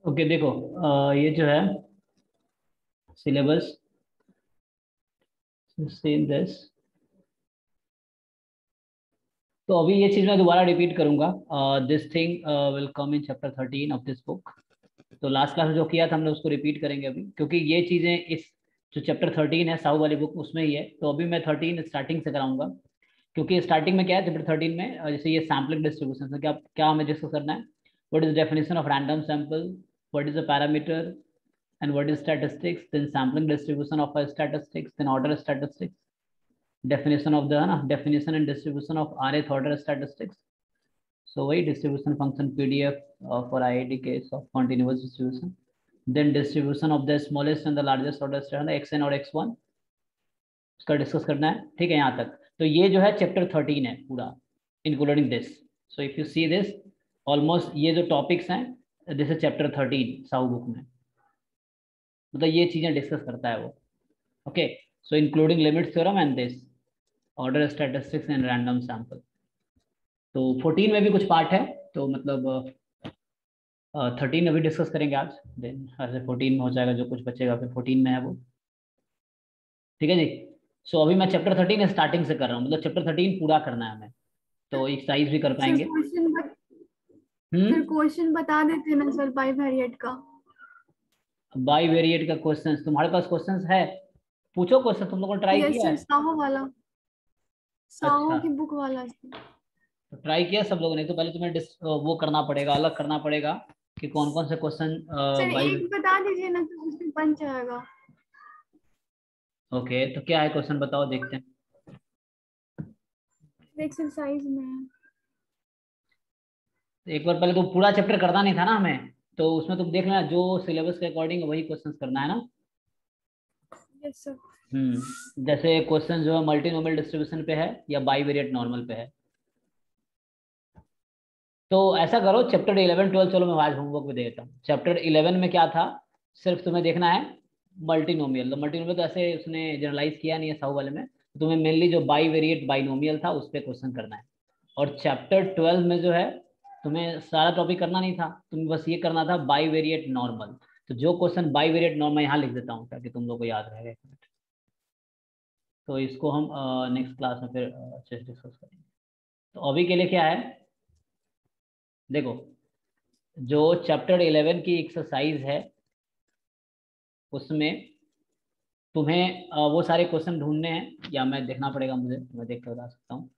Okay देखो, ये जो है सिलेबस सेम दिस। तो अभी ये चीज मैं दोबारा रिपीट करूंगा। This thing will come in chapter 13 of this book. तो लास्ट क्लास में जो किया था हमने उसको रिपीट करेंगे अभी, क्योंकि ये चीजें इस जो चैप्टर 13 है साहू वाली बुक उसमें ही है। तो अभी मैं 13 स्टार्टिंग से कराऊंगा, क्योंकि स्टार्टिंग में क्या है चैप्टर 13 में, जैसे ये सैम्पलिंग डिस्ट्रीब्यूशन से क्या क्या हमें डिस्कस करना है। What is definition of random sample, what is a parameter, and what is statistics, then sampling distribution of a statistics, then order statistics, definition of the ना definition and distribution of rth order statistics. So वही distribution function PDF for IIT case of continuous distribution, then distribution of the smallest and the largest order xn और x1, उसका discuss करना है। ठीक है यहाँ तक। तो ये जो है चैप्टर 13 है पूरा, including this. So if you see this, almost ये जो टॉपिक्स हैं this is chapter 13 Sahu book में, मतलब ये चीजें डिस्कस करता है वो। Okay, so including limit theorem and this order statistics and random sample. तो 14 में भी कुछ पार्ट है, तो मतलब 13 अभी डिस्कस करेंगे आज, देन ऐसे 14 में हो जाएगा, जो कुछ बचेगा फिर 14 में है वो। ठीक है जी। सो अभी मैं चैप्टर 13 स्टार्टिंग से कर रहा हूँ, मतलब चैप्टर 13 पूरा करना है हमें, तो एक्सरसाइज भी कर सर पाएंगे। हम्म। क्वेश्चन बता देते ना सर बाई वेरिएट का। बाई वेरिएट का क्वेश्चंस तुम्हारे पास क्वेश्चंस है? पूछो क्वेश्चन, तुम लोगों ने ट्राई यस किया सर, है? साहो वाला, साहो अच्छा, की बुक वाला सर। तो ट्राई किया सब लोगों ने? तो पहले तुम्हें वो करना पड़ेगा, अलग करना पड़ेगा कि कौन कौन से क्वेश्चन सर बाई। एक बता दीजिए ना तो उसमें बन जाएगा। ओके, तो क्या है क्वेश्चन बताओ देखते हैं। एक्सरसाइज में। एक बार पहले तो पूरा चैप्टर करना नहीं था ना हमें, तो उसमें तुम देख लेना जो सिलेबस के अकॉर्डिंग वही क्वेश्चंस करना है ना। Yes sir. जैसे क्वेश्चन जो है मल्टीनोमियल डिस्ट्रीब्यूशन पे है या बाईवेरिएट नॉर्मल पे है। तो ऐसा करो, चैप्टर 11 12 चलो मैं आज होमवर्क में दे देता हूँ। चैप्टर 11 में क्या था, सिर्फ तुम्हें देखना है मल्टीनोमियल। तो मल्टीनोमियल तो ऐसे उसने जनरलाइज किया नहीं है साहू वाले में, तो तुम्हें मेनली जो बाईवेरिएट बाइनोमियल था उस पर क्वेश्चन करना है। और चैप्टर 12 में जो है तुम्हें सारा टॉपिक करना नहीं था, तुम्हें बस ये करना था बाईवेरिएट नॉर्मल। तो जो क्वेश्चन बाईवेरिएट नॉर्मल यहाँ लिख देता हूँ ताकि तुम लोग को याद रहेगा। एक मिनट। तो इसको हम नेक्स्ट क्लास में फिर अच्छे से डिस्कस करेंगे। तो अभी के लिए क्या है, देखो, जो चैप्टर 11 की एक्सरसाइज है उसमें तुम्हें वो सारे क्वेश्चन ढूंढने हैं, या मैं देखना पड़ेगा मुझे, मैं देख के बता सकता हूँ।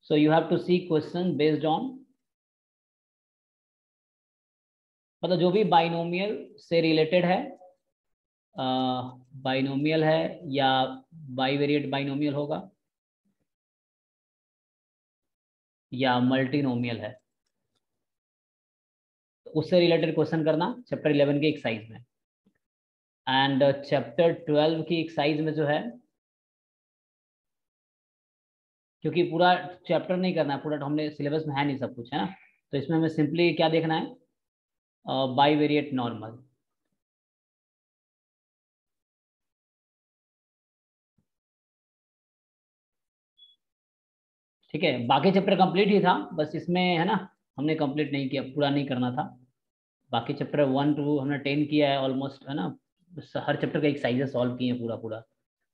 So you have to see question based on, मतलब जो भी बाइनोमियल से रिलेटेड है, बाइनोमियल है या बाईवेरिएट बाइनोमियल होगा या मल्टीनोमियल है, तो उससे रिलेटेड क्वेश्चन करना चैप्टर 11 की एक्सरसाइज में। एंड चैप्टर 12 की एक्सरसाइज में जो है, क्योंकि पूरा चैप्टर नहीं करना है, पूरा हमने सिलेबस में है नहीं सब कुछ, है ना। तो इसमें हमें सिंपली क्या देखना है, बाईवेरिएट नॉर्मल। ठीक है, बाकी चैप्टर कंप्लीट ही था, बस इसमें है ना हमने कंप्लीट नहीं किया, पूरा नहीं करना था। बाकी चैप्टर 1 टू हमने 10 किया है ऑलमोस्ट, है ना। बस हर चैप्टर का एक्सरसाइजेस सॉल्व किए हैं पूरा पूरा।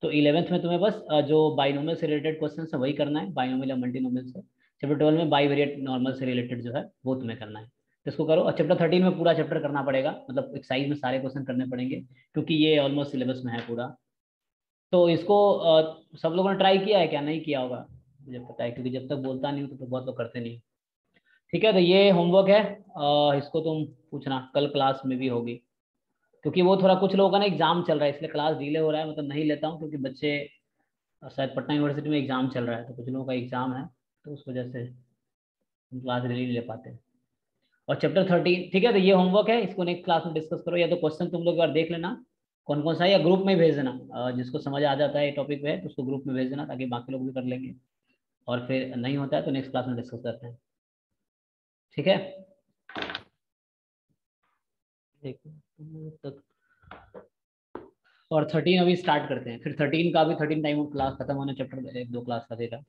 तो 11th में तुम्हें बस जो बाइनोमियल से रिलेटेड क्वेश्चन है वही करना है, बाइनोमियल या मल्टीनोमियल से। चैप्टर 12 में बाईवेरिएट नॉर्मल से रिलेटेड जो है वो तुम्हें करना है, तो इसको करो। और चैप्टर 13 में पूरा चैप्टर करना पड़ेगा, मतलब एक्सरसाइज में सारे क्वेश्चन करने पड़ेंगे, क्योंकि ये ऑलमोस्ट सिलेबस में है पूरा। तो इसको सब लोगों ने ट्राई किया है क्या? नहीं किया होगा मुझे पता है, क्योंकि जब तक बोलता नहीं हूँ तो बहुत लोग करते नहीं। ठीक है, तो ये होमवर्क है, इसको तुम पूछना कल क्लास में भी होगी, क्योंकि वो थोड़ा कुछ लोगों का ना एग्जाम चल रहा है इसलिए क्लास डिले हो रहा है। मतलब नहीं लेता हूँ क्योंकि बच्चे शायद पटना यूनिवर्सिटी में एग्जाम चल रहा है, तो कुछ लोगों का एग्जाम है, तो उस वजह से हम क्लास नहीं ले पाते हैं। और चैप्टर 13, ठीक है, तो ये होमवर्क है, इसको नेक्स्ट क्लास में डिस्कस करो, या तो क्वेश्चन तुम लोग एक बार देख लेना कौन कौन सा है, या ग्रुप में भेज देना। जिसको समझ आ जाता है टॉपिक पे तो उसको ग्रुप में भेज देना ताकि बाकी लोग भी कर लेंगे। और फिर नहीं होता है तो नेक्स्ट क्लास में डिस्कस करते हैं। ठीक है, एक तक। और 13 अभी स्टार्ट करते हैं, फिर 13 का भी 13 टाइम क्लास खत्म होने, चैप्टर एक दो क्लास का देगा।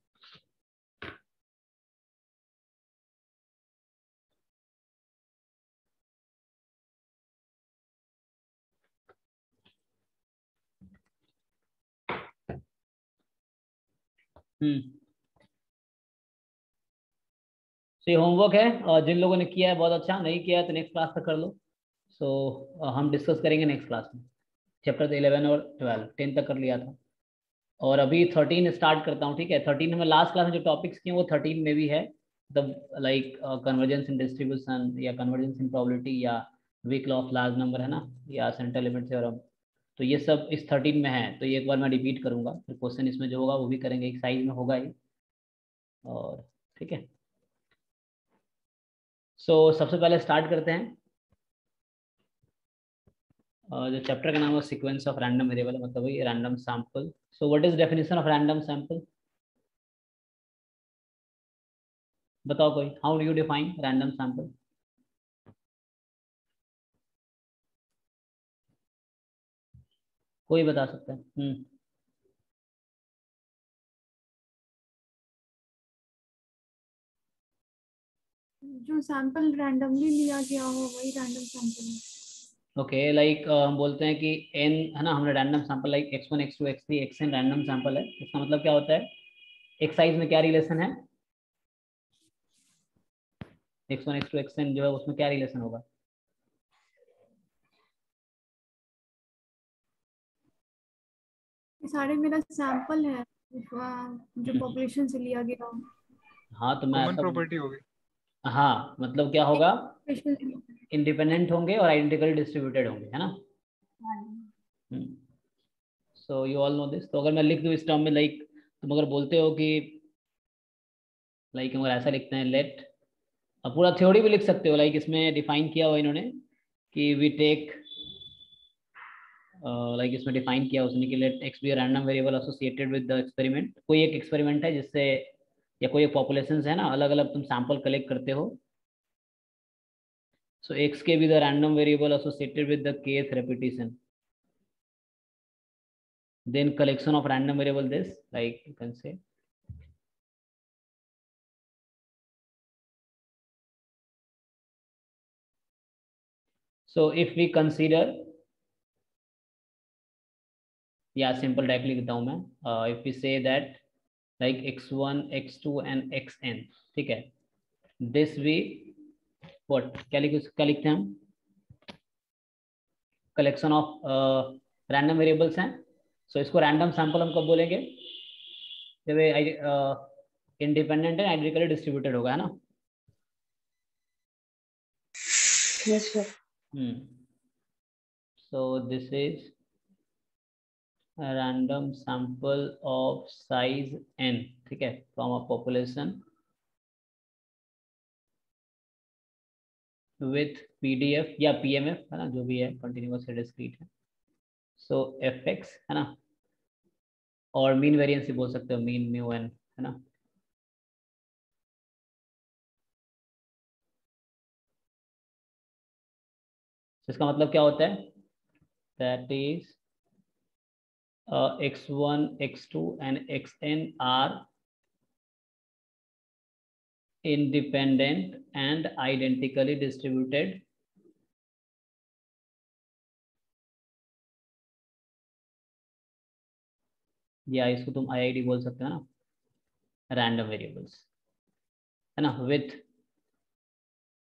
तो ये होमवर्क है, और जिन लोगों ने किया है बहुत अच्छा, नहीं किया है तो नेक्स्ट क्लास तक कर लो। हम डिस्कस करेंगे नेक्स्ट क्लास में चैप्टर 11 और 12, 10 तक कर लिया था, और अभी 13 स्टार्ट करता हूँ, ठीक है। 13 में लास्ट क्लास में जो टॉपिक्स किए वो 13 में भी है, the like convergence in distribution, या कन्वर्जेंस इन प्रोबेबिलिटी, या weak law of large number, है ना, या सेंट्रल लिमिट थ्योरम। तो ये सब इस 13 में है, तो ये एक बार मैं रिपीट करूंगा, फिर क्वेश्चन इसमें जो होगा वो भी करेंगे, एक साइज में होगा ही। और ठीक है, सबसे पहले स्टार्ट करते हैं। जो चैप्टर का नाम है सीक्वेंस ऑफ रैंडम वेरिएबल, मतलब वही random sample. So what is definition of random sample? बताओ कोई, how do you define random sample? कोई बता सकता है? जो सैंपल रैंडमली लिया गया हो वही रैंडम सैंपल है। ओके, लाइक हम बोलते हैं कि एन, है ना, हमने random sample like x1 x2 x3 xn random sample है, इसका मतलब क्या होता है? एक साइज में क्या रिलेशन है? x1 x2 xn जो है उसमें क्या रिलेशन होगा? ये सारे मेरा सैंपल है, जो पॉपुलेशन से लिया गया हो। हाँ तो मैं कॉमन ऐसा, प्रॉपर्टी होगी। हाँ मतलब क्या होगा? population इंडिपेंडेंट होंगे और आइडेंटिकली डिस्ट्रीब्यूटेड होंगे, है ना। सो यू ऑल नो दिस। तो अगर मैं लिख दूँ इस टर्म में, लाइक तुम अगर बोलते हो कि, लाइक अगर ऐसा लिखते हैं, लेट, अब पूरा थ्योरी भी लिख सकते हो, लाइक इसमें डिफाइन किया हुआ इन्होंने कि वी टेक, लाइक इसमें डिफाइन किया उसने कि let X be a random variable associated with the experiment. कोई एक एक्सपेरिमेंट है जिससे, या कोई एक पॉपुलेशन है ना, अलग अलग तुम सैंपल कलेक्ट करते हो। सो एक्स के be the random variable associated with the kth repetition, then collection of random variable, this like you can say. So if we consider, या सिंपल डायरेक्टली लिखता हूँ मैं, if we say that like x1 x2 and xn, ठीक है, this we what, क्या लिखते हैं हम? कलेक्शन ऑफ रैंडम वेरिएबल्स हैं। सो इसको रैंडम सैंपल हम कब बोलेंगे? जब इंडिपेंडेंट है, आइडेंटिकली डिस्ट्रीब्यूटेड होगा, है ना। Yes, sir. So this is a random sample of size n, ठीक है, from a population with PDF या PMF, है ना, जो भी है, कंटिन्यूअस या डिस्क्रीट है। सो fx, है ना, और मीन वेरिएंस ही बोल सकते हो, मीन म्यू एन, है ना। इसका मतलब क्या होता है? That is x1 x2 and xn are independent and identically distributed या इसको तुम IID बोल सकते हो ना, रैंडम वेरिएबल्स, है ना, विथ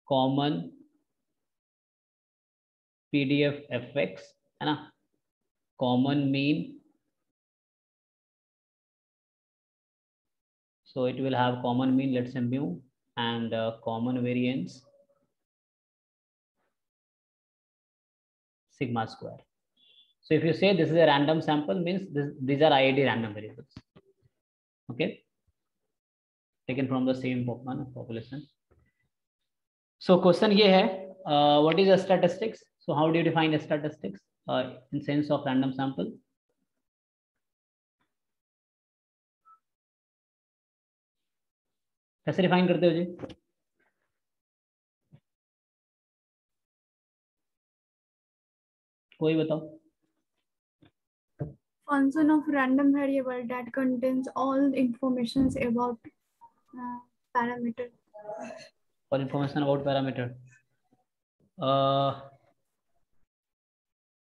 कॉमन PDF fx, है ना, common mean, so it will have common mean, let's say mu, and common variance sigma square. So if you say this is a random sample, means these are IID random variables, okay, taken from the same population. So question ये है, what is a statistics? So how do you define a statistics in sense of random sample? कैसे define करते हो जी? कोई बताओ। function of random variable that contains all informations about parameter. और information about parameter,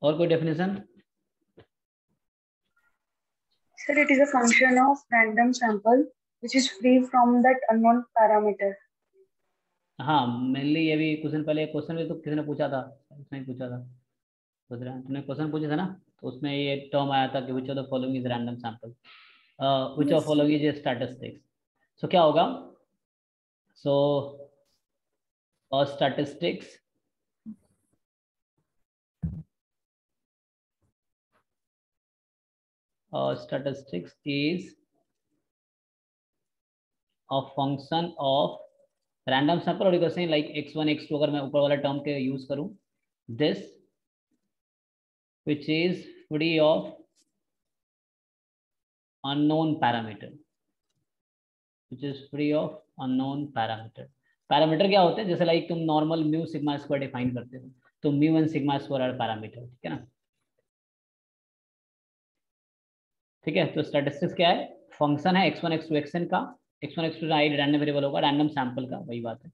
और कोई definition? Sir, it is a function of random sample which is free from that unknown parameter. हाँ, mainly ये भी कुछ दिन पहले क्वेश्चन भी तो किसी ने पूछा था, उसने पूछा था, तुमने क्वेश्चन पूछा था ना, तो उसमें ये टर्म आया था कि which of the following is random sample, which of following is statistics. So क्या होगा, so statistics statistics is a function of random sample, और you like x1 x2 अगर मैं ऊपर वाला टर्म के यूज करूं, this which is free of unknown parameter, which is free of unknown parameter. Parameter क्या होते हैं, जैसे लाइक तुम normal mu sigma square define करते हो, तो mu and sigma square are parameter, ठीक है ना. ठीक है, तो स्टैटिस्टिक्स क्या है, फंक्शन है x1 x2 xn का, x1 x2 रैंडम वेरिएबल होगा, रैंडम सैंपल का, वही बात है.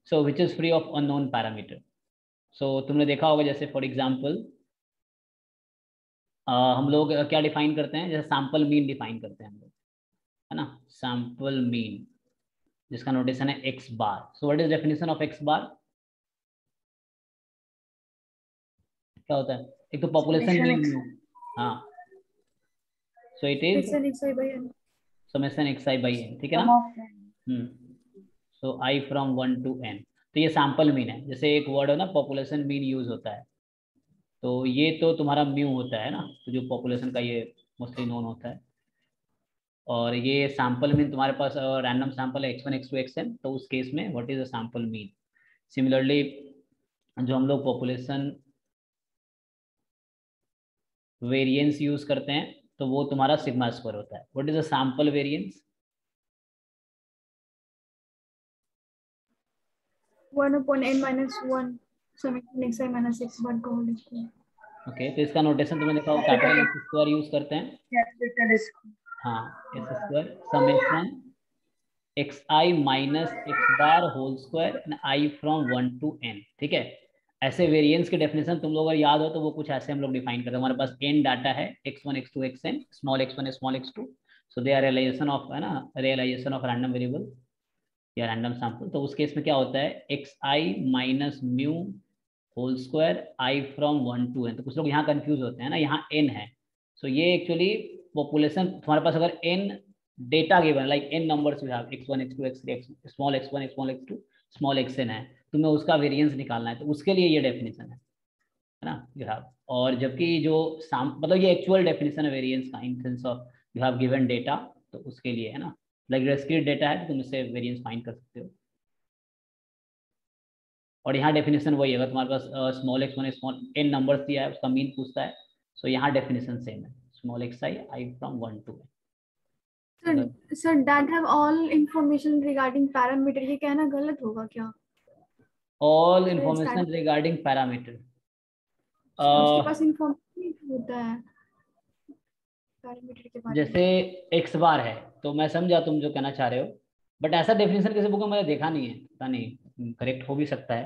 So which is free of unknown parameter. So तुमने देखा होगा जैसे फॉर एग्जांपल हम लोग क्या डिफाइन करते हैं, जैसे सैंपल मीन डिफाइन करते हैं हम लोग, है ना, सैंपल मीन जिसका नोटेशन है x bar. So what is definition of x बार, क्या होता है, एक तो पॉपुलेशन मीन, हाँ, so it is summation xi by n, ठीक है ना. सो i फ्रॉम 1 to n, तो ये सैंपल मीन है. जैसे एक वर्ड है ना पॉपुलेशन मीन यूज होता है, तो ये तो तुम्हारा म्यू होता है ना, तो जो पॉपुलेशन का ये मोस्टली नोन होता है, और ये सैंपल मीन तुम्हारे पास रैंडम सैंपल है x1 x2 xn, तो उस केस में what is a sample mean. Similarly जो हम लोग पॉपुलेशन वेरिएंस यूज करते हैं, तो वो तुम्हारा सिग्मा स्क्वायर होता है. What is a sample variance, 1/n-1 summation xi minus x bar का होल स्क्वायर. ओके, तो इसका नोटेशन तुमने देखा होगा, कैपिटल एक्स स्क्वायर यूज करते हैं, हाँ, X square summation xi minus x bar whole square and i from 1 to n, ठीक है. ऐसे वेरिएंस की डेफिनेशन तुम लोग अगर याद हो तो वो कुछ ऐसे हम लोग डिफाइन करते हैं. हमारे पास n डाटा है x1 x2 xn, small x1 small x2, so they are realisation of, है ना, रियलाइजेशन ऑफ रैंडम वेरिएबल या रैंडम सैंपल. तो उस केस में क्या होता है, xi minus mu whole square i from 1 to n. तो कुछ लोग यहाँ कंफ्यूज होते हैं ना, यहाँ n है, सो ये एक्चुअली पॉपुलेशन तुम्हारे पास अगर n data given like n numbers you have x1 x2 x3 small x1 small x2 small xn है, तुम्हें उसका वेरिएंस निकालना है, तो उसके लिए ये डेफिनेशन है ना, यू हैव. और जबकि जो मतलब ये एक्चुअल डेफिनेशन है वेरिएंस का, in sense of you have given data, तो उसके लिए है ना, लाइक डिस्क्रीट डेटा है तो तुम इससे वेरिएंस फाइंड कर सकते हो. और यहाँ डेफिनेशन वही है, अगर तुम्हारे पास small x1 small n numbers दिया है, उसका मीन पूछता है, सो यहाँ डेफिनेशन सेम है, small xi i from 1 to n. Sir that have all information regarding parameter, ये कहना गलत होगा क्या? ऑल इंफॉर्मेशन रिगार्डिंग पैरामीटर, उसके पास इंफॉर्मेशन होता है पैरामीटर के बारे में. जैसे x बार है, तो मैं समझा तुम जो कहना चाह रहे हो, बट ऐसा डेफिनेशन किसी बुक में मैंने देखा नहीं है, पता नहीं, करेक्ट हो भी सकता है,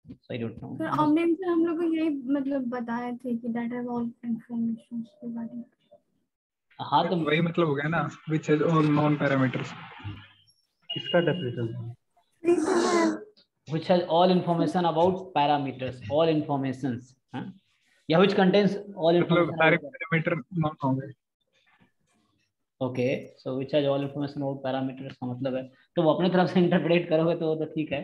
सो आई डोंट नो. सर ऑमनेम से हम लोग को यही मतलब बताए थे कि that have all information regarding. हाँ, तो वही मतलब हो गया ना, which has all known parameters. इसका definition which has all information about parameters, all informations, या which contains all मतलब information सारे about पैरामीटर नॉन होंगे. Okay, so which has all information about parameters का मतलब है, तो वो अपने तरफ से इंटरप्रेट करोगे तो ठीक है,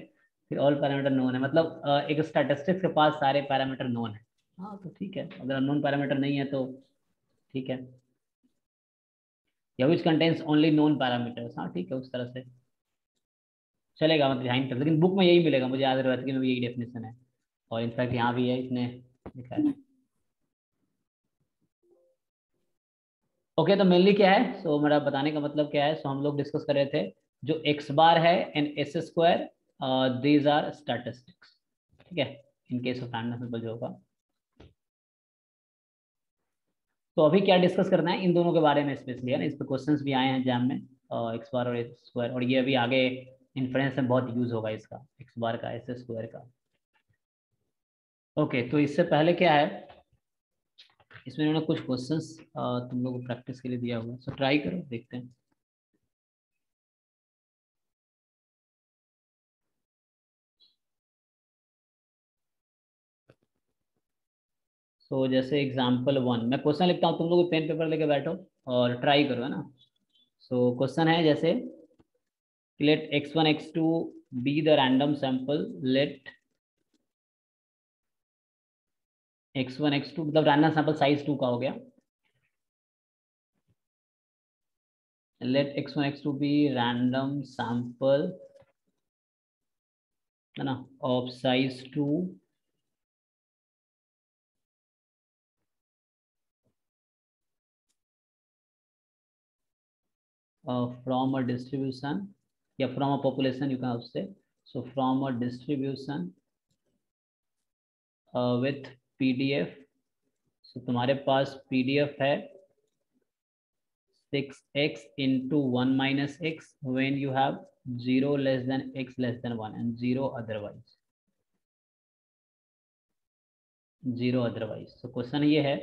फिर ऑल पैरामीटर नोन है, मतलब एक स्टैटिस्टिक्स के पास सारे पैरामीटर नोन है, हाँ तो ठीक है. अगर अननोन पैरामीटर नहीं है तो ठीक है, या which contains only known parameters, हाँ ठीक है, उस तरह से चलेगा, मतलब ध्यान कर, लेकिन बुक में यही मिलेगा, मुझे याद रहता है कि यही डेफिनेशन है, और इनफैक्ट यहाँ भी है, इसने लिखा है. ओके, तो मेनली क्या है, सो मेरा बताने का मतलब क्या है, सो हम लोग डिस्कस कर रहे थे जो x बार है and s square, these are statistics, ठीक है, in case of random sample जो होगा. तो अभी क्या डिस्कस करना है इन दोनों के बारे में स्पेशली, है ना, इस पे क्वेश्चंस भी आए हैं एग्जाम में, x बार और s स्क्वायर, और ये अभी आगे इन्फ्रेंस में बहुत यूज होगा इसका, x बार का s स्क्वायर का. ओके, तो इससे पहले क्या है, इसमें उन्होंने कुछ क्वेश्चंस तुम लोगों को प्रैक्टिस के लिए दिया हुआ है, सो ट्राई करो, देखते हैं। सो जैसे एग्जाम्पल 1, मैं क्वेश्चन लिखता हूँ, तुम लोग पेन पेपर लेके बैठो और ट्राई करो, है ना। सो क्वेश्चन है जैसे, let x1 x2 be the random sample, let x1 x2 मतलब रैंडम सैंपल साइज 2 का हो गया, let x1 x2 be random sample, है ना, of size 2 from a distribution या from a population you can also say, so from a distribution with PDF, so तुम्हारे पास PDF है 6x into 1 minus x when you have 0 less than x less than 1 and 0 otherwise, 0 otherwise. So question ये है,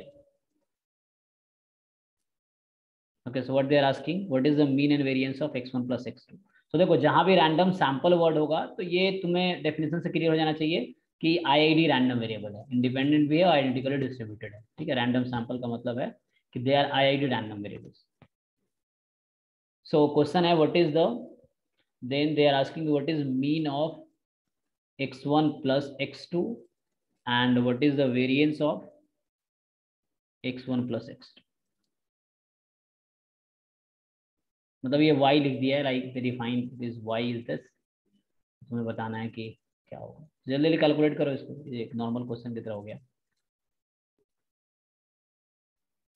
okay, so what they are asking, what is the mean and variance of x1 plus x2. तो देखो जहां भी random sample word होगा तो ये तुम्हें डेफिनेशन से क्लियर हो जाना चाहिए कि आईआईडी रैंडम वेरिएबल है, इंडिपेंडेंट भी है और आइडेंटिकली डिस्ट्रीब्यूटेड है, ठीक है। रैंडम सैंपल का मतलब है कि they are IID random variables. So question है what is the, then they are asking what is mean of x1 plus x2 and what is the variance of x1 plus x2, मतलब ये y लिख दिया है, like they define this y is this, तुम्हें बताना है कि क्या होगा। जल्दी जल्दी कैलकुलेट करो इसको, ये एक नॉर्मल क्वेश्चन की तरह हो गया।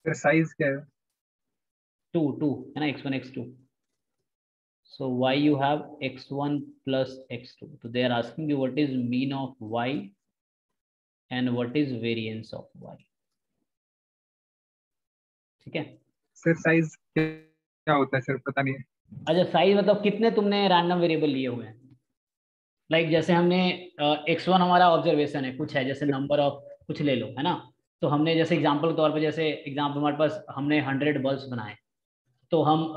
साइज क्या है? 2 है ना, x1 x2, so y you have x1 plus x2, so they are asking you what is mean of y and what is variance of y, ठीक है। सर साइज क्या होता है सर, पता नहीं है। अच्छा, साइज मतलब कितने तुमने रैंडम वेरिएबल लिए हुए हैं, लाइक जैसे हमने x1 हमारा ऑब्जर्वेशन है, कुछ है जैसे नंबर ऑफ कुछ ले लो, है ना। तो हमने जैसे एग्जांपल के तौर पे, जैसे एग्जांपल हमारे पास हमने 100 बल्ब्स बनाए, तो हम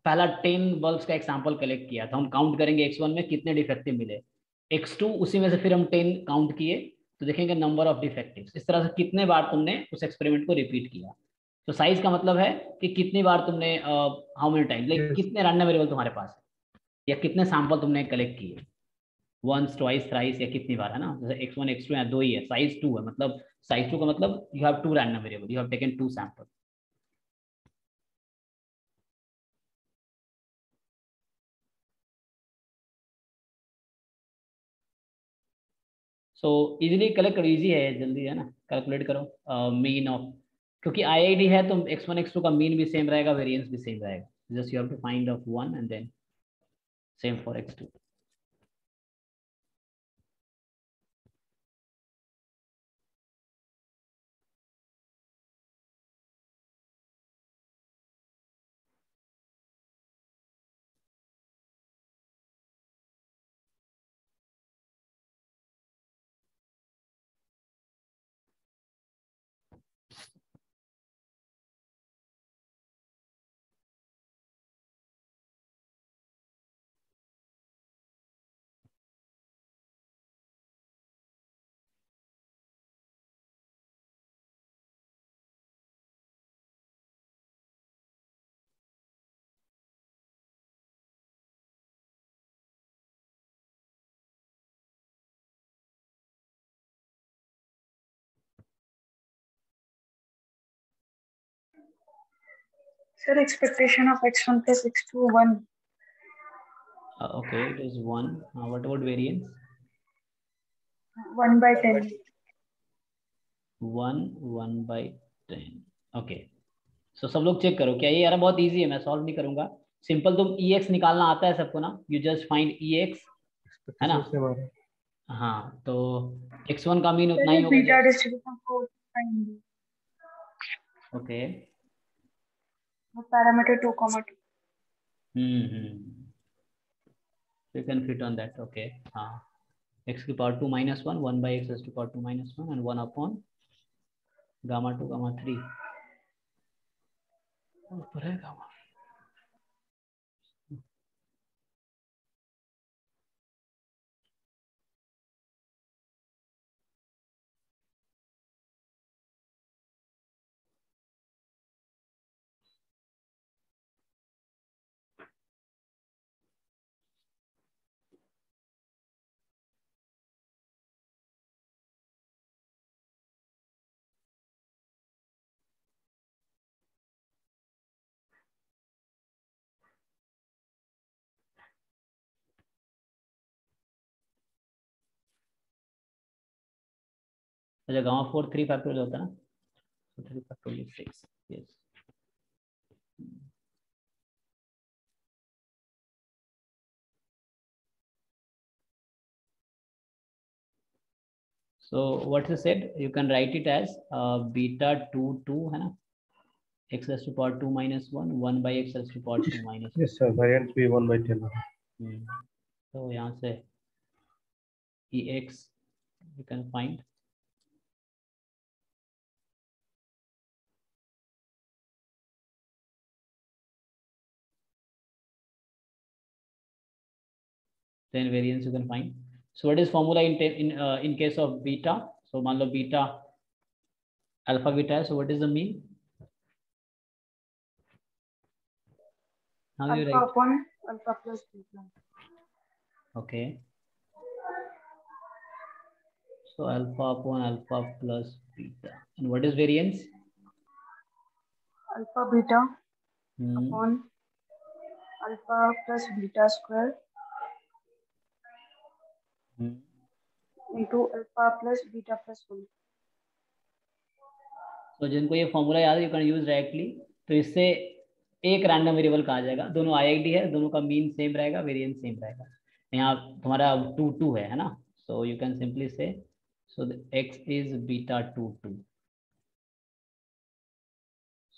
पहला 10 बल्ब्स का एग्जांपल कलेक्ट किया, तो हम काउंट करेंगे x1 में कितने डिफेक्टिव मिले, x2 उसी में से फिर हम 10 काउंट किए तो देखेंगे नंबर ऑफ डिफेक्टिव्स। इस तरह से कितने बार तुमने उस एक्सपेरिमेंट को रिपीट किया। तो साइज का मतलब है कि कितनी बार तुमने, how many time, like Yes. कितने रैंडम वेरिएबल तुम्हारे पास है या कितने सैंपल तुमने कलेक्ट किए, वंस ट्वाइस थ्राइस या कितनी बार, है ना। जैसे x1 x2 है, 2 ही है, साइज 2 है, मतलब साइज 2 का मतलब you have 2 random variable, you have taken 2 sample. So easily collect करो, इजी है, जल्दी है ना, कैलकुलेट करो मीन ऑफ, क्योंकि आईआईडी है तो x1 x2 का मीन भी सेम रहेगा, वेरिएंस भी सेम रहेगा, just you have to find of 1 and then same for x2। Sir, expectation of x1 plus x2 1. Okay, it is 1. What about variance? 1 by 10. 1 by 10। Okay, सो सब लोग check करो, क्या ये यार बहुत इजी है, मैं सॉल्व नहीं करूंगा। सिंपल, तुम EX निकालना आता है सबको ना, यू जस्ट फाइंड EX, है ना। हाँ, तो x1 का मीन उतना ही होगा। बीटा डिस्ट्रीब्यूशन को find, okay, parameter 2,2. you can fit on that, okay। हाँ, x की power 2 - 1, 1 by x to power 2 - 1 and 1 upon gamma 2 gamma 3 ऊपर है गामा। अच्छा गामा 4 3 फैक्टोरियल होता है ना, 3 factorial 6, yes. So what is said, you can write it as beta 2 2 है ना, x raised to power 2 minus 1 1 by x raised to power 2 minus 1. Yes sir, variance भी 1 by 10 है। तो यहाँ से ex you can find then variance you can find. So what is formula in case of beta? So मान लो beta alpha beta है, so what is the mean? How do you Alpha write? upon alpha plus beta. Okay. So alpha upon alpha plus beta. And what is variance? Alpha beta upon alpha plus beta square into alpha plus beta plus 1. तो जिनको ये formula याद है, you can use directly. तो इससे एक random variable कहा जाएगा, दोनों आईआईडी है, दोनों का मीन सेम रहेगा, वेरिएंस सेम रहेगा। यहाँ तुम्हारा 2 2 है ना, सो यू कैन सिंपली से सो x is beta 2 2,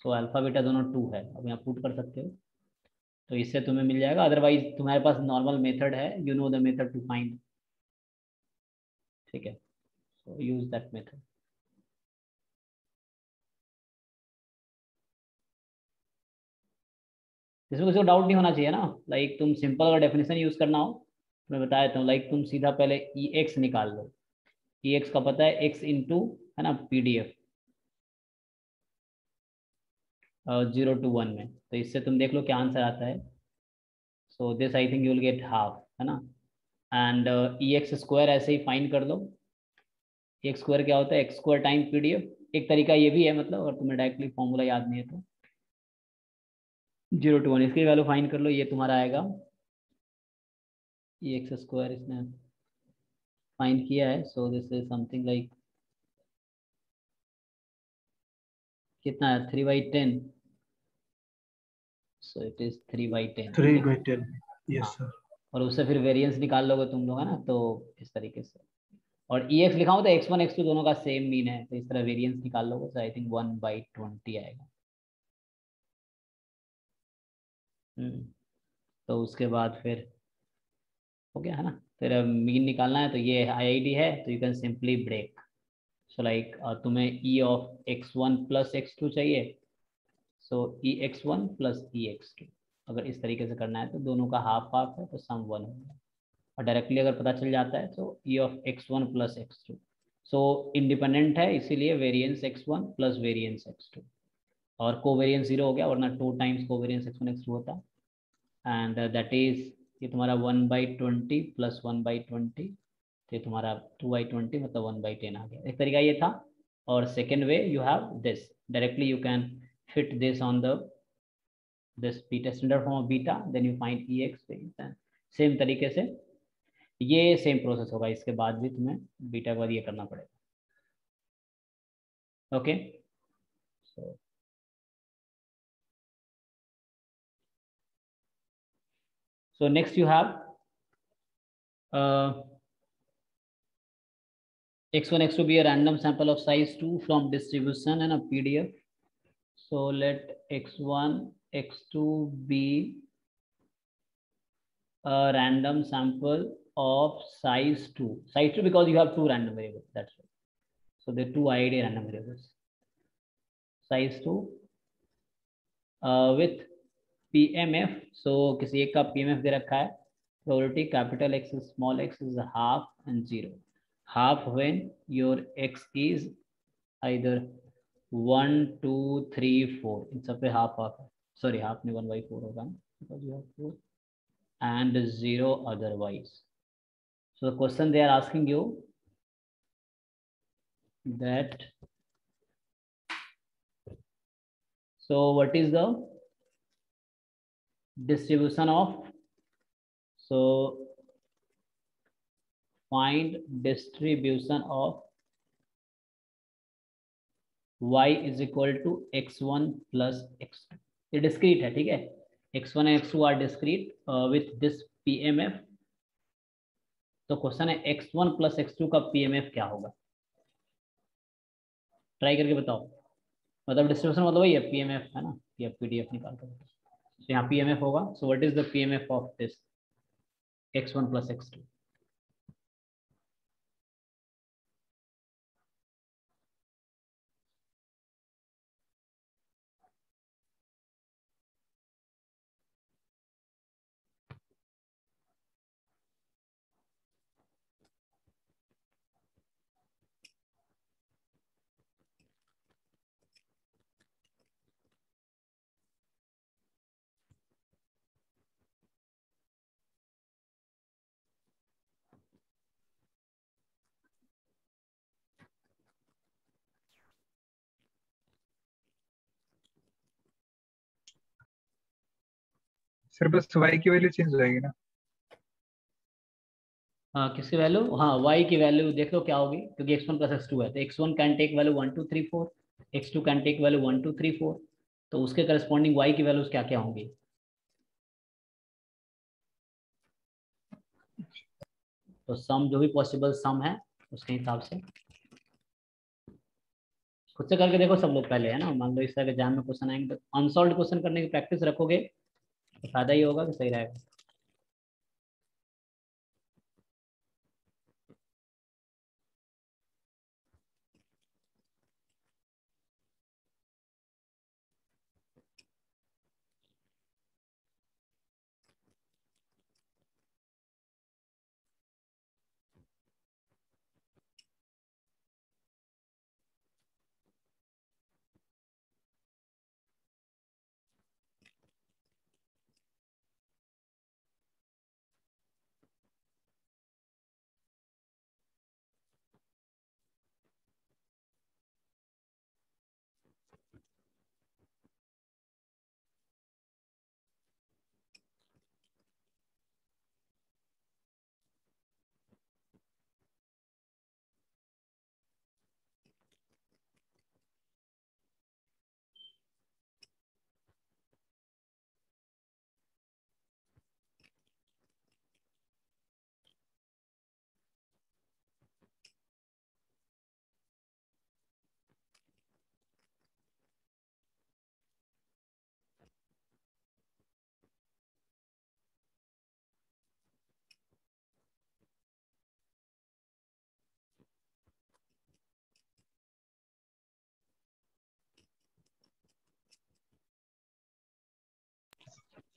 so alpha beta दोनों 2 है। अब यहाँ पुट कर सकते हो, तो इससे तुम्हें मिल जाएगा। अदरवाइज तुम्हारे पास नॉर्मल मेथड है, you know the method to find, ठीक है, सो यूज दैट मेथड। इसमें किसी को डाउट नहीं होना चाहिए ना, लाइक तुम सिंपल अगर डेफिनेशन यूज करना हो, मैं बता देता हूँ। लाइक तुम सीधा पहले ई एक्स निकाल लो, ई एक्स का पता है x इंटू है ना PDF 0 to 1 में, तो इससे तुम देख लो क्या आंसर आता है। So this I think you will gate half, है ना। एंड ई एक्स स्क्वायर ऐसे ही फाइंड कर लो। एक्स स्क्वायर क्या होता है, एक्स स्क्वायर टाइम PDF। एक तरीका ये भी है, मतलब अगर तुम्हें डायरेक्टली फॉर्मूला याद नहीं है तो 0 to 1 इसकी वैल्यू फाइंड कर लो, ये तुम्हारा आएगा ई एक्स स्क्वायर, इसने फाइंड किया है। So this is something like कितना है, 3/10, so it is 3/10। 3/10, yes sir। और उससे फिर वेरिएंस निकाल लोगे तुम लोग, है ना, तो इस तरीके से। और ई एक्स लिखा हो तो x1 x2 दोनों का सेम मीन है, तो इस तरह वेरिएंस निकाल लोगे, तो आई थिंक 1/20 आएगा। तो उसके बाद फिर हो गया, है ना। फिर मीन निकालना है, तो ये आईआईडी है, तो you can simply break. So like तुम्हें e of x1 plus x2 चाहिए, सो e x1 plus e x2। अगर इस तरीके से करना है तो दोनों का हाफ हाफ है, तो सम 1 होगा। और डायरेक्टली अगर पता चल जाता है तो e of x1 plus x2, so independent है, इसीलिए variance x1 plus variance x2, और कोवेरिएंस 0 हो गया, वरना 2 टाइम्स कोवेरिएंस x1 x2 होता। एंड दैट इज ये तुम्हारा 1/20 प्लस 1/20, तो ये तुम्हारा 2/20 मतलब 1/10 आ गया। एक तरीका ये था। और second way you have this, directly you can fit this on the this beta standard form of beta, then you find ex। Same तरीके से ये सेम प्रोसेस होगा, इसके बाद भी तुम्हें बीटा के बाद ये करना पड़ेगा। Okay, so next you have x1 x2 be a random sample of size 2 from distribution and a PDF. So let x1 x2 be a random sample of size 2 because you have 2 random variables, that's right. So there are 2 IID random variables. size 2 with PMF. So किसी एक का PMF दे रखा है, probability capital X small x is half and 0. Half when your x is either 1 2 3 4, इन सब पे half half है, sorry half नहीं 1/4 होगा ना, because you have 4 and 0 otherwise. So the question they are asking you that, so what is the distribution of, so find distribution of y is equal to x1 plus x2. ये discrete है, ठीक है, x1 and x2 are discrete with this PMF. तो question है x1 plus x2 का PMF क्या होगा, try करके बताओ। मतलब डिस्ट्रीब्यूशन मतलब वही है, PMF है ना, या PDF निकाल कर, तो यहाँ PMF होगा। सो what is the PMF of this x1 plus x2? Sir बस y की वैल्यू चेंज हो जाएगी ना? हाँ किसकी वैल्यू, हाँ y की वैल्यू देख लो क्या होगी, क्योंकि x1 plus x2 है, तो x1 can take value 1 2 3 4, x2 can take value 1 2 3 4, तो उसके करस्पॉन्डिंग y की वैल्यूज क्या क्या होंगी। तो सम जो भी पॉसिबल सम है उसके हिसाब से खुद से करके देखो सब लोग पहले, है ना। मान लो इस तरह के एग्जाम में क्वेश्चन आएंगे तो अनसॉल्व क्वेश्चन करने की प्रैक्टिस रखोगे तो फायदा ही होगा कि सही रहेगा।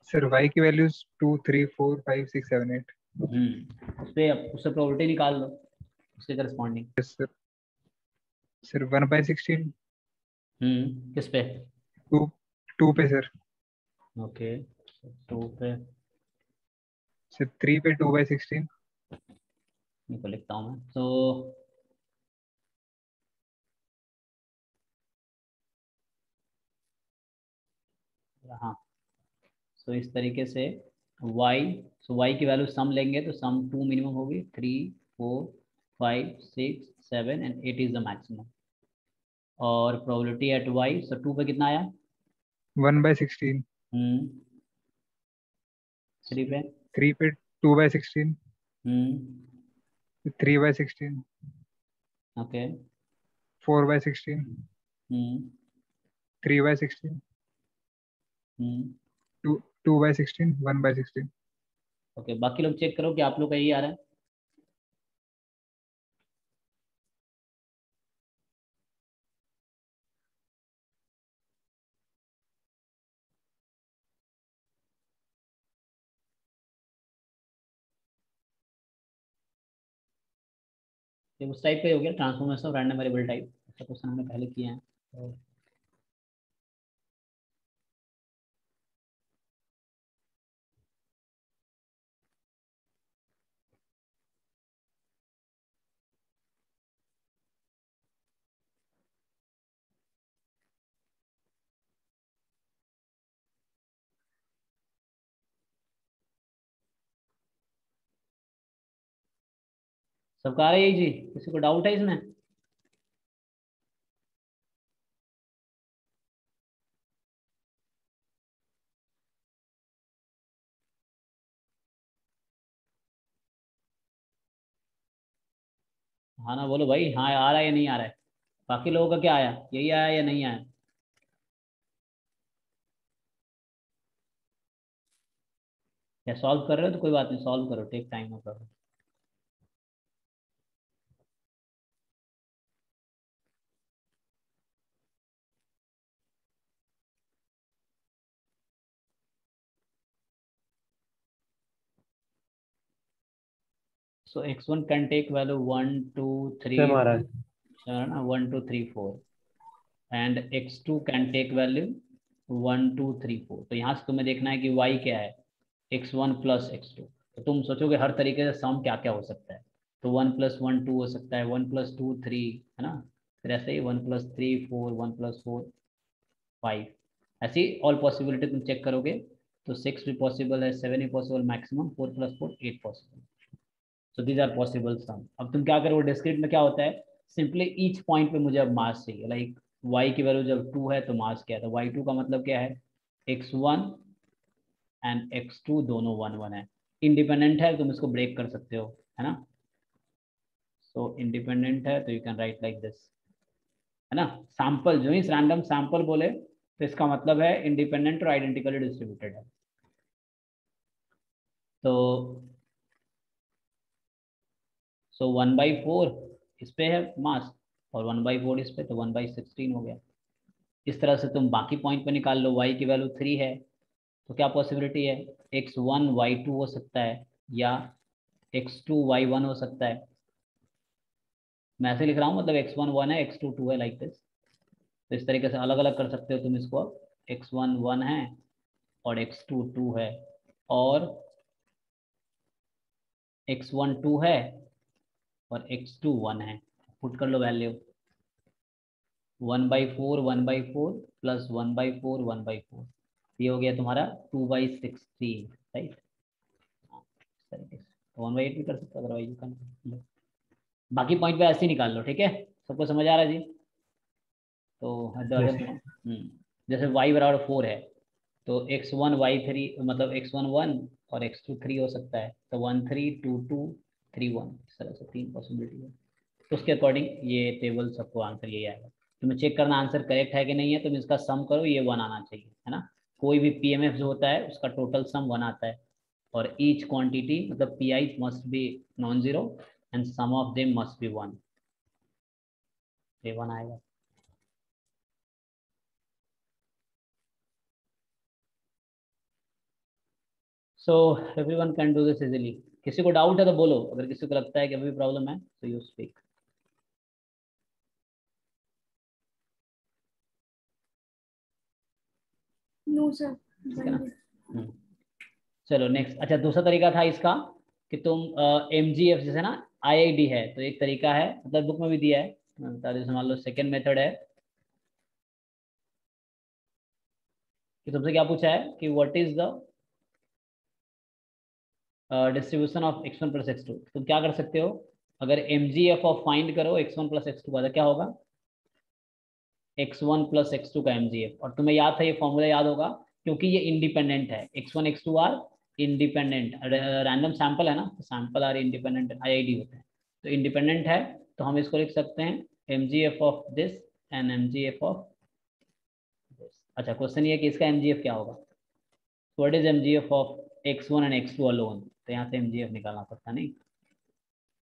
सर y की वैल्यूज 2 3 4 5 6 7 8। उससे प्रोबेबिलिटी निकाल लो उसके करस्पॉन्डिंग। Yes sir. सर 1/16। किस पे? 2 2 पे सर। ओके 2 पे, सर 3 पे 2/16। इनको लिखता हूँ मैं। तो हाँ, तो इस तरीके से y, सो y की वैल्यू सम लेंगे तो सम 2 मिनिमम होगी, 3 4 5 6 7 एंड 8 इज द मैक्सिमम। और प्रोबेबिलिटी एट y, सो 2 पे कितना आया? 1/16। 3 पे 3 पे 2/16। 3/16। ओके 4/16। 3/16। 2/16। 1/16। ओके, बाकी लोग चेक करो कि आप लोग का यही आ रहा है। ये उस टाइप का ही हो गया, transformation of random variable type. ऐसा क्वेश्चन हमने पहले किया है। तो सबका आ रहा है यही जी, किसी को डाउट है इसमें? हाँ ना बोलो भाई, हाँ आ रहा है या नहीं आ रहा है? बाकी लोगों का क्या आया, यही आया या नहीं आया? या सॉल्व कर रहे हो तो कोई बात नहीं, सॉल्व करो, टेक टाइम हो करो। So x1 can take value 1 2 3 same आ रहा है। 1 2 3 4 and x2 can take value 1 2 3 4। तो यहाँ से तुम्हें देखना है कि y क्या है, x1 प्लस x2। तो तुम सोचोगे हर तरीके से सम क्या क्या हो सकता है, तो 1 + 1 2 हो सकता है, 1 + 2 3, है ना? फिर ऐसे ही 1 + 3 4, 1 + 4 5, ऐसी ऑल पॉसिबिलिटी तुम चेक करोगे तो 6 भी पॉसिबल है, 7 भी possible, maximum 4 + 4 8 possible. So these are possible sum. अब तुम क्या करोगे, डिस्क्रीट में क्या होता है, सिंपली ईच पॉइंट पे मुझे अब मास चाहिए। लाइक y की वैल्यू जब 2 है तो मास क्या है, तो y2 का मतलब क्या है, x1 एंड x2 दोनों 1 1 है। इंडिपेंडेंट है, तुम इसको ब्रेक कर सकते हो, है ना? सो इंडिपेंडेंट है तो you can right like this, है ना? सैंपल जो ही रैंडम सैंपल बोले तो इसका मतलब है इंडिपेंडेंट और आइडेंटिकली डिस्ट्रीब्यूटेड है। तो सो 1/4 इस पे है मास और 1/4 इस पे, तो 1/16 हो गया। इस तरह से तुम बाकी पॉइंट पे निकाल लो, y की वैल्यू 3 है तो क्या पॉसिबिलिटी है, x1 y2 हो सकता है या x2 y1 हो सकता है। मैं ऐसे लिख रहा हूँ, मतलब x1 1 है, x2 2 है, लाइक दिस। तो इस तरीके से अलग अलग कर सकते हो तुम इसको। x1 1 है और x2 2 है, और x1 2 है और x2 1 है। पुट कर लो वैल्यू, 1/4 1/4 प्लस 1/4 1/4, ये हो गया तुम्हारा 2/16, राइट? इस तरीके से 1/8 भी कर सकते हो, अदरवाइज यू कैन। बाकी पॉइंट पे ऐसे ही निकाल लो, ठीक है? सबको समझ आ रहा है जी? तो अगर जैसे y बराबर 4 है तो x1 y3 मतलब x1 1 और x2 3 हो सकता है, तो 1 3 2 2 3 1, इस तरह से 3 पॉसिबिलिटी है। तो उसके अकॉर्डिंग ये टेबल सबको आंसर यही आएगा। तुम्हें चेक करना आंसर करेक्ट है कि नहीं है, तुम इसका सम करो, ये 1 आना चाहिए, है ना? कोई भी पीएमएफ जो होता है उसका टोटल सम 1 आता है, और ईच क्वांटिटी मतलब P must be non zero and sum of them must be 1, ये 1 आएगा। So everyone can do this easily. किसी को डाउट है तो बोलो, अगर किसी को लगता है कि अभी प्रॉब्लम है तो यू स्पीक। नो सर, ठीक है ना? चलो नेक्स्ट। अच्छा, दूसरा तरीका था इसका कि तुम MGF जैसे ना IID है तो एक तरीका है, मतलब बुक में भी दिया है, मैं बता दूं। मान लो सेकेंड मेथड है कि तुमसे क्या पूछा है कि what is the distribution of x1 + x2। तुम क्या कर सकते हो, अगर MGF ऑफ फाइंड करो x1 + x2 का, तो क्या होगा, x1 + x2 का MGF। और तुम्हें याद था, ये फॉर्मूला याद होगा क्योंकि ये इंडिपेंडेंट है, x1 x2 are independent, random sample है ना, तो सैंपल आर इंडिपेंडेंट IID होते हैं, तो इंडिपेंडेंट है। तो हम इसको लिख सकते हैं MGF of this and MGF of this. अच्छा, क्वेश्चन ये है कि इसका MGF क्या होगा, what is MGF of x1 and x2 alone, तो यहाँ से MGF निकालना पड़ता नहीं।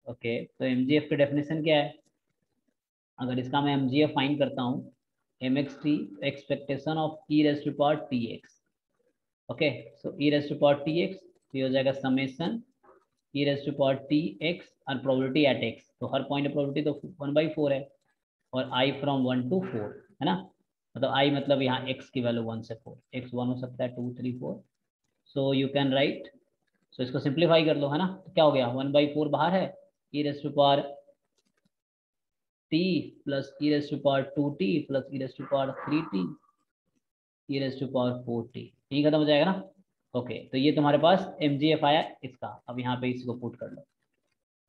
ओके, तो MGF की डेफिनेशन क्या है, अगर इसका मैं MGF फाइंड करता हूँ, MXT expectation of e⁻TX। Okay, so e⁻TX ये हो जाएगा summation E raise to power T x और प्रोबेबिलिटी एट एक्स, तो हर पॉइंट प्रोबेबिलिटी तो 1/4 है, और आई फ्रॉम 1 to 4 है ना, मतलब आई मतलब यहाँ एक्स की वैल्यू 1 से 4, एक्स 1 हो सकता है, 2 3 4, सो यू कैन राइट, सो इसको सिंप्लीफाई कर लो है ना, तो क्या हो गया 1/4 बाहर है, e raise to power t plus e raise to power 2t plus e raise to power 3t e raise to power 4t, यही खत्म हो जाएगा ना। ओके, तो ये तुम्हारे पास mgf आया इसका, अब यहाँ पे इसको पुट कर लो,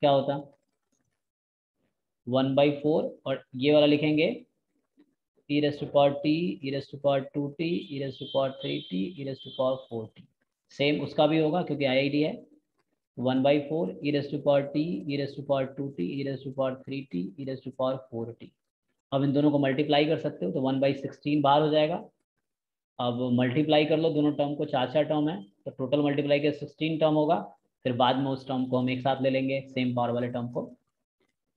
क्या होता 1/4 और ये वाला लिखेंगे e raise to power t, e raise to power 2t, e raise to power 3t, e raise to power 4t, same उसका भी होगा क्योंकि IID है, 1/4 e raise to power t, e raise to power 2t, e raise to power 3t, e raise to power 4t। अब इन दोनों को multiply कर सकते हो तो 1/16 बाहर हो जाएगा। अब मल्टीप्लाई कर लो दोनों टर्म को, 4 टर्म है तो टोटल मल्टीप्लाई के 16 टर्म होगा, फिर बाद में उस टर्म को हम एक साथ ले लेंगे सेम पावर वाले टर्म को,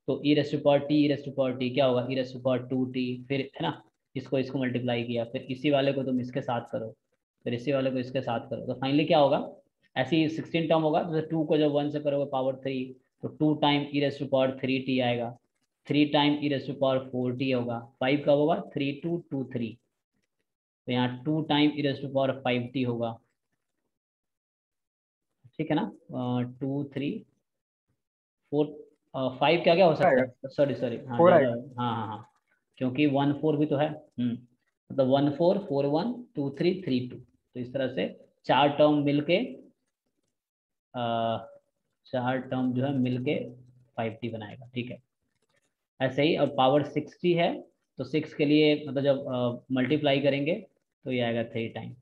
तो e raise to power t, e raise to power t क्या होगा ई रेस टू पावर 2t, फिर है ना इसको इसको मल्टीप्लाई किया, फिर इसी वाले को तुम इसके साथ करो, फिर इसी वाले को इसके साथ करो, तो फाइनली क्या होगा ऐसे ही 16 टर्म होगा, तो 2 को जब 1 से करोगे पावर 3, तो 2 time E raise to power 3t आएगा, 3 time E raise to power 4t होगा, 5 कब होगा 3 2 2 3, तो यहाँ 2 time E raise to power 5t होगा, ठीक है ना, 2 3 4 5 क्या क्या हो सकता है, सॉरी सॉरी हाँ 4 ज़्यादा, आएगा। हाँ हाँ हाँ, क्योंकि 1 4 भी तो है, मतलब 1 4 4 1 2 3 3 2, तो इस तरह से 4 टर्म मिलके 4 टर्म जो है मिलके 5t बनाएगा, ठीक है। ऐसे ही अब पावर 60 है, तो 6 के लिए मतलब जब मल्टीप्लाई करेंगे तो ये आएगा 3 टाइम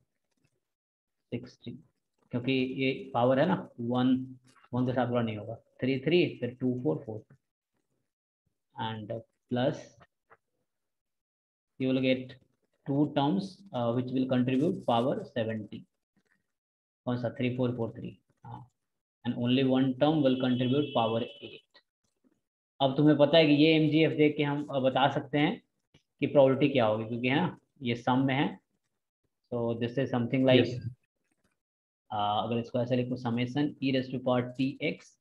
60, क्योंकि ये पावर है ना 1 1 के साथ पूरा नहीं होगा, 3 3 फिर 2 4 4 and plus you will get 2 terms which will contribute power 70, कौन सा 3 4 4 3, हाँ, and only 1 term will contribute power 8। अब तुम्हें पता है कि ये MGF देख के हम बता सकते हैं कि प्रोबेबिलिटी क्या होगी, क्योंकि है ना ये सम में है, तो this is something Yes. Like, अगर इसको ऐसे लिखो summation E raise to power T X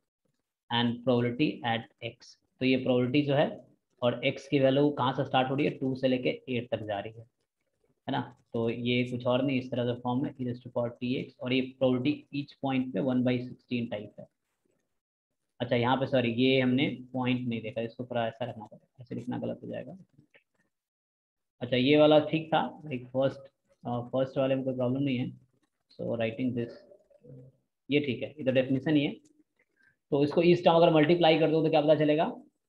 and probability at X, तो ये प्रोबेबिलिटी जो है और एक्स की वैल्यू कहाँ से स्टार्ट हो रही है 2 से लेके 8 तक जा रही है ना, तो ये कुछ और नहीं इस तरह से फॉर्म है e raise to power T x, और ये प्रोबेबिलिटी ईच पॉइंट पे 1/16 टाइप है। अच्छा यहाँ पे सॉरी ये हमने पॉइंट नहीं देखा, इसको पूरा ऐसा रखना पड़ेगा, ऐसे लिखना गलत हो जाएगा। अच्छा ये वाला ठीक था, लाइक फर्स्ट वाले में कोई प्रॉब्लम नहीं है, सो राइटिंग दिस ये ठीक है, इधर डेफिनेशन ही है, तो इसको इस टर्म अगर मल्टीप्लाई कर दो तो क्या पता चलेगा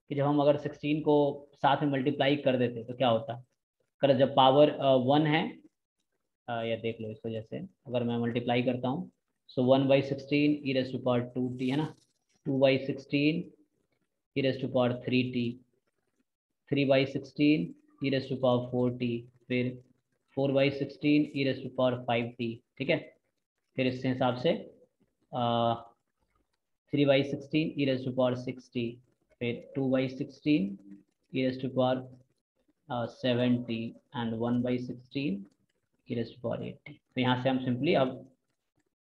कि जब हम अगर 16 को साथ में मल्टीप्लाई कर देते तो क्या होता, कर जब पावर 1 है, या देख लो इसको, जैसे अगर मैं मल्टीप्लाई करता हूँ, so 1/16 e raise to power 2t है ना, 2/16 e raise to power 3t, 3/16 e raise to power 4t, फिर 4/16 ई रेस टू पावर 5t, ठीक है, फिर इसके हिसाब से 3/16 e raise to power 6t, फिर 2/16 e raise to power 7t and 1/16 e raise to power 8t। तो यहाँ से हम सिंपली अब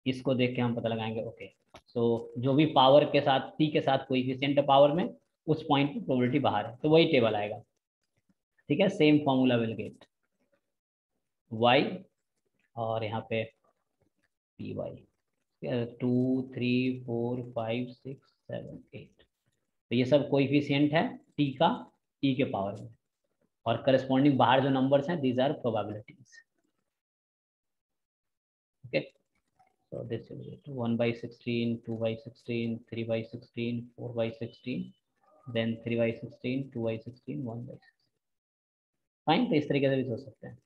इसको देख के हम पता लगाएंगे, ओके सो जो भी पावर के साथ टी के साथ कोएफिशिएंट है पावर में, उस पॉइंट पे प्रोबेबिलिटी बाहर है, तो वही टेबल आएगा, ठीक है, same formula will get y, और यहाँ पे पी वाई 2 3 4 5 6 7 8, तो ये सब कोएफिशिएंट है टी का ई के पावर में, और करस्पॉन्डिंग बाहर जो नंबर्स हैं these are probabilities, okay. So this will be 1/16, 2/16, 3/16, 4/16, then 3/16, 2/16, 1/16। Fine, तो इस तरीके से भी सोच सकते हैं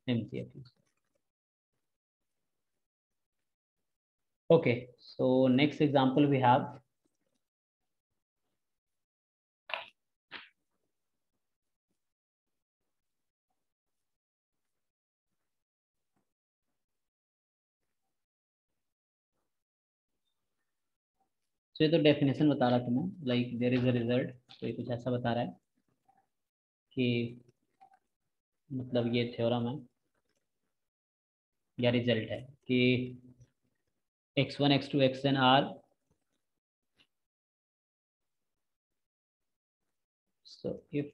MCF। Okay, so next example we have तो ये तो डेफिनेशन बता रहा तुम्हें, like there is a result, तो ये कुछ ऐसा बता रहा है कि मतलब ये थ्योरम है या रिजल्ट है कि x1 x2 xn are so if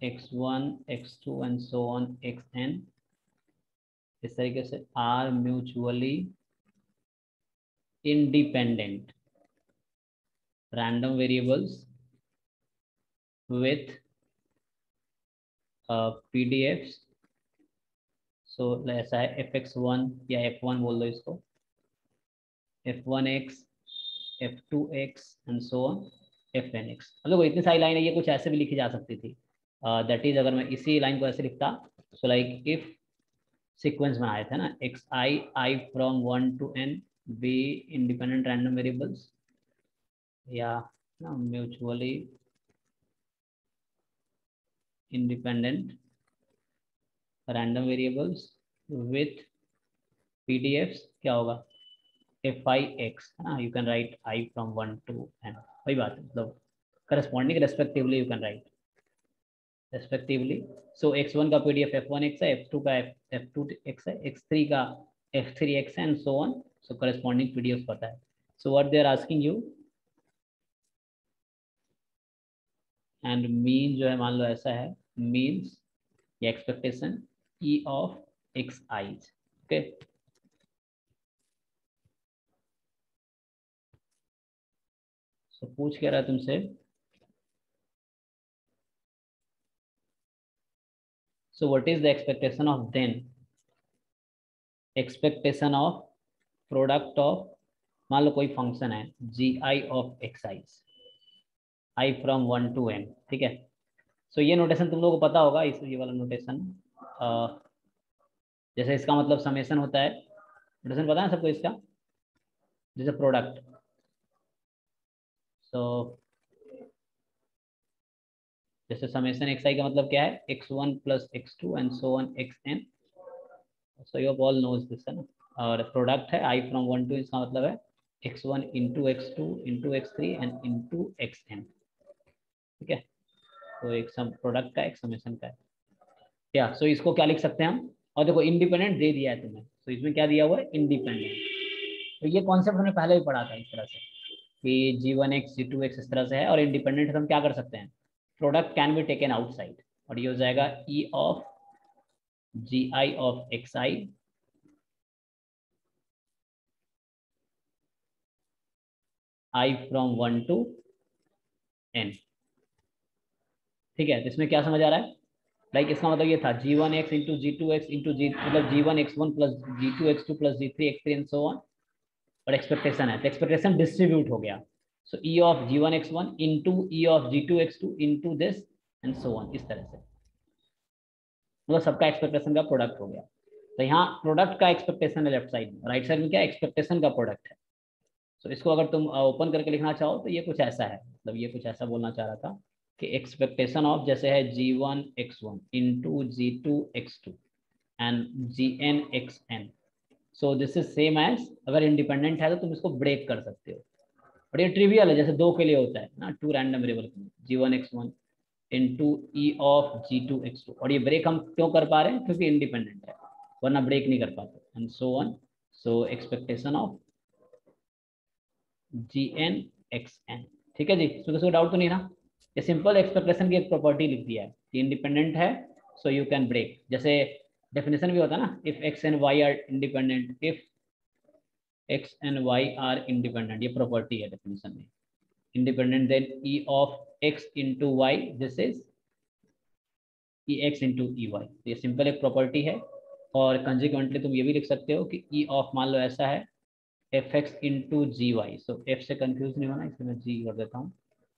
x1 x2 and so on xn इस तरीके से are mutually independent random variables with PDFs. So ऐसा है fx1 या f1 बोल दो इसको, f1x f2x and so on fnx. देखो इतनी सारी लाइन है, ये कुछ ऐसे भी लिखी जा सकती थी. दैट इज अगर मैं इसी लाइन को ऐसे लिखता, सो लाइक इफ सीक्वेंस बनाए थे ना, x I from 1 to n be independent random variables या mutually independent random variables with PDFs, क्या होगा fi(x) है ना, you can write I from 1 to n, वही बात है, मतलब corresponding respectively you can write respectively. So x1 का PDF f1x है, f2 का f2x है, x3 का f3x है and so on. So corresponding PDFs पता है. So what they are asking you, and mean जो है मान लो ऐसा है, means या expectation e of xi. Okay, so पूछ क्या रहा है तुमसे, so what is the expectation of then, expectation of product of, मान लो कोई फंक्शन है gi of xi, I from 1 to n, ठीक है. सो ये नोटेशन तुम लोगों को पता होगा, इस ये वाला नोटेशन, जैसे इसका मतलब समेशन होता है, नोटेशन पता है सबको इसका, जैसे प्रोडक्ट. सो जैसे समेशन एक्स आई का मतलब क्या है, x1 plus x2 and so on xn. So you all knows this है ना. और प्रोडक्ट है I from 1 to, इसका मतलब है x1 into x2 into x3 and into xn, ठीक है. तो एक सम प्रोडक्ट का एक समेशन का है क्या. सो इसको क्या लिख सकते हैं हम, और देखो इंडिपेंडेंट दे दिया है तुम्हें, तो इसमें क्या दिया हुआ है, इंडिपेंडेंट. तो ये कॉन्सेप्ट हमने पहले भी पढ़ा था इस तरह से कि g1x g2x इस तरह से है, और इंडिपेंडेंट हम क्या कर सकते हैं, product can be taken outside, और ये हो जाएगा e of gi of xi I from 1 to n, ठीक है. तो इसमें क्या समझ आ रहा है, लाइक इसका मतलब ये था g1x into g2x into g, मतलब g1x1 plus g2x2 plus g3x3 and so on, और एक्सपेक्टेशन है, तो एक्सपेक्टेशन डिस्ट्रीब्यूट हो गया. सो e of g1x1 into e of g2x2 into this and so on, इस तरह से, मतलब सबका एक्सपेक्टेशन का प्रोडक्ट हो गया. तो यहाँ प्रोडक्ट का एक्सपेक्टेशन है लेफ्ट साइड में, राइट साइड में क्या एक्सपेक्टेशन का प्रोडक्ट है. तो इसको अगर तुम ओपन करके लिखना चाहो तो ये कुछ ऐसा है, मतलब ये कुछ ऐसा बोलना चाह रहा था कि एक्सपेक्टेशन ऑफ जैसे है g1x1 into g2x2 and gn(xn). So this is same as, अगर इंडिपेंडेंट है तो तुम इसको ब्रेक कर सकते हो, और ये ट्रिवियल है, जैसे दो के लिए होता है ना, two random variable g1x1 into e of g2x2, और ये ब्रेक हम क्यों कर पा रहे हैं, क्योंकि इंडिपेंडेंट है, वरना ब्रेक नहीं कर पाते and so on. So expectation of gn(xn), ठीक है जी. इसमें किसी को डाउट तो नहीं ना, ये सिंपल एक्सपेक्टेशन की एक प्रॉपर्टी लिख दिया है कि इंडिपेंडेंट है सो यू कैन ब्रेक, जैसे डेफिनेशन भी होता है ना, if x and y are independent, if x and y are independent, ये प्रॉपर्टी है डेफिनेशन में, independent then e of x into y, this is ex into ey. तो ये सिंपल एक प्रॉपर्टी है, और कंसिक्वेंटली तुम ये भी लिख सकते हो कि e of, मान लो ऐसा है fx into gy, सो f से कंफ्यूज नहीं होना, इसलिए मैं g कर देता हूँ,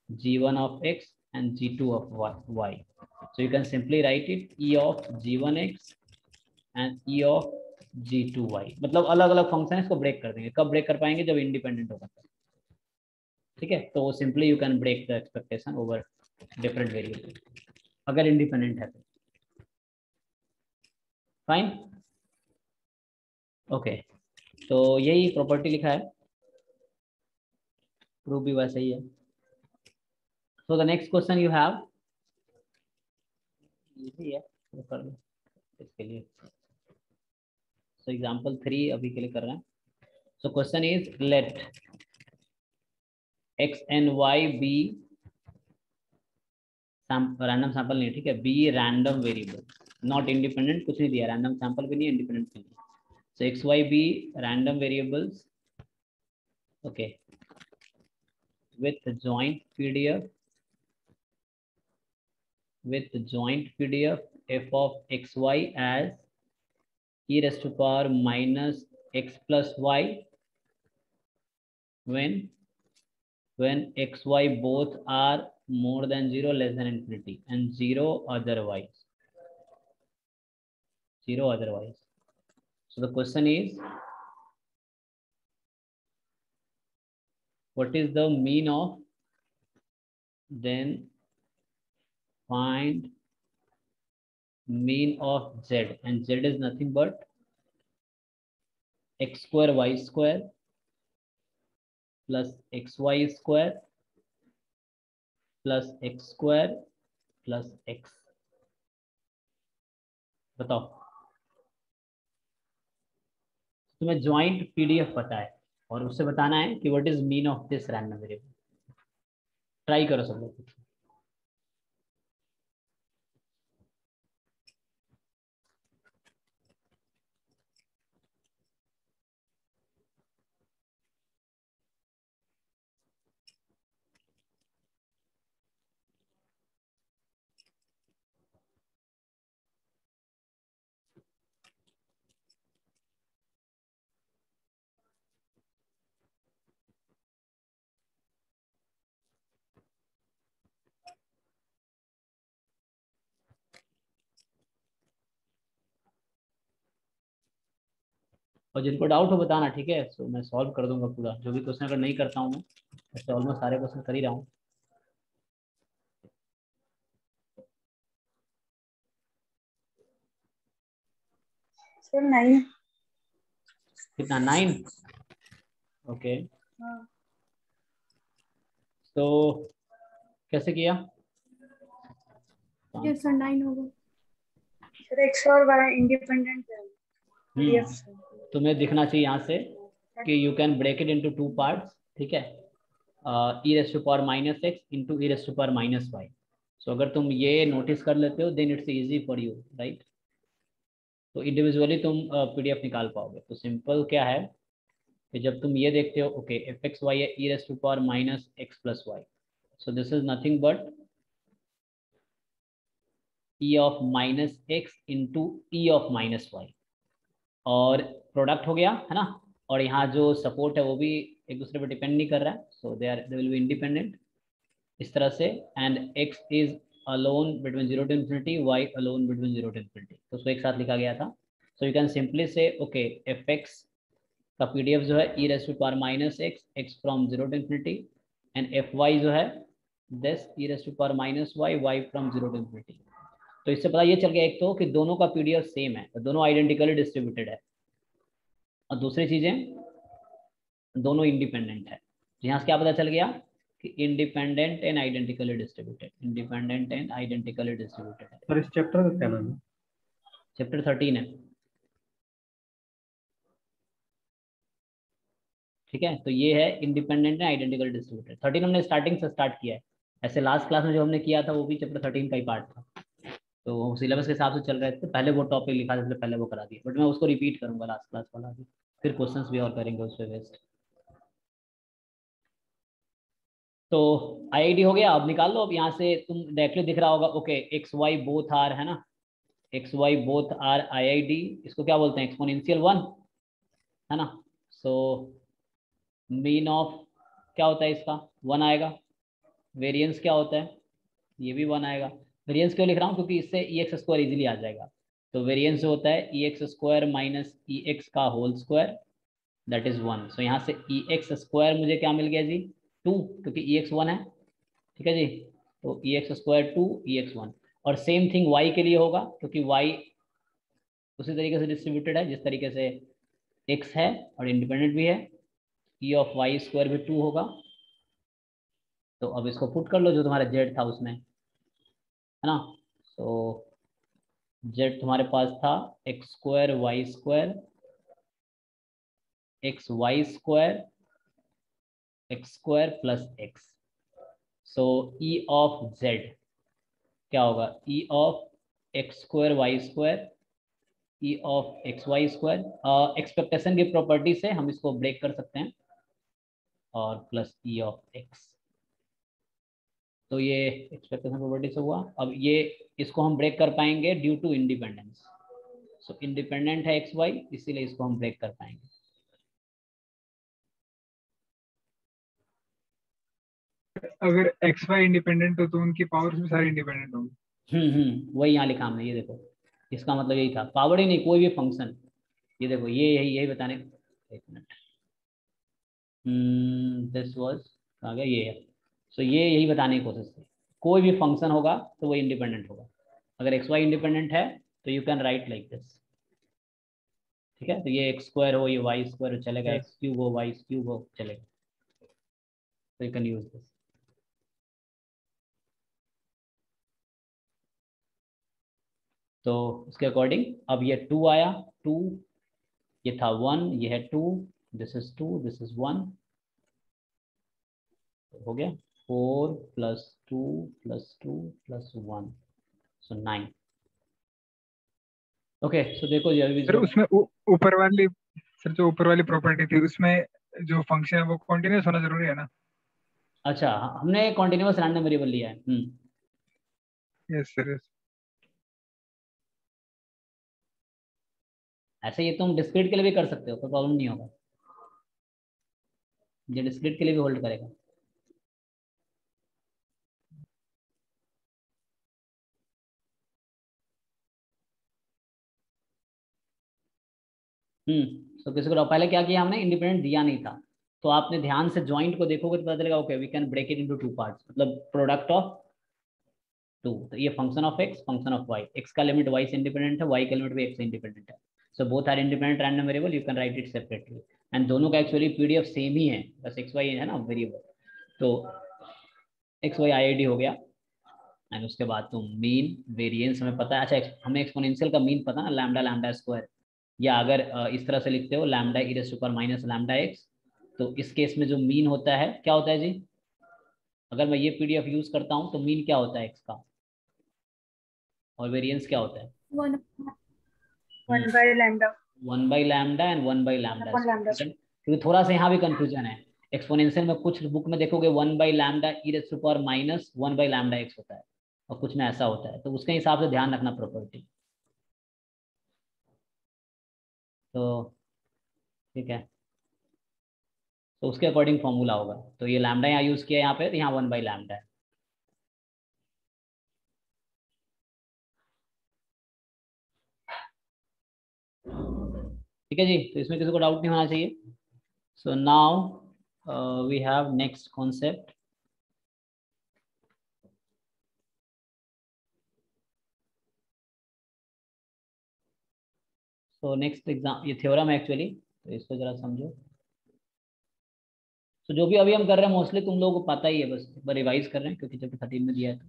g1 of x and g2 of y. So you can simply write it e of g1x and e of g2y, मतलब अलग अलग फंक्शन इसको ब्रेक कर देंगे. कब ब्रेक कर पाएंगे, जब इंडिपेंडेंट होगा, ठीक है. तो simply you can break the expectation over different variable अगर इंडिपेंडेंट है तो. Fine, okay. तो यही प्रॉपर्टी लिखा है, प्रूफ भी वैसे ही है. So the next question you have, easy है तो कर लो इसके लिए. सो एग्जाम्पल 3 अभी के लिए कर रहे हैं. So question is, let x and y be random sample नहीं, ठीक है, be random variable, not independent, कुछ नहीं दिया, रैंडम सैंपल भी नहीं, इंडिपेंडेंट भी नहीं. So x y be random variables, okay, with joint PDF f of xy as e raised to power minus x plus y when xy both are more than 0, less than infinity, and 0 otherwise. So the question is, what is the mean of, then find mean of z, and z is nothing but x square y square plus xy square plus x square plus x. बताओ, तुम्हें joint PDF पता है और उससे बताना है कि what is mean of this random variable. Try करो सब लोग. और जिनको डाउट हो बताना, ठीक है, सो मैं सॉल्व कर दूंगा पूरा, जो भी क्वेश्चन अगर नहीं करता हूँ मैं, ऐसे ऑलमोस्ट सारे क्वेश्चन कर ही रहा हूँ. सर 9. कितना, 9? ओके, तो कैसे किया? yes sir 9 होगा. सर x और y इंडिपेंडेंट है. PDF से. तुम्हें दिखना चाहिए यहाँ से कि you can break it into 2 parts, ठीक है, e raised to power minus x into e raised to power minus y. सो अगर तुम ये नोटिस कर लेते हो, then it's easy for you, right. तो इंडिविजुअली तुम पीडीएफ निकाल पाओगे. तो सिंपल क्या है कि जब तुम ये देखते हो, ओके, एफ एक्स वाई है e raised to power minus x plus y, so this is nothing but e of minus x into e of minus y, और प्रोडक्ट हो गया है ना. और यहाँ जो सपोर्ट है वो भी एक दूसरे पे डिपेंड नहीं कर रहा है, सो दे विल बी इंडिपेंडेंट इस तरह से. And x is alone between 0 to infinity, y alone between 0 to infinity, तो उसको एक साथ लिखा गया था. So you can simply say, okay, F X का पीडीएफ जो है e raised to power minus x from 0 to infinity, and F Y जो है this e raised to power minus y from 0 to infinity. तो इससे पता ये चल गया एक तो कि दोनों का पीडीएफ सेम है, तो दोनों आइडेंटिकली डिस्ट्रीब्यूटेड है, और दूसरी चीजें दोनों इंडिपेंडेंट है. तो यहाँ से क्या पता चल गया कि independent and identically distributed, independent and identically distributed है. सर इस चैप्टर का क्या नाम है? चैप्टर 13 है, ठीक है. तो ये है इंडिपेंडेंट एंड आइडेंटिकली डिस्ट्रीब्यूटेड. 13 हमने स्टार्टिंग से स्टार्ट किया है. ऐसे लास्ट क्लास में जो हमने किया था वो भी चैप्टर 13 का ही पार्ट था, तो सिलेबस के हिसाब से चल रहे थे. पहले वो टॉपिक लिखा था, इसलिए पहले वो करा दिया, बट मैं उसको रिपीट करूंगा लास्ट क्लास वाला भी, फिर क्वेश्चंस भी और करेंगे उस पर बेस्ड. तो आईआईडी हो गया. अब निकाल लो. अब यहाँ से तुम डायरेक्टली दिख रहा होगा, okay, X Y both are, है ना, X Y both are IID. इसको क्या बोलते हैं? एक्सपोनेंशियल 1, है ना. सो मीन ऑफ क्या होता है इसका? 1 आएगा. वेरिएंस क्या होता है? ये भी 1 आएगा. वेरिएंस क्यों लिख रहा हूँ? क्योंकि इससे ई एक्स स्क्वायर ईजिली आ जाएगा. तो वेरिएंस जो होता है ई एक्स स्क्वायर माइनस ई एक्स का होल स्क्वायर, दैट इज 1. सो यहाँ से ई एक्स स्क्वायर मुझे क्या मिल गया जी? 2, क्योंकि ई एक्स 1 है, ठीक है जी. तो ई एक्स स्क्वायर 2, ई एक्स 1. और सेम थिंग वाई के लिए होगा, क्योंकि वाई उसी तरीके से डिस्ट्रीब्यूटेड है जिस तरीके से एक्स है और इंडिपेंडेंट भी है. ई ऑफ वाई स्क्वायर भी 2 होगा. तो अब इसको पुट कर लो जो तुम्हारा जेड था उसमें, है ना. सो जेड तुम्हारे पास था X square Y square X Y square X square plus X. So E of Z क्या होगा, E of X square Y square E of X Y square. Expectation की प्रॉपर्टी से हम इसको ब्रेक कर सकते हैं और प्लस ई ऑफ एक्स। तो ये एक्सपेक्टेशन प्रॉपर्टी से हुआ। अब ये इसको हम ब्रेक कर पाएंगे due to independence. So independent है एक्स वाई, इसीलिए इसको हम ब्रेक कर पाएंगे। अगर एक्स वाई इंडिपेंडेंट हो तो उनकी पावर भी सारी इंडिपेंडेंट होगी। वही यहाँ लिखा हमने, ये देखो इसका मतलब यही था, पावर ही नहीं कोई भी फंक्शन। ये देखो ये यही बताने, एक मिनट, दिस वाज आ गया ये है। सो ये यही बताने की कोशिश थी, कोई भी फंक्शन होगा तो वो इंडिपेंडेंट होगा। अगर एक्स वाई इंडिपेंडेंट है तो you can right like this, ठीक है। तो ये एक्स स्क्वायर हो, ये वाई स्क्वायर हो चलेगा, एक्स क्यूब हो वाई क्यूब हो चलेगा, तो यू कैन यूज दिस। तो उसके अकॉर्डिंग अब ये 2 आया, 2 ये था 1, ये है 2, दिस इज 2, दिस इज 1, हो गया 4 + 2 + 2 + 1, सो 9। ओके, सो देखो ये अभी सर उसमें ऊपर वाली, सर जो ऊपर वाली प्रॉपर्टी थी उसमें जो फंक्शन है वो कॉन्टिन्यूस होना जरूरी है ना? अच्छा हमने कॉन्टिन्यूअस रैंडम वेरिएबल लिया है। Yes sir, yes. ऐसे ये तुम डिस्क्रीट के लिए भी कर सकते हो, कोई प्रॉब्लम नहीं होगा, ये डिस्क्रीट के लिए भी होल्ड करेगा। तो किसी को पहले क्या किया हमने, इंडिपेंडेंट दिया नहीं था, तो आपने ध्यान से ज्वाइंट को देखोगे तो पता चलेगा okay we can break it into 2 parts, मतलब प्रोडक्ट ऑफ 2। तो ये function of X, function of Y, X का लिमिट वाई से इंडिपेंडेंट है, वाई का लिमिट भी एक्स से इंडिपेंडेंट है। So both are independent random variable, you can write it separately. And दोनों का एक्चुअली पीडीएफ सेम ही है, बस एक्स वाई है ना वेरिएबल, तो एक्स वाई आई हो गया। एंड उसके बाद तुम मीन वेरिएंस हमें पता है, अच्छा हमें एक्सपोनेंशियल का मीन पता है ना, लैम्डा लैम्डा स्क्वायर, या अगर इस तरह से लिखते हो lambda E raise to power minus lambda X, तो इस केस में जो मीन होता है क्या होता है जी, अगर मैं ये पीडीएफ यूज करता हूँ तो मीन क्या होता है एक्स का, और वेरिएंस क्या होता है 1 1/λ 1/λ एंड 1/λ upon lambda. क्योंकि थोड़ा सा यहाँ भी कंफ्यूजन है, एक्सपोनेंशियल में कुछ बुक में देखोगे 1/λ e raise to power minus 1/λ x होता है, और कुछ में ऐसा होता है, तो उसके हिसाब से ध्यान रखना प्रॉपर्टी। तो ठीक है, तो उसके अकॉर्डिंग फॉर्मूला होगा। तो ये लैम्डा यहाँ यूज किया यहाँ पे, तो यहाँ 1/λ है। ठीक है जी, तो इसमें किसी को डाउट नहीं होना चाहिए। So now we have next concept. So next exam, ये थ्योरम है एक्चुअली, तो इसको जरा समझो। तो जो भी अभी हम कर रहे हैं मोस्टली तुम लोगों को पता ही है, बस एक बार रिवाइज कर रहे हैं क्योंकि चैप्टर 13 में दिया है।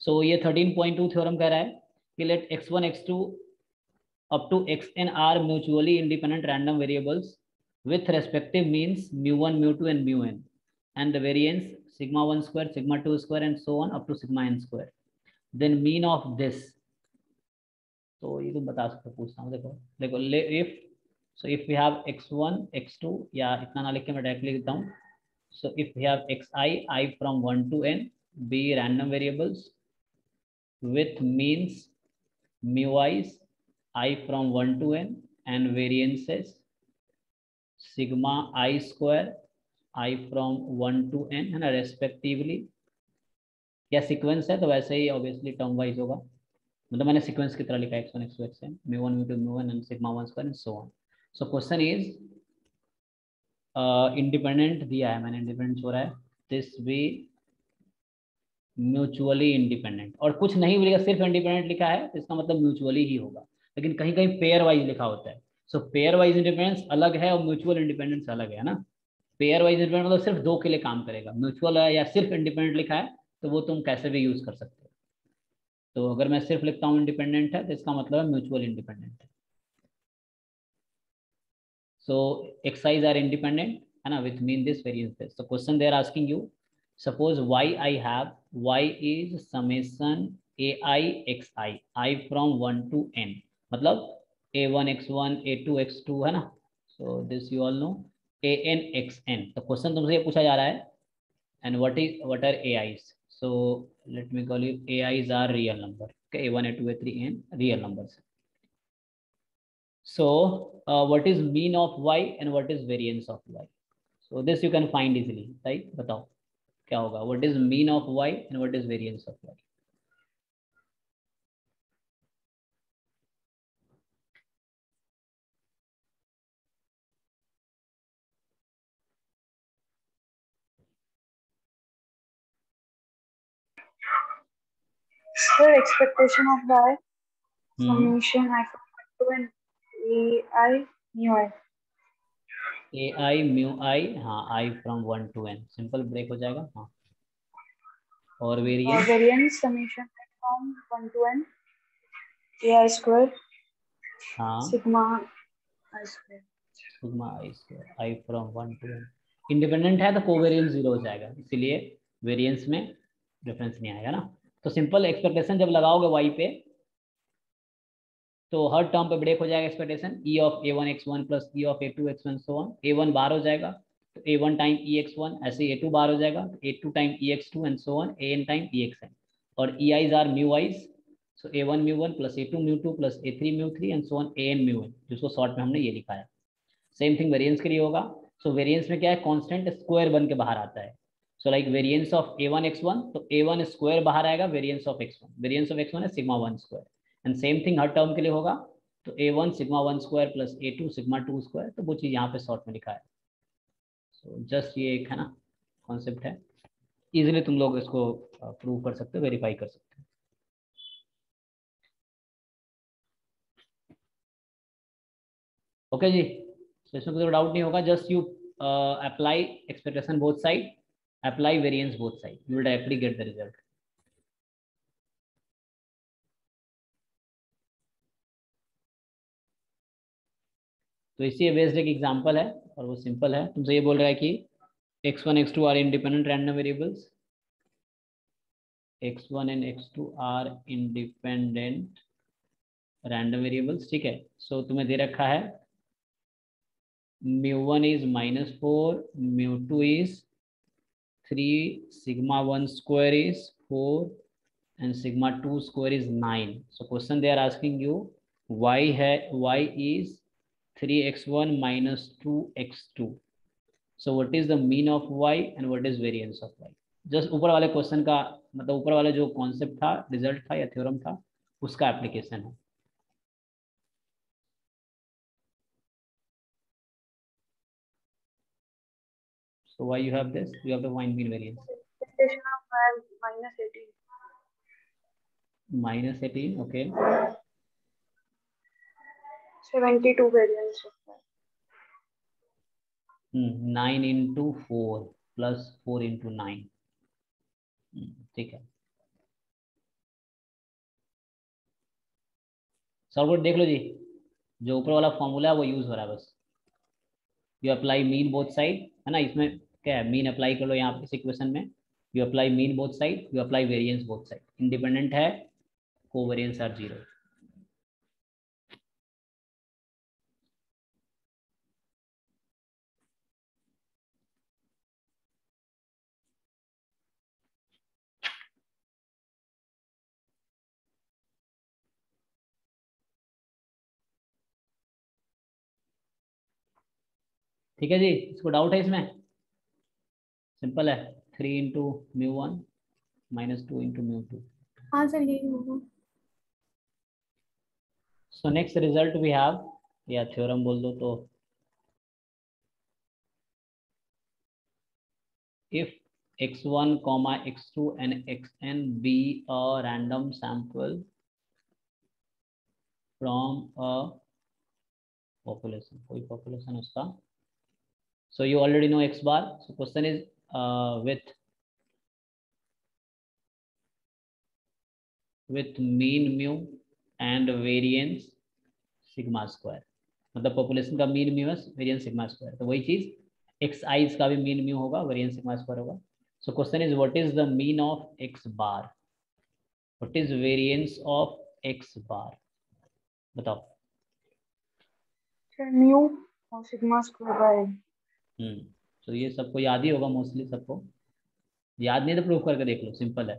सो ये 13.2 थ्योरम कह रहा है कि let x1 x2 up to xn are mutually independent random variables with respective means mu1 mu2 and mun, and the variance sigma 1 square sigma 2 square and so on up to sigma n square, then mean of this। तो ये तुम बता सकते हो, पूछता हूँ, देखो देखो if, so if we have x1 x2, या इतना ना लिख के मैं डायरेक्टली लिखता हूँ। So if we have i from 1 to n be random variables with means mu I from 1 to n and variances sigma I square I from 1 to n है ना respectively, या सीक्वेंस है तो वैसे ही ऑब्वियसली टर्म वाइज होगा, मतलब मैंने sequence की तरह लिखा है x1 x2 xn mu1 mu2 mu1 and sigma 1 square and so on। So question is independent दिया है मैंने, इंडिपेंडेंट हो रहा है दिस वे म्यूचुअली इंडिपेंडेंट, और कुछ नहीं मिलेगा, सिर्फ इंडिपेंडेंट लिखा है तो इसका मतलब म्यूचुअली ही होगा, लेकिन कहीं कहीं पेयर वाइज लिखा होता है। सो पेयर वाइज इंडिपेंडेंस अलग है और म्यूचुअल इंडिपेंडेंस अलग है ना। पेयर वाइज इंडिपेंडेंट मतलब सिर्फ दो के लिए काम करेगा, म्यूचुअल है या सिर्फ इंडिपेंडेंट लिखा है तो वो तुम कैसे भी यूज कर सकते हो। तो अगर मैं सिर्फ लिखता हूँ इंडिपेंडेंट है तो इसका मतलब है म्यूचुअल इंडिपेंडेंट है। So xi's are independent, है ना, with mean this, variance this. So question they are asking you, suppose y I have, y is summation ai xi, I from 1 to n, मतलब a1 x1 a2 x2, है ना. So this you all know, an xn. तो question तुमसे ये पूछा जा रहा है, and what are ai's. So let me call you, ai's are real number. Okay, a1 a2 a3 n real numbers. So what is mean of y and what is variance of y? So this you can find easily, right? बताओ क्या होगा, what is mean of y and what is variance of y? Sir, expectation of y, summation I to an ai mu I. ai mu i, हाँ, I from 1 to n, simple break हो जाएगा. हाँ, और variance, Variance summation from 1 to n ai square हाँ, sigma I square. Sigma I square, I from 1 to n. Independent है तो covariance 0 हो जाएगा, इसीलिए वेरिएंस में डिफरेंस नहीं आएगा ना. तो सिंपल एक्सपेक्टेशन जब लगाओगे y पे, तो हर टर्म पे ब्रेक हो जाएगा expectation, e of a1 x1 plus e of a2 x1 so on. a1 बाहर हो जाएगा तो a1 टाइम ex1, ऐसे a2 बाहर हो जाएगा तो a2 time ex2 and so on, an time exn. और ei's are mu i's, so a1 mu 1 plus a2 mu 2 plus a3 mu 3 and so on an mu n, जिसको short में हमने ये लिखा है. सेम थिंग वेरिएंस के लिए होगा. सो वेरिएंस में क्या है, कांस्टेंट स्क्वायर बन के बाहर आता है. So like variance of a1 x1, तो a1 स्क्वायर बाहर आएगा, variance of x1, variance of x1 है sigma 1 square. And same thing her term के लिए होगा, तो a1 sigma 1 square plus a2 sigma 2 square. तो वो चीज़ यहाँ पे शॉर्ट में लिखा है. सो जस्ट ये एक है ना कॉन्सेप्ट है, इजीली तुम लोग इसको प्रूव कर सकते हो, वेरीफाई कर सकते हो. ओके जी, तो इसमें कोई डाउट नहीं होगा. Just you apply expectation both side, apply variance both side, you will directly get the result. तो इसी बेस्ड एक एग्जांपल है और वो सिंपल है. तुमसे ये बोल रहा है कि x1 x2 are independent random variables, x1 and x2 are independent random variables, ठीक है. सो तुम्हें दे रखा है μ1 is -4, μ2 is 3, sigma 1 square is 4 and sigma 2 square is 9. So question they are asking you, y is 3x1 minus 2x2. So what is the mean of y and what is variance of y? Just ऊपर वाले question का मतलब ऊपर वाला जो concept था, result था या थ्योरम था, उसका एप्लीकेशन है. So why you have this? You have to find mean variance. Expectation of y minus 18. Minus 18, okay. 72 variance of y. 9 into 4 plus 4 into 9. ठीक है. सॉल्व देख लो जी, जो ऊपर वाला फॉर्मूला है वो यूज हो रहा है बस. You apply mean both side, है ना. इसमें क्या है, मीन अप्लाई कर लो यहाँ पे इस इक्वेशन में. You apply mean both side, you apply variance both side. Independent है, कोवेरिएंस आर 0. ठीक है जी, इसको डाउट है इसमें? सिंपल है, 3 into mu 1 minus 2 into mu 2. हाँ सर यही होगा. सो नेक्स्ट रिजल्ट वी हैव, या थ्योरम बोल दो तो, if x1 comma x2 and xn be a random sample from a population, कोई population उसका. So you already know x bar. So question is with mean mu and variance sigma square. मतलब population का mean mu variance sigma square, तो वही चीज x i's का भी mean mu होगा, वेरिएंस सिग्मा स्क्वायर होगा। So question is what is the mean of x bar, what is variance of x bar, बताओ। म्यू और सिग्मा स्क्वायर बाय तो ये सबको याद ही होगा, मोस्टली सबको याद नहीं तो प्रूफ करके देख लो, सिंपल है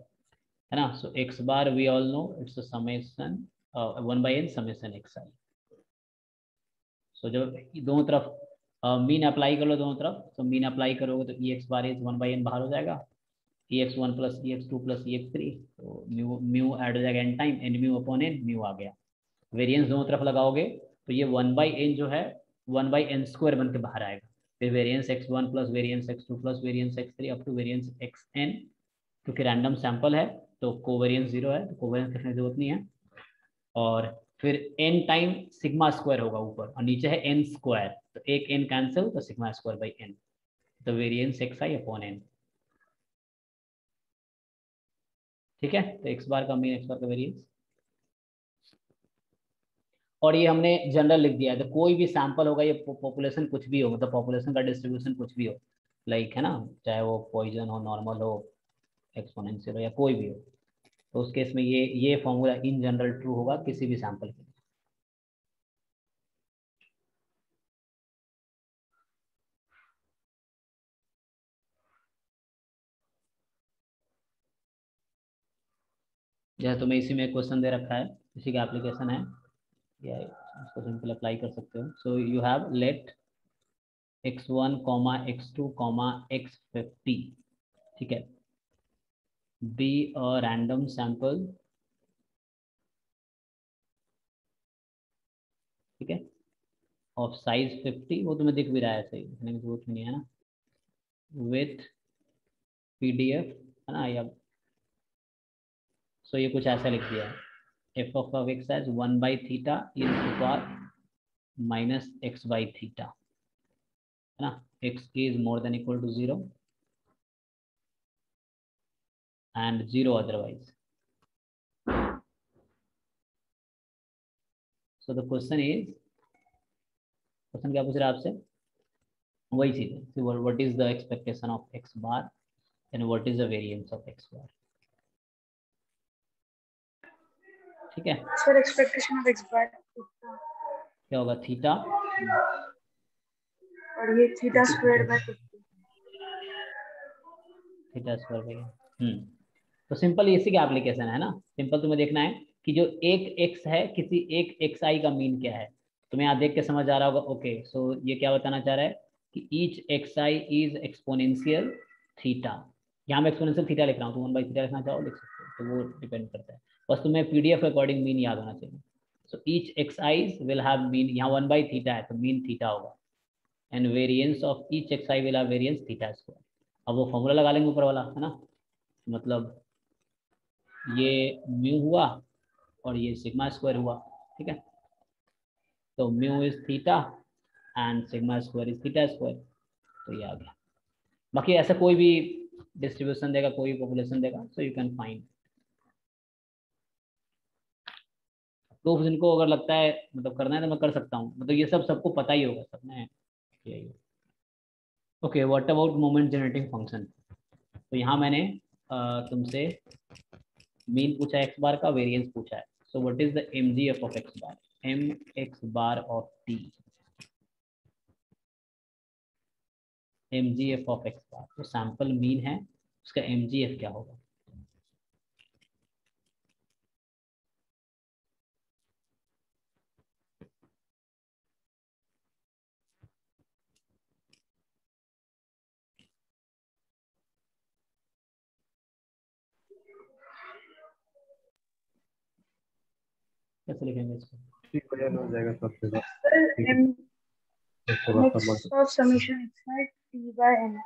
ना। So x bar we all know it's a summation 1/n summation x i. So जब दोनों तरफ मीन अप्लाई कर लो दोनों तरफ, तो मीन अप्लाई करोगे तो ई एक्स बार इज 1/n बाहर हो जाएगा, ex1 plus ex2 plus ex3, तो म्यू म्यू ऐड हो जाएगा n time, n mu upon n, mu आ गया। वेरिएंस दोनों तरफ लगाओगे तो ये 1/n जो है 1/n स्क्वायर बन के बाहर आएगा। फिर variance x1 plus variance x2 plus variance x3 up to variance xn, क्योंकि रैंडम सैंपल है तो कोवेरिएंस 0 है, तो कोवेरिएंस लिखने की जरूरत नहीं है। और फिर n टाइम सिग्मा स्क्वायर होगा ऊपर, और नीचे है n स्क्वायर, तो एक n कैंसिल, तो सिग्मा स्क्वायर बाई n, तो वेरिएंस xi अपॉन n। ठीक है, तो x बार का मीन, x बार का वेरिएंस, और ये हमने जनरल लिख दिया है। तो कोई भी सैंपल होगा, ये पॉपुलेशन कुछ भी हो, मतलब पॉपुलेशन का डिस्ट्रीब्यूशन कुछ भी हो, लाइक है ना, चाहे वो पॉइजन हो, नॉर्मल हो, एक्सपोनेंशियल हो, या कोई भी हो, तो उस केस में ये फॉर्मूला इन जनरल ट्रू होगा किसी भी सैंपल के लिए। जैसे तुम्हें इसी में क्वेश्चन दे रखा है, इसी का एप्लीकेशन है, या इसको सिंपल अप्लाई कर सकते हो। सो you have let x1, x2, x50, ठीक है, बी अ रैंडम सैंपल, ठीक है, ऑफ साइज 50, वो तुम्हें दिख भी रहा है, सही लिखने की जरूरत नहीं है ना, विथ PDF, है ना, या सो ये कुछ ऐसा लिख दिया है, f of x as 1/θ e to power minus x/θ, है ना, x is more than equal to 0 and 0 otherwise. So the question is, question क्या पूछ रहा है आपसे, वही चीज है, what is the expectation of x bar and what is the variance of x बार, ठीक है। Sir expectation of x bar क्या होगा, थीटा, और ये theta square by 50, theta square by, तो सिंपल इसी का एप्लीकेशन है ना। सिंपल तुम्हें देखना है कि जो एक x है, किसी एक xi का मीन क्या है, तुम्हें यहाँ देख के समझ आ रहा होगा। ओके, सो ये क्या बताना चाह रहा है कि each xi is exponential theta, यहाँ मैं एक्सपोनेंशियल थीटा लिख रहा हूँ, तो 1/θ लिखना चाहो लिख सकते हो, तो वो डिपेंड करता है, बस तुम्हें PDF अकॉर्डिंग मीन याद होना चाहिए। So each xi will have mean, यहाँ 1/θ है तो मीन थीटा होगा, and variance of each xi will have variance theta square. अब वो फॉर्मूला लगा लेंगे ऊपर वाला, है ना, मतलब ये म्यू हुआ और ये सिग्मा स्क्वायर हुआ, ठीक है, तो mu is theta and sigma square is theta square, तो ये आ गया। बाकी ऐसा कोई भी डिस्ट्रीब्यूशन देगा, कोई भी पॉपुलेशन देगा, सो यू कैन फाइंड। तो जिनको अगर लगता है मतलब करना है तो मैं कर सकता हूँ, मतलब ये सब सबको पता ही होगा, सबने किया ही। Okay, what about moment generating function, तो यहाँ मैंने तुमसे मीन पूछा एक्स बार का, वेरिएंस पूछा है, so what is the MGF of x bar, mx bar of t, MGF of x bar, तो सैंपल मीन है, उसका MGF क्या होगा। कैसे लिखेंगे इसको, ठीक हो जाएगा सब जगह। सर m उसके बाद सब mx of summation x t by n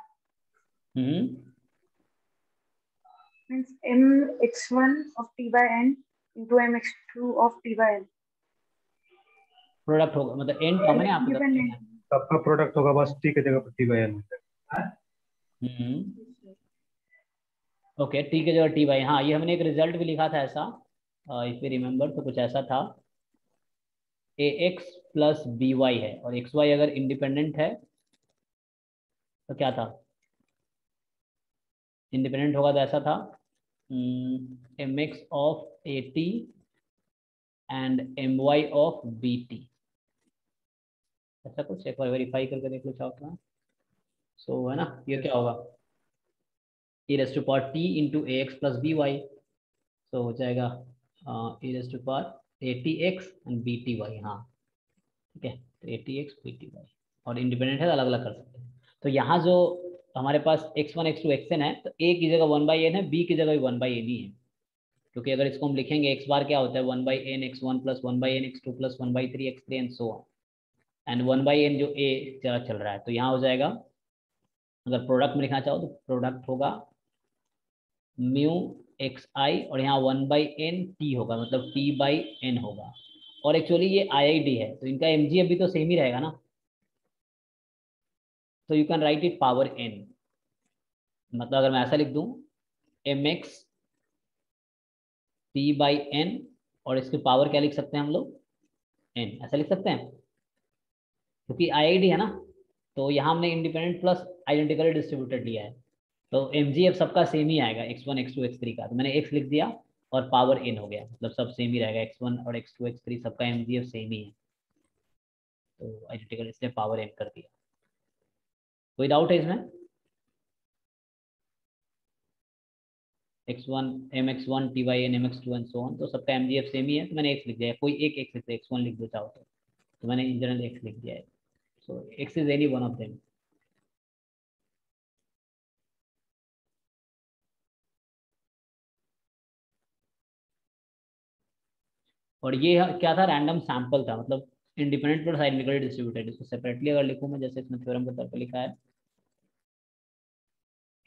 means mx1 of t by n into mx2 of t by n, product होगा, मतलब एन कॉमन है आप independent. सबका प्रोडक्ट होगा, बस टी की जगह पर टी बाई एन हो जाएगा। ओके, टी के जगह टी बाई, हाँ ये हमने एक रिजल्ट भी लिखा था ऐसा, इफ यू रिमेम्बर, तो कुछ ऐसा था, ax प्लस by है और xy अगर इंडिपेंडेंट है तो क्या था, इंडिपेंडेंट होगा तो ऐसा था mx of at and my of bt, ऐसा कुछ। एक बार वेरीफाई करके देख लो चाहो तो। सो है ना, ये क्या होगा, e raise to power t into A X plus B Y, तो हो जाएगा e raise to power A T X and B T Y. हाँ ठीक है, तो A T X B T Y, और इंडिपेंडेंट है तो अलग अलग कर सकते हैं। तो यहाँ जो हमारे पास x1 x2 xn है, तो a की जगह 1/n है, b की जगह भी 1/n ही है, क्योंकि अगर इसको हम लिखेंगे x बार क्या होता है 1/n x1 plus 1/n x2 plus 1/3 x3 and so on, and 1/n जो a चल रहा है, तो यहाँ हो जाएगा, अगर प्रोडक्ट में लिखना चाहो तो प्रोडक्ट होगा म्यू एक्स आई, और यहाँ 1/n t होगा, मतलब t/n होगा। और एक्चुअली ये IID है तो इनका mgf भी तो सेम ही रहेगा ना, तो you can write it power n, मतलब अगर मैं ऐसा लिख दूं mx t/n, और इसकी पावर क्या लिख सकते हैं हम लोग, n, ऐसा लिख सकते हैं, क्योंकि IID है ना। तो यहाँ हमने इंडिपेंडेंट प्लस आइडेंटिकली डिस्ट्रीब्यूटेड लिया है, तो mgf सबका सेम ही आएगा, x1 x2 x3 का, तो मैंने x लिख दिया और पावर n हो गया, मतलब सब सेम ही रहेगा, x1 और x2 x3 सबका mgf सेम ही है, तो आइडेंटिकल इसलिए पावर n कर दिया। कोई डाउट है इसमें, x1 mx1 ty/n mx2 and so on, तो सबका mgf सेम ही है, तो मैंने x लिख दिया, कोई एक x लिख दिया, x1 लिख दो चाहो तो मैंने इन जनरल x लिख दिया है, सो x is any one of them. और ये क्या था, रैंडम सैंपल था, मतलब इंडिपेंडेंट प्लस आइडेंटिकली डिस्ट्रीब्यूटेड। इसको सेपरेटली अगर लिखूं मैं, जैसे इसमें थ्योरम के तौर पर लिखा है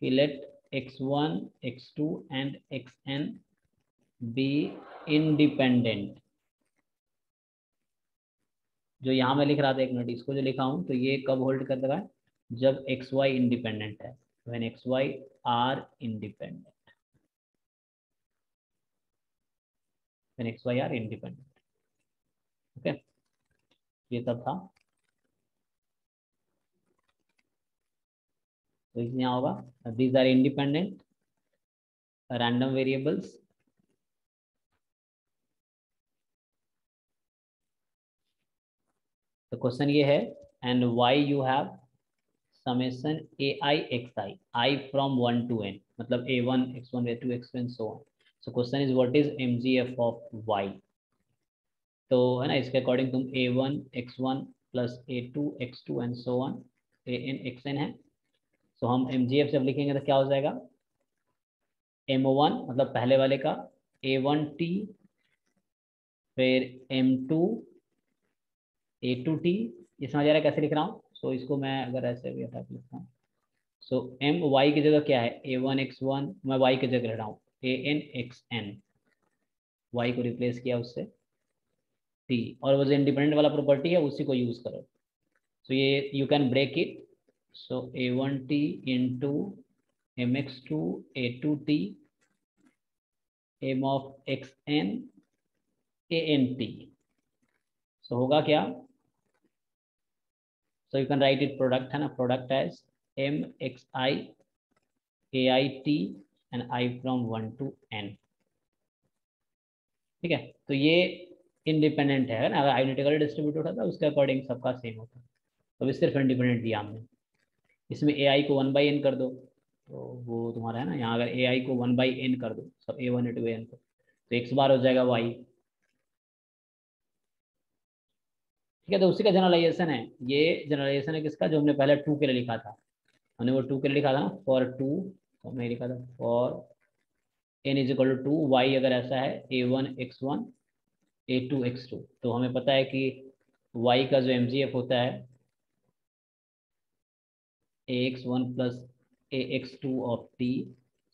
कि let x1 x2 and xn be independent, जो यहाँ मैं लिख रहा था एक मिनट, इसको जो लिखा हूँ तो ये कब होल्ड कर रहा है, जब xy इंडिपेंडेंट है, when xy are independent, when xy are independent. Okay, ये सब था। तो यहाँ होगा these are independent random variables, तो क्वेश्चन ये है, and Y you have summation ai xi, I from 1 to n, मतलब a1 x1 a2 x2 and so on. So question is what is mgf of y, तो है ना, इसके according तुम a1 x1 plus a2 x2 and so on an xn है, तो हम mgf जब लिखेंगे तो क्या हो जाएगा, m1 मतलब पहले वाले का a1t, फिर m2 a2t, ये समझ आ रहा है कैसे लिख रहा हूँ। सो इसको मैं अगर ऐसे भी हटा के लिखता हूँ, सो m y की जगह क्या है, a1 x1, मैं y की जगह ले रहा हूँ an xn, y को रिप्लेस किया उससे t, और वो जो इंडिपेंडेंट वाला प्रॉपर्टी है उसी को यूज करो। सो ये you can break it, so a1t into mx2 a2t m of xn ant, so होगा क्या, so you can write it product है ना, product as mxi ait and I from 1 to n, ठीक है। तो ये इंडिपेंडेंट है ना, अगर आइडेंटिकली डिस्ट्रीब्यूटेड होता है उसके अकॉर्डिंग सबका सेम होता है, तो सिर्फ इंडिपेंडेंट दिया हमने। इसमें ai को 1/n कर दो, तो वो तुम्हारा है ना, यहाँ अगर ai को 1/n कर दो, सब a1 a2 an को, तो x बार हो जाएगा y, ठीक है। तो उसी का जनरलाइजेशन है, ये जनरलाइजेशन है किसका, जो हमने पहले 2 के लिए लिखा था, हमने वो 2 के लिए लिखा था ना, फॉर 2, तो हमने लिखा था for n is equal to 2, y अगर ऐसा है a1 x1 a2 x2, तो हमें पता है कि y का जो mgf होता है ax1 plus ax2 of t,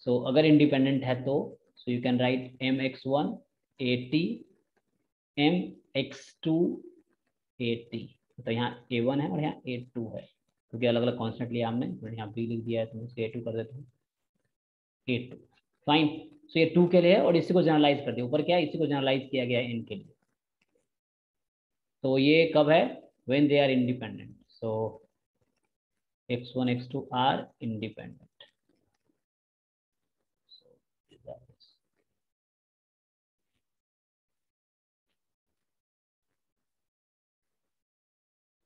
सो अगर इंडिपेंडेंट है तो सो you can right mx1 at mx2 at, तो यहाँ a1 है और यहाँ a2 है, क्योंकि अलग अलग कॉन्स्टेंट लिया हमने, तो यहाँ b लिख दिया है, तो इसको a2 कर देते हैं a2, फाइन। सो ये 2 के लिए है, और इसी को जनरलाइज कर दिया, ऊपर क्या है, इसी को जनरलाइज किया गया है n के लिए। तो ये कब है? When they are independent. So x1 x2 are independent.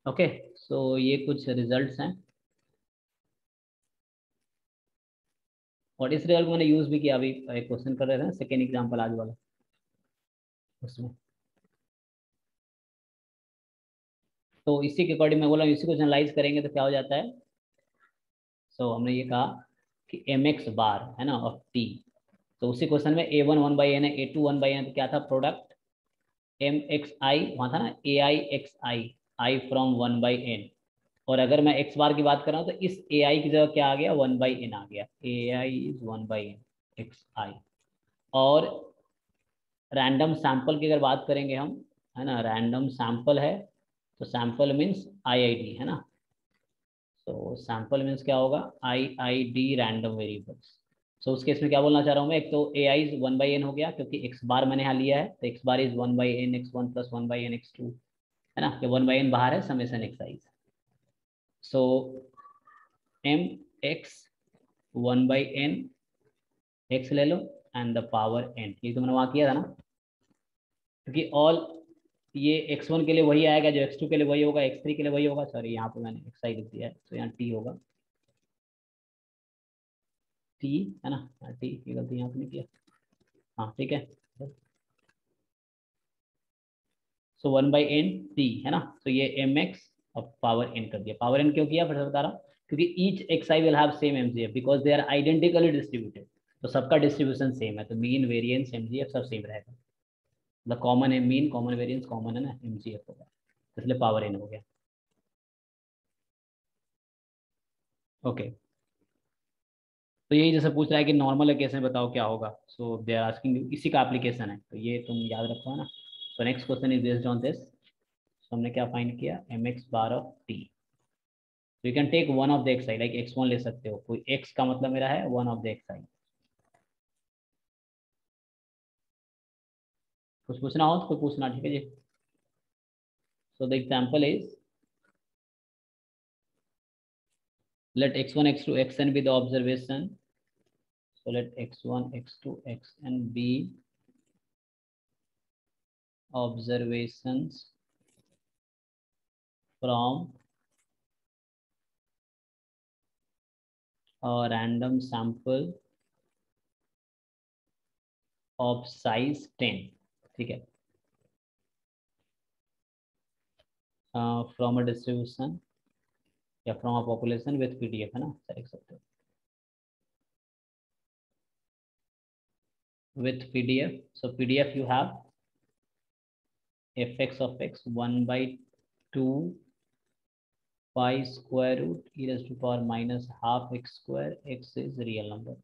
Okay, so ये कुछ रिजल्ट्स हैं और इस रिजल्ट को मैंने यूज भी किया. अभी एक क्वेश्चन कर रहे थे ना, सेकेंड एग्जाम्पल आज वाला, उसमें. तो इसी के अकॉर्डिंग मैं बोला इसी को जनरलाइज करेंगे तो क्या हो जाता है. सो हमने ये कहा कि एम एक्स बार है ना ऑफ टी. तो उसी क्वेश्चन में A1 1/n है, A2 1/n, तो क्या था प्रोडक्ट एम एक्स आई, वहाँ था ना ए आई x I, I from 1/n. और अगर मैं एक्स बार की बात कर रहा हूँ तो इस ए आई की जगह क्या आ गया, 1/n आ गया. ए I is 1/n x i. और रैंडम सैंपल की अगर बात करेंगे हम, है ना, रैंडम सैंपल है तो सैंपल मीन्स IID है ना. तो सैंपल मीन्स क्या होगा, IID रैंडम वेरिएबल्स. सो उस केस में क्या बोलना चाह रहा हूँ मैं, एक तो ए आई इज 1/n हो गया क्योंकि एक्स बार मैंने यहाँ लिया है, तो x bar is 1/n x1 plus 1/n x2 है ना, कि 1/n बाहर है, summation x i. So M x 1/n x ले लो एंड द पावर n, ये तो मैंने वहाँ किया था ना, क्योंकि ऑल ये x1 के लिए वही आएगा जो x2 के लिए वही होगा, x3 के लिए वही होगा. सॉरी यहाँ पे मैंने xi लिख दिया है, तो यहाँ t होगा, t है ना, t की गलती यहाँ पे नहीं किया. हाँ ठीक है. सो 1/n t है ना. तो ये एम एक्स और पावर n कर दिया. पावर n क्यों किया, फिर से बता रहा हूँ, क्योंकि each xi will have same mgf because they are identically distributed. तो सबका डिस्ट्रीब्यूशन सेम है, तो मीन वेरिएंस mgf सब सेम रहेगा. मतलब कॉमन है मीन, कॉमन वेरिएंस कॉमन है ना, mgf होगा, इसलिए पावर n हो गया. ओके. तो यही जैसे पूछ रहा है कि नॉर्मल केस में बताओ क्या होगा. सो दे आर आस्किंग, इसी का एप्लीकेशन है, तो ये तुम याद रखो है ना. तो next question is based on this. हमने क्या फाइंड किया, M X bar of T. You can take one of the x I, like x1 ले सकते हो, कोई x का मतलब मेरा है one of the x i. कुछ पूछना हो तो कोई पूछना, ठीक है जी. So the example is, let x1 x2 xn be the observation. So let x1 x2 xn be observations from a random sample of size 10. ठीक है. From a distribution या from a population with PDF है ना, लिख सकते हो with PDF. So PDF you have fx of x 1/2 pi square root e raised to power minus half x square, x is real number.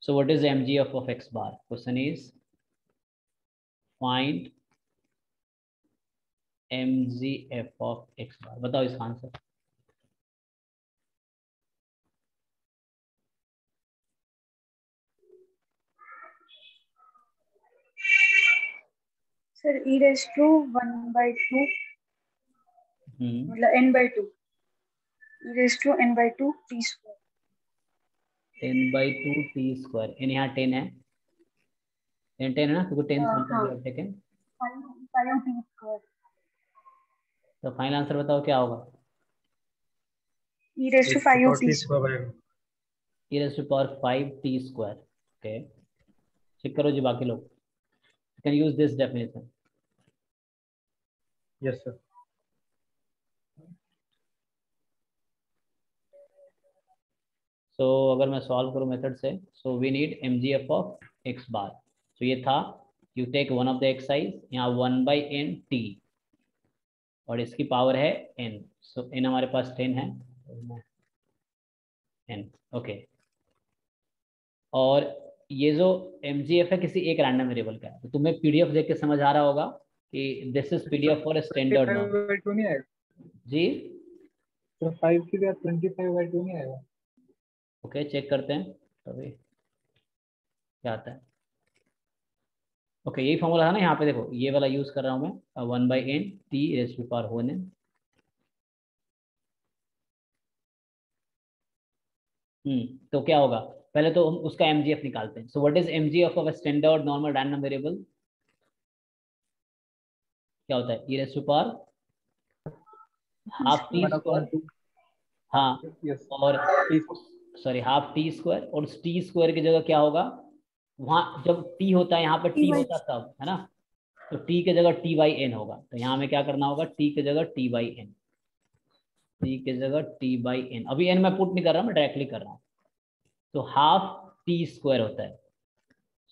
So what is the MGF of x bar? Question is find MGF of x bar. बताओ इसका answer. Sir e raised to 1/2 मतलब n/2 e raised to n/2 t square. 10/2 t square. इन यहाँ 10 है, 10 है ना, क्योंकि 10 sample हाँ, taken. 5 t square. तो फाइनल आंसर बताओ क्या होगा. e raised to 5 t square. e raised to power 5 t square. Okay, check करो जी बाकी लोग. You can use this definition. Yes sir. So अगर मैं सॉल्व करूँ मेथड से, so we need MGF of x bar. So ये था, you take one of the x size, यहाँ 1/n t और इसकी पावर है n. So n हमारे पास 10 है, n. ओके. और ये जो MGF है किसी एक रैंडम वेरिएबल का है, तो तुम्हें PDF देख के समझ आ रहा होगा कि this is PDF for standard norm. 25/2 नहीं आएगा जी. तो 5 की जगह 25/2 नहीं आएगा. ओके, चेक करते हैं तभी क्या आता है. ओके यही फॉर्मूला था ना, यहाँ पे देखो ये वाला यूज कर रहा हूँ मैं, 1/n t⁻⁴n। तो क्या होगा, पहले तो हम उसका mgf निकालते हैं। So what is mgf of a standard normal random variable? क्या होता है, e⁻⁴ हाफ टी स्क्वायर। हाँ, यस और सॉरी हाफ टी स्क्वायर, और उस टी स्क्वायर की जगह क्या होगा, वहां जब टी होता है यहाँ पे टी T by होता तब है ना, तो टी की जगह t/n होगा। तो यहाँ में क्या करना होगा, टी की जगह t/n, टी की जगह t/n। अभी n मैं पुट नहीं कर रहा, मैं डायरेक्टली कर रहा हूँ। तो हाफ टी स्क्वायर होता है,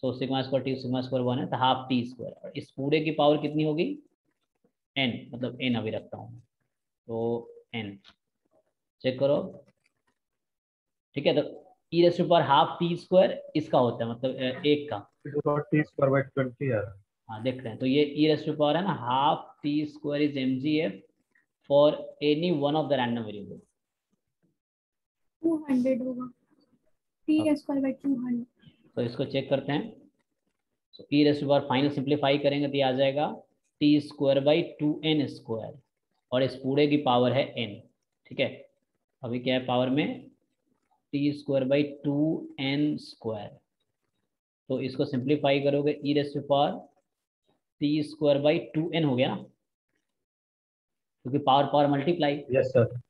so sigma square T sigma square 1 है, तो हाफ टी स्क्वायर, और इस पूरे की पावर कितनी होगी, n, मतलब n अभी रखता हूँ तो n, चेक करो। ठीक है, तो e⁻⁴ हाफ टी स्क्वायर इसका होता है, मतलब एक का। t² यार। हाँ देख रहे हैं, तो ये e⁻ है ना, half T square is mgf for any one of the random variable. 200 होगा, t² 200। तो इसको चेक करते हैं। तो e⁻ फाइनल सिंप्लीफाई करेंगे तो ये आ जाएगा t²/2n², और इस पूरे की पावर है n। ठीक है, अभी क्या है पावर में, t²/2n²। तो इसको सिंप्लीफाई करोगे, e⁻t²/2n हो गया ना, क्योंकि power power multiply, yes sir.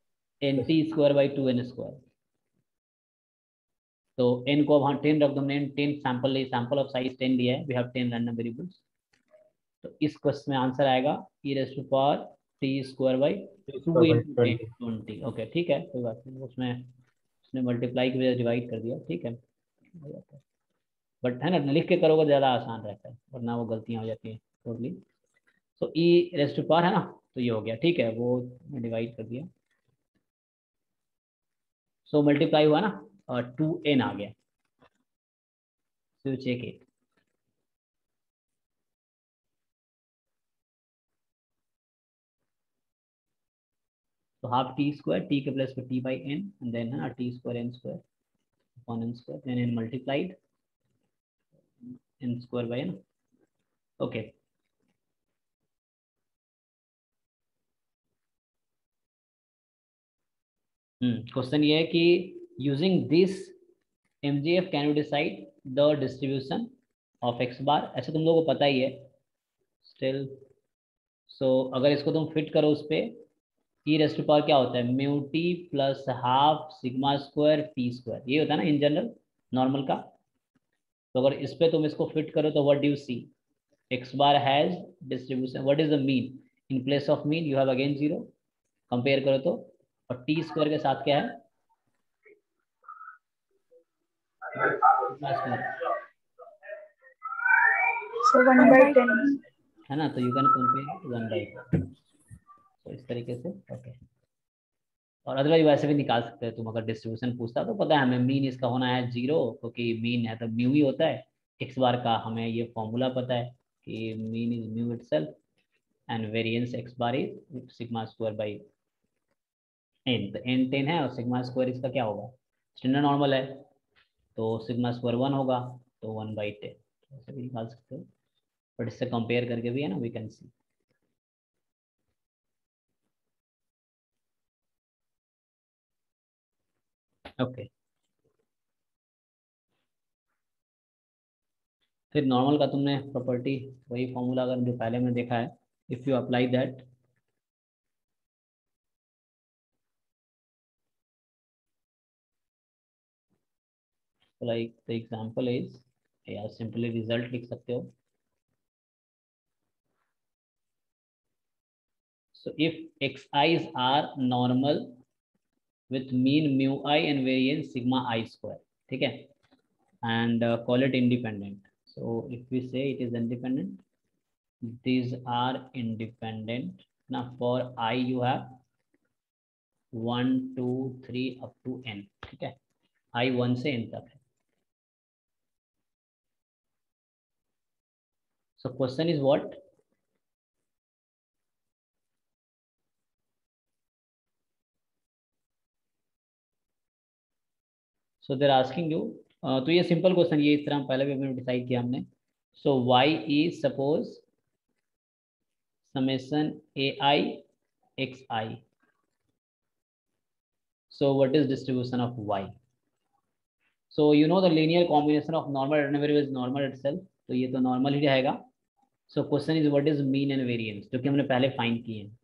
nt²/2n²। तो n को अब हाँ 10 रख दो, हमने 10 सैंपल ली, सैंपल ऑफ साइज 10 लिया है, वी हैव 10 रैंडम वेरिएबल्स। तो इस क्वेश्चन में आंसर आएगा e⁻t²/2 × 10 20। ओके ठीक है, कोई बात नहीं, उसमें उसने मल्टीप्लाई की वजह डिवाइड कर दिया, ठीक है, बट है ना लिख के करोगे ज़्यादा आसान रहता है, वरना वो गलतियाँ हो जाती हैं टोटली। तो e⁻ है ना, तो ये हो गया, ठीक है, वो डिवाइड कर दिया, सो मल्टीप्लाई हुआ ना, और 2n आ गया, सो चेक इट। तो हाफ टी स्क्वायर, टी के प्लस में t/n, एंड देन है ना t²n² upon n², then n multiplied n² by n। Okay, question ये है कि using this mgf can you decide the distribution of x bar. ऐसे तुम लोगों को पता ही है स्टिल। सो अगर इसको तुम फिट करो उस पर, e⁻ क्या होता है, mu t plus half sigma square T square, ये होता है ना इन जनरल नॉर्मल का। तो अगर इस पे तुम इसको फिट करो तो what do you see, x bar has distribution, what is the mean, in place of mean you have again 0, compare करो तो, और टी स्क्वायर के साथ क्या है, सिग्मा स्क्वायर, So 1/10. है ना, तो यू कैन कंपेयर 1/10। तो इस तरीके से ओके। और अदरवाइज वैसे भी निकाल सकते हैं तुम, अगर डिस्ट्रीब्यूशन पूछता तो पता है हमें मीन इसका होना है 0, क्योंकि मीन है तो म्यू ही होता है। x बार का हमें ये फॉर्मूला पता है कि mean is mu itself, and variance x bar is sigma square by n। तो n 10 है, और सिग्मा स्क्वायर इसका क्या होगा, स्टैंडर्ड नॉर्मल है, तो सिग्मा स्क्वायर 1 होगा, तो 1/10 ऐसे भी निकाल सकते हो, बट इससे कंपेयर करके भी है ना वी कैन सी। ओके, फिर नॉर्मल का तुमने प्रॉपर्टी वही फॉर्मूला अगर जो पहले में देखा है, if you apply that, like the example is, या सिंपली रिजल्ट लिख सकते हो। So if xi's are normal with mean mu I and variance sigma I square, ठीक है, and call it independent. So if we say it is independent, these are independent. Now for I you have 1 2 3 up to n, ठीक है, I 1 से n तक है। So question is what? So they're asking you, तो ये simple question, ये इस तरह पहले भी हमने डिसाइड किया हमने So y is suppose summation ai xi. So what is distribution of y? So you know the linear combination of normal random variable is normal itself. तो ये तो normal ही रहेगा. So question is what is mean and variance, जो कि हमने पहले find किए हैं.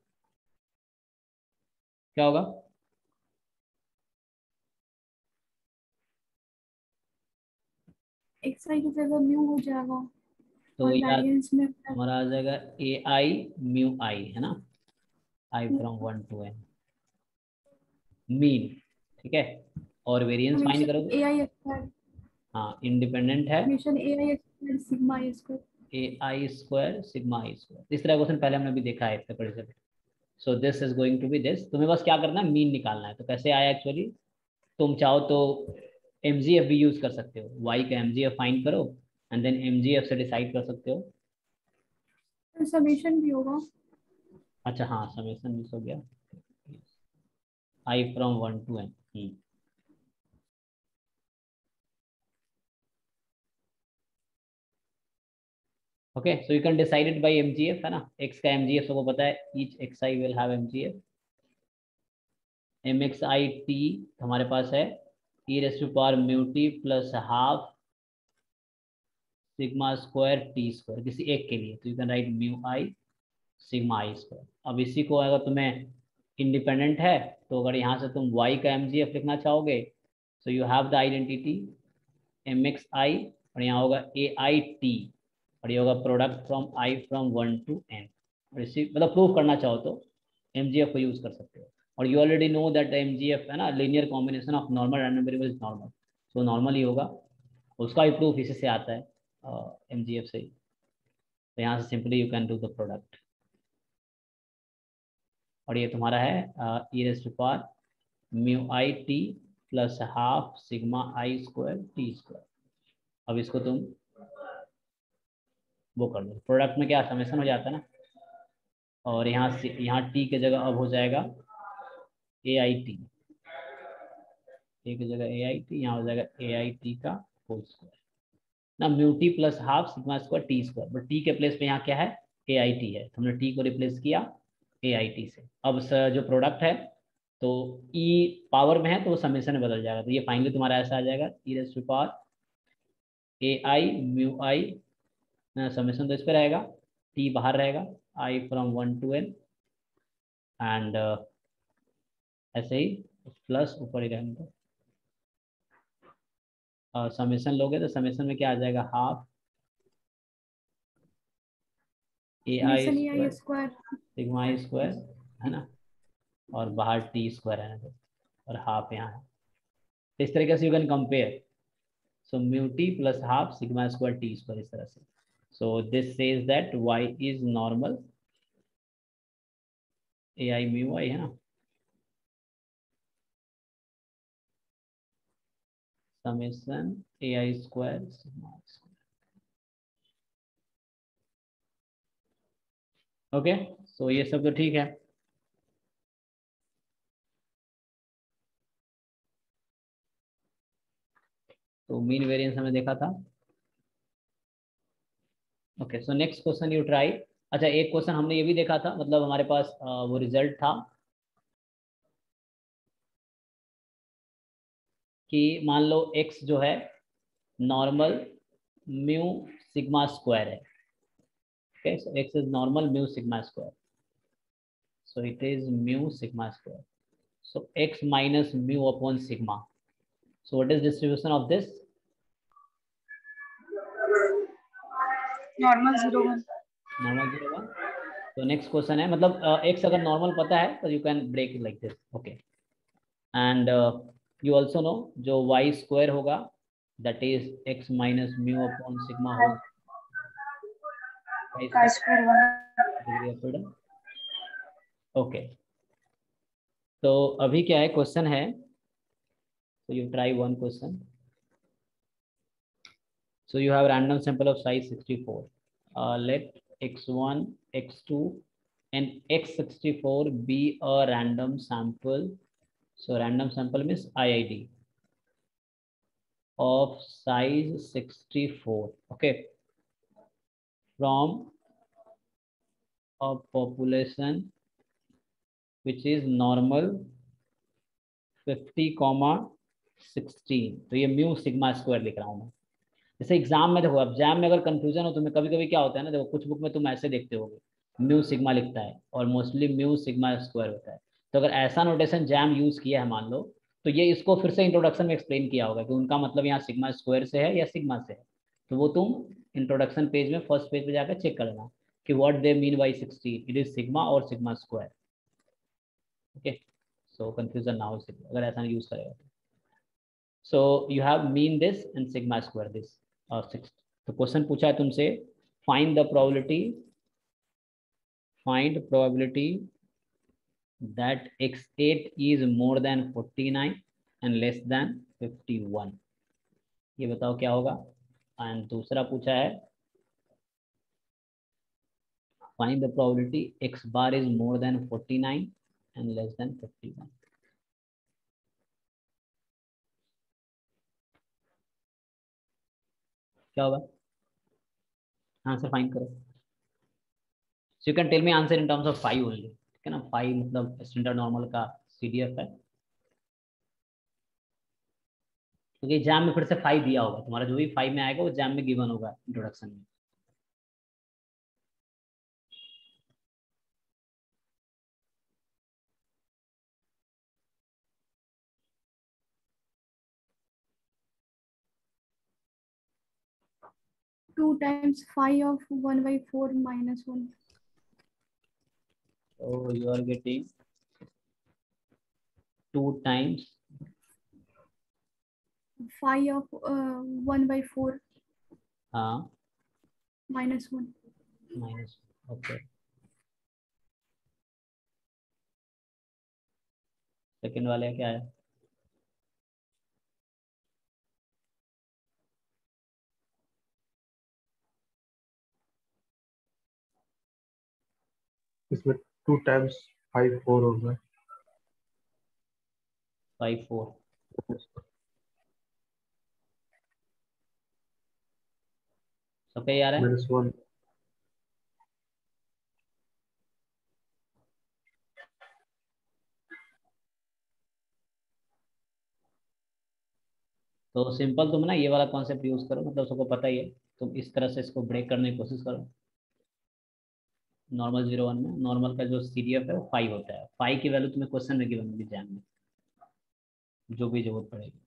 क्या होगा? xi की जगह म्यू हो जाएगा तो और यार वेरिएंस में हमारा आ जाएगा ए आई म्यू आई, है ना, आई फ्रॉम 1 to n मीन. ठीक है, और वेरिएंस फाइंड करोगे. ai स्क्वायर हाँ, इंडिपेंडेंट है summation ai square sigma A square. A i square sigma I square. इस तरह क्वेश्चन पहले हमने भी देखा है इतने बड़े से. So this is going to be this. तुम्हें बस क्या करना है, मीन निकालना है. तो कैसे आया एक्चुअली, तुम चाहो तो एमजीएफ भी यूज कर सकते हो. वाई का एमजीएफ फाइंड करो एंड देन एमजीएफ से डिसाइड कर सकते हो. समेशन भी होगा. अच्छा हाँ, समेशन मिस हो गया. I from 1 to n. Okay, so you can decide it by MGF, है ना. एक्स का एमजीएफ सबको पता है. Each x i will have MGF. M x i t हमारे पास है e raise to power mu t plus half sigma square T square किसी एक के लिए. तो you can write mu i sigma I square. अब इसी को अगर तुम्हें इंडिपेंडेंट है तो अगर यहाँ से तुम y का mgf लिखना चाहोगे, so you have the identity m x i और यहाँ होगा ए आई टी और ये होगा product from i from 1 to n. और इसी मतलब प्रूव करना चाहो तो mgf को यूज कर सकते हो. और you already know that mgf है ना, linear combination of normal random variable is normal. So normal ही होगा. उसका भी प्रूफ इसी से आता है mgf से. तो यहाँ से simply you can do the product. और ये तुम्हारा है e raise to power mu I T plus half sigma I square T square. अब इसको तुम वो कर दो. प्रोडक्ट में क्या समेशन हो जाता है ना. और यहाँ टी की जगह अब हो जाएगा ए आई टी. ए की जगह ए आई टी, यहाँ हो जाएगा ए आई टी का होल स्क्वायर ना. Mu t plus half sigma square T square. But T के प्लेस पे यहाँ क्या है, ए आई टी है. हमने टी को रिप्लेस किया ए आई टी से. अब जो प्रोडक्ट है तो ई पावर में है तो वो समेशन में बदल जाएगा. तो ये फाइनली तुम्हारा ऐसा आ जाएगा e raise to power A I mu I, summation तो इस पर रहेगा, टी बाहर रहेगा, I from 1 to n and ऐसे ही प्लस ऊपर ही रहेंगे. समेशन लोगे तो समेशन में क्या आ जाएगा, half A i square sigma I square, है ना, और बाहर टी स्क्वायर है तो, और हाफ यहाँ है. इस तरीके से you can compare. So mu t plus half sigma square T square इस तरह से. So this says that y is normal a I mu i, है ना, summation a i square sigma square. Okay, so ये सब तो ठीक है. तो मीन वेरिएंस हमें देखा था. Okay, so next question you try. अच्छा, एक क्वेश्चन हमने ये भी देखा था, मतलब हमारे पास वो रिजल्ट था कि मान लो x जो है नॉर्मल म्यू सिग्मा स्क्वायर है. Okay, so x is normal mu sigma square. So it is mu sigma square. So x minus mu upon sigma. So what is distribution of this? Normal 0 1. Normal 0 1. तो next question है, मतलब x अगर normal पता है तो you can break it like this. Okay, and you also know जो y square होगा that is x minus mu upon sigma whole degree of freedom. Okay, तो अभी क्या है क्वेश्चन है, so you try one question. So you have random sample of size 64. Let x1 x2 and x64 be a random sample. So random sample means IID of size 64. Okay, from a population which is normal 50,16। तो ये mu sigma square लिख रहा हूँ मैं। जैसे exam में देखो, exam में अगर कंफ्यूजन हो तुम्हें, कभी कभी क्या होता है ना, देखो कुछ बुक में तुम ऐसे देखते होगे म्यू सिग्मा लिखता है और मोस्टली म्यू सिग्मा स्क्वायर होता है। तो अगर ऐसा नोटेशन जैम यूज किया है मान लो, तो ये इसको फिर से इंट्रोडक्शन में एक्सप्लेन किया होगा कि उनका मतलब यहाँ सिग्मा स्क्वायर से है या सिग्मा से है। तो वो तुम इंट्रोडक्शन पेज में फर्स्ट पेज पे जाकर चेक कर लेना कि what they mean by 16, it is sigma और सिग्मा स्क्वायर। ओके, सो कंफ्यूजन ना हो इसलिए अगर ऐसा यूज करेगा। सो you have mean this and sigma square this और 6। तो क्वेश्चन पूछा है तुमसे, find the probability that x8 is more than 49 and less than 51। ये बताओ क्या होगा। एंड दूसरा पूछा है, find the probability x bar is more than 49 and less than 51। क्या होगा, आंसर फाइंड करो। So you can tell me answer in terms of 5 only, ठीक है ना। 5 मतलब स्टैंडर्ड नॉर्मल का CDF है, क्योंकि एग्जाम में फिर से 5 दिया होगा तुम्हारा, जो भी 5 में आएगा वो एग्जाम में गिवन होगा इंट्रोडक्शन में। Two times phi of 1/4 minus 1. So you are getting 2 times Phi of 1/4 हाँ minus 1. माइनस। ओके, सेकेंड वाले क्या है। इसमें 2 times 5 4 होगा। 5 4 सब क्या यार है। -1 तो सिंपल तुम ना ये वाला कॉन्सेप्ट यूज करो, मतलब सबको पता ही है। तुम इस तरह से इसको ब्रेक करने की कोशिश करो। नॉर्मल 0 1 में नॉर्मल का जो CDF है वो 5 होता है। 5 की वैल्यू तुम्हें क्वेश्चन में गिवन होगी एग्जाम में, जो भी जरूरत पड़ेगी।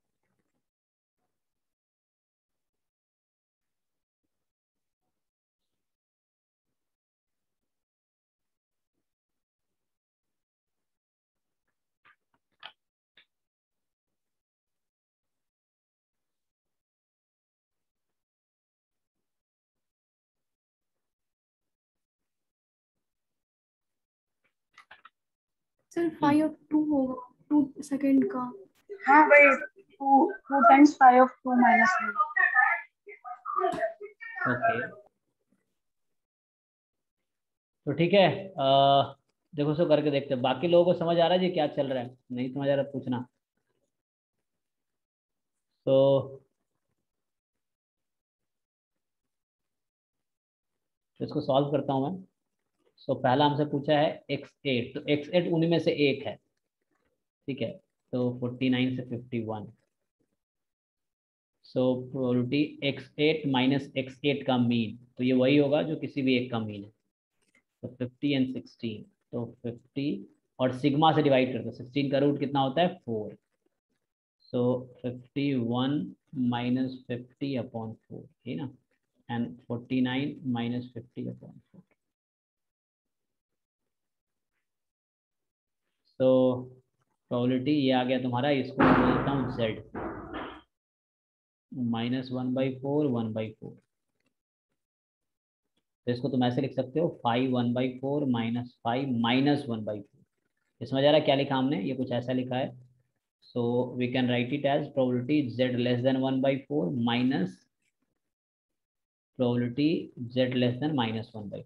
Sir, phi of 2 होगा 2 सेकेंड का। हाँ भाई 2 times phi of 2 minus 1। Okay, तो ठीक है। देखो सो करके देखते हैं। बाकी लोगों को समझ आ रहा है जी क्या चल रहा है, नहीं समझ आ रहा पूछना। तो इसको सॉल्व करता हूँ मैं। सो पहला हमसे पूछा है x8, तो x8 उन्हीं में से एक है, ठीक है। तो 49 से 51। So probability x8 minus x8 का मीन, तो ये वही होगा जो किसी भी एक का मीन है। तो 50 एंड 16, तो 50 और सिग्मा से डिवाइड करते हैं। 16 का रूट कितना होता है 4। सो 51 माइनस 50 अपॉन 4, ठीक ना। And 49 minus 50 upon 4। तो प्रोबेबिलिटी ये आ गया तुम्हारा, इसको मैं बोलता हूँ z -1/4 1/4। तो इसको तुम ऐसे लिख सकते हो 5 1/4 माइनस 5 माइनस 1/4। इसमें जा रहा है क्या लिखा हमने, ये कुछ ऐसा लिखा है। So we can write it as probability z less than 1/4 minus probability z less than -1/4।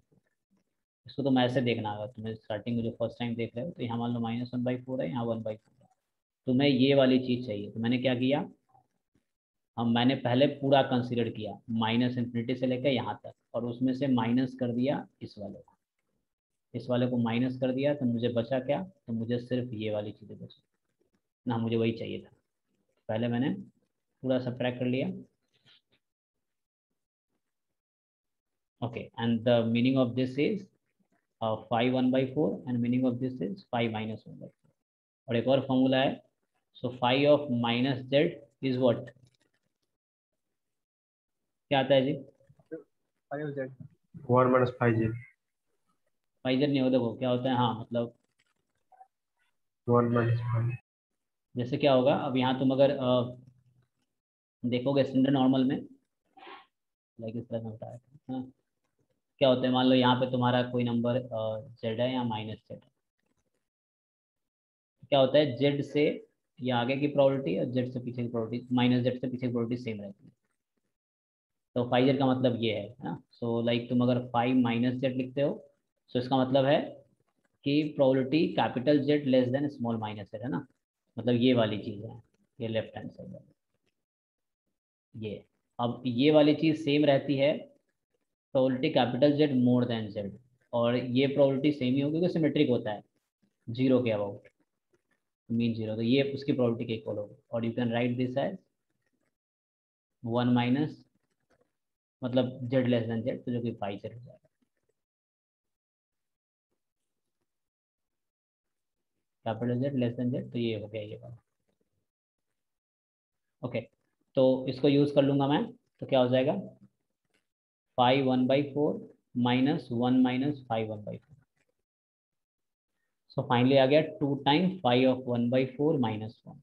इसको तुम ऐसे देखना, अगर तुम्हें स्टार्टिंग में जो फर्स्ट टाइम देख रहे हो, तो यहाँ मान लो -1/4 है, यहाँ 1/4 है। तुम्हें ये वाली चीज़ चाहिए, तो मैंने क्या किया, मैंने पहले पूरा कंसीडर किया माइनस इन्फिनिटी से लेकर यहाँ तक, और उसमें से माइनस कर दिया इस वाले को माइनस कर दिया, तो मुझे बचा क्या, तो मुझे सिर्फ ये वाली चीज़ें बची ना, मुझे वही चाहिए था। पहले मैंने पूरा सब्ट्रैक्ट कर लिया। Okay, and the meaning of this is 5 1/4 and meaning of this is 5 - 1/4। और एक और फॉर्मूला है, सो 5 of minus Z is what, क्या आता है जी? 5z 1 - 5z 5 जेड नहीं होता, देखो क्या होता है, हाँ मतलब 1 - 5। जैसे क्या होगा, अब यहाँ तुम अगर देखोगे स्टैंडर्ड नॉर्मल में, लाइक इस तरह से होता है, हाँ, क्या होता है, मान लो यहाँ पे तुम्हारा कोई नंबर जेड है या माइनस जेड है, क्या होता है, जेड से ये आगे की प्रोबेबिलिटी और जेड से पीछे की प्रोबेबिलिटी, माइनस जेड से पीछे की प्रोबेबिलिटी सेम रहती है। तो 5 जेड का मतलब ये है ना, सो लाइक तुम अगर 5 - जेड लिखते हो, सो इसका मतलब है कि probability capital Z less then small minus Z है ना, मतलब ये वाली चीज़ है, ये लेफ्ट हैंड साइड वाली ये। अब ये वाली चीज़ सेम रहती है, probability capital Z more than Z, और ये प्रोबेबिलिटी सेम ही होगी क्योंकि सिमेट्रिक होता है जीरो के अबाउट, मीन जीरो, तो ये उसकी प्रोबेबिलिटी के इक्वल होगी। और you can write this as 1 minus, मतलब जेड लेस देन जेड, तो जो कि 5 जेड हो जाएगा। Capital Z less than Z, तो ये हो गया ये वाला। ओके, तो इसको यूज कर लूंगा मैं, तो क्या हो जाएगा, 5 1/4 माइनस 1 - 5 1/4। सो फाइनली आ गया 2 टाइम 5 ऑफ 1/4 माइनस 1।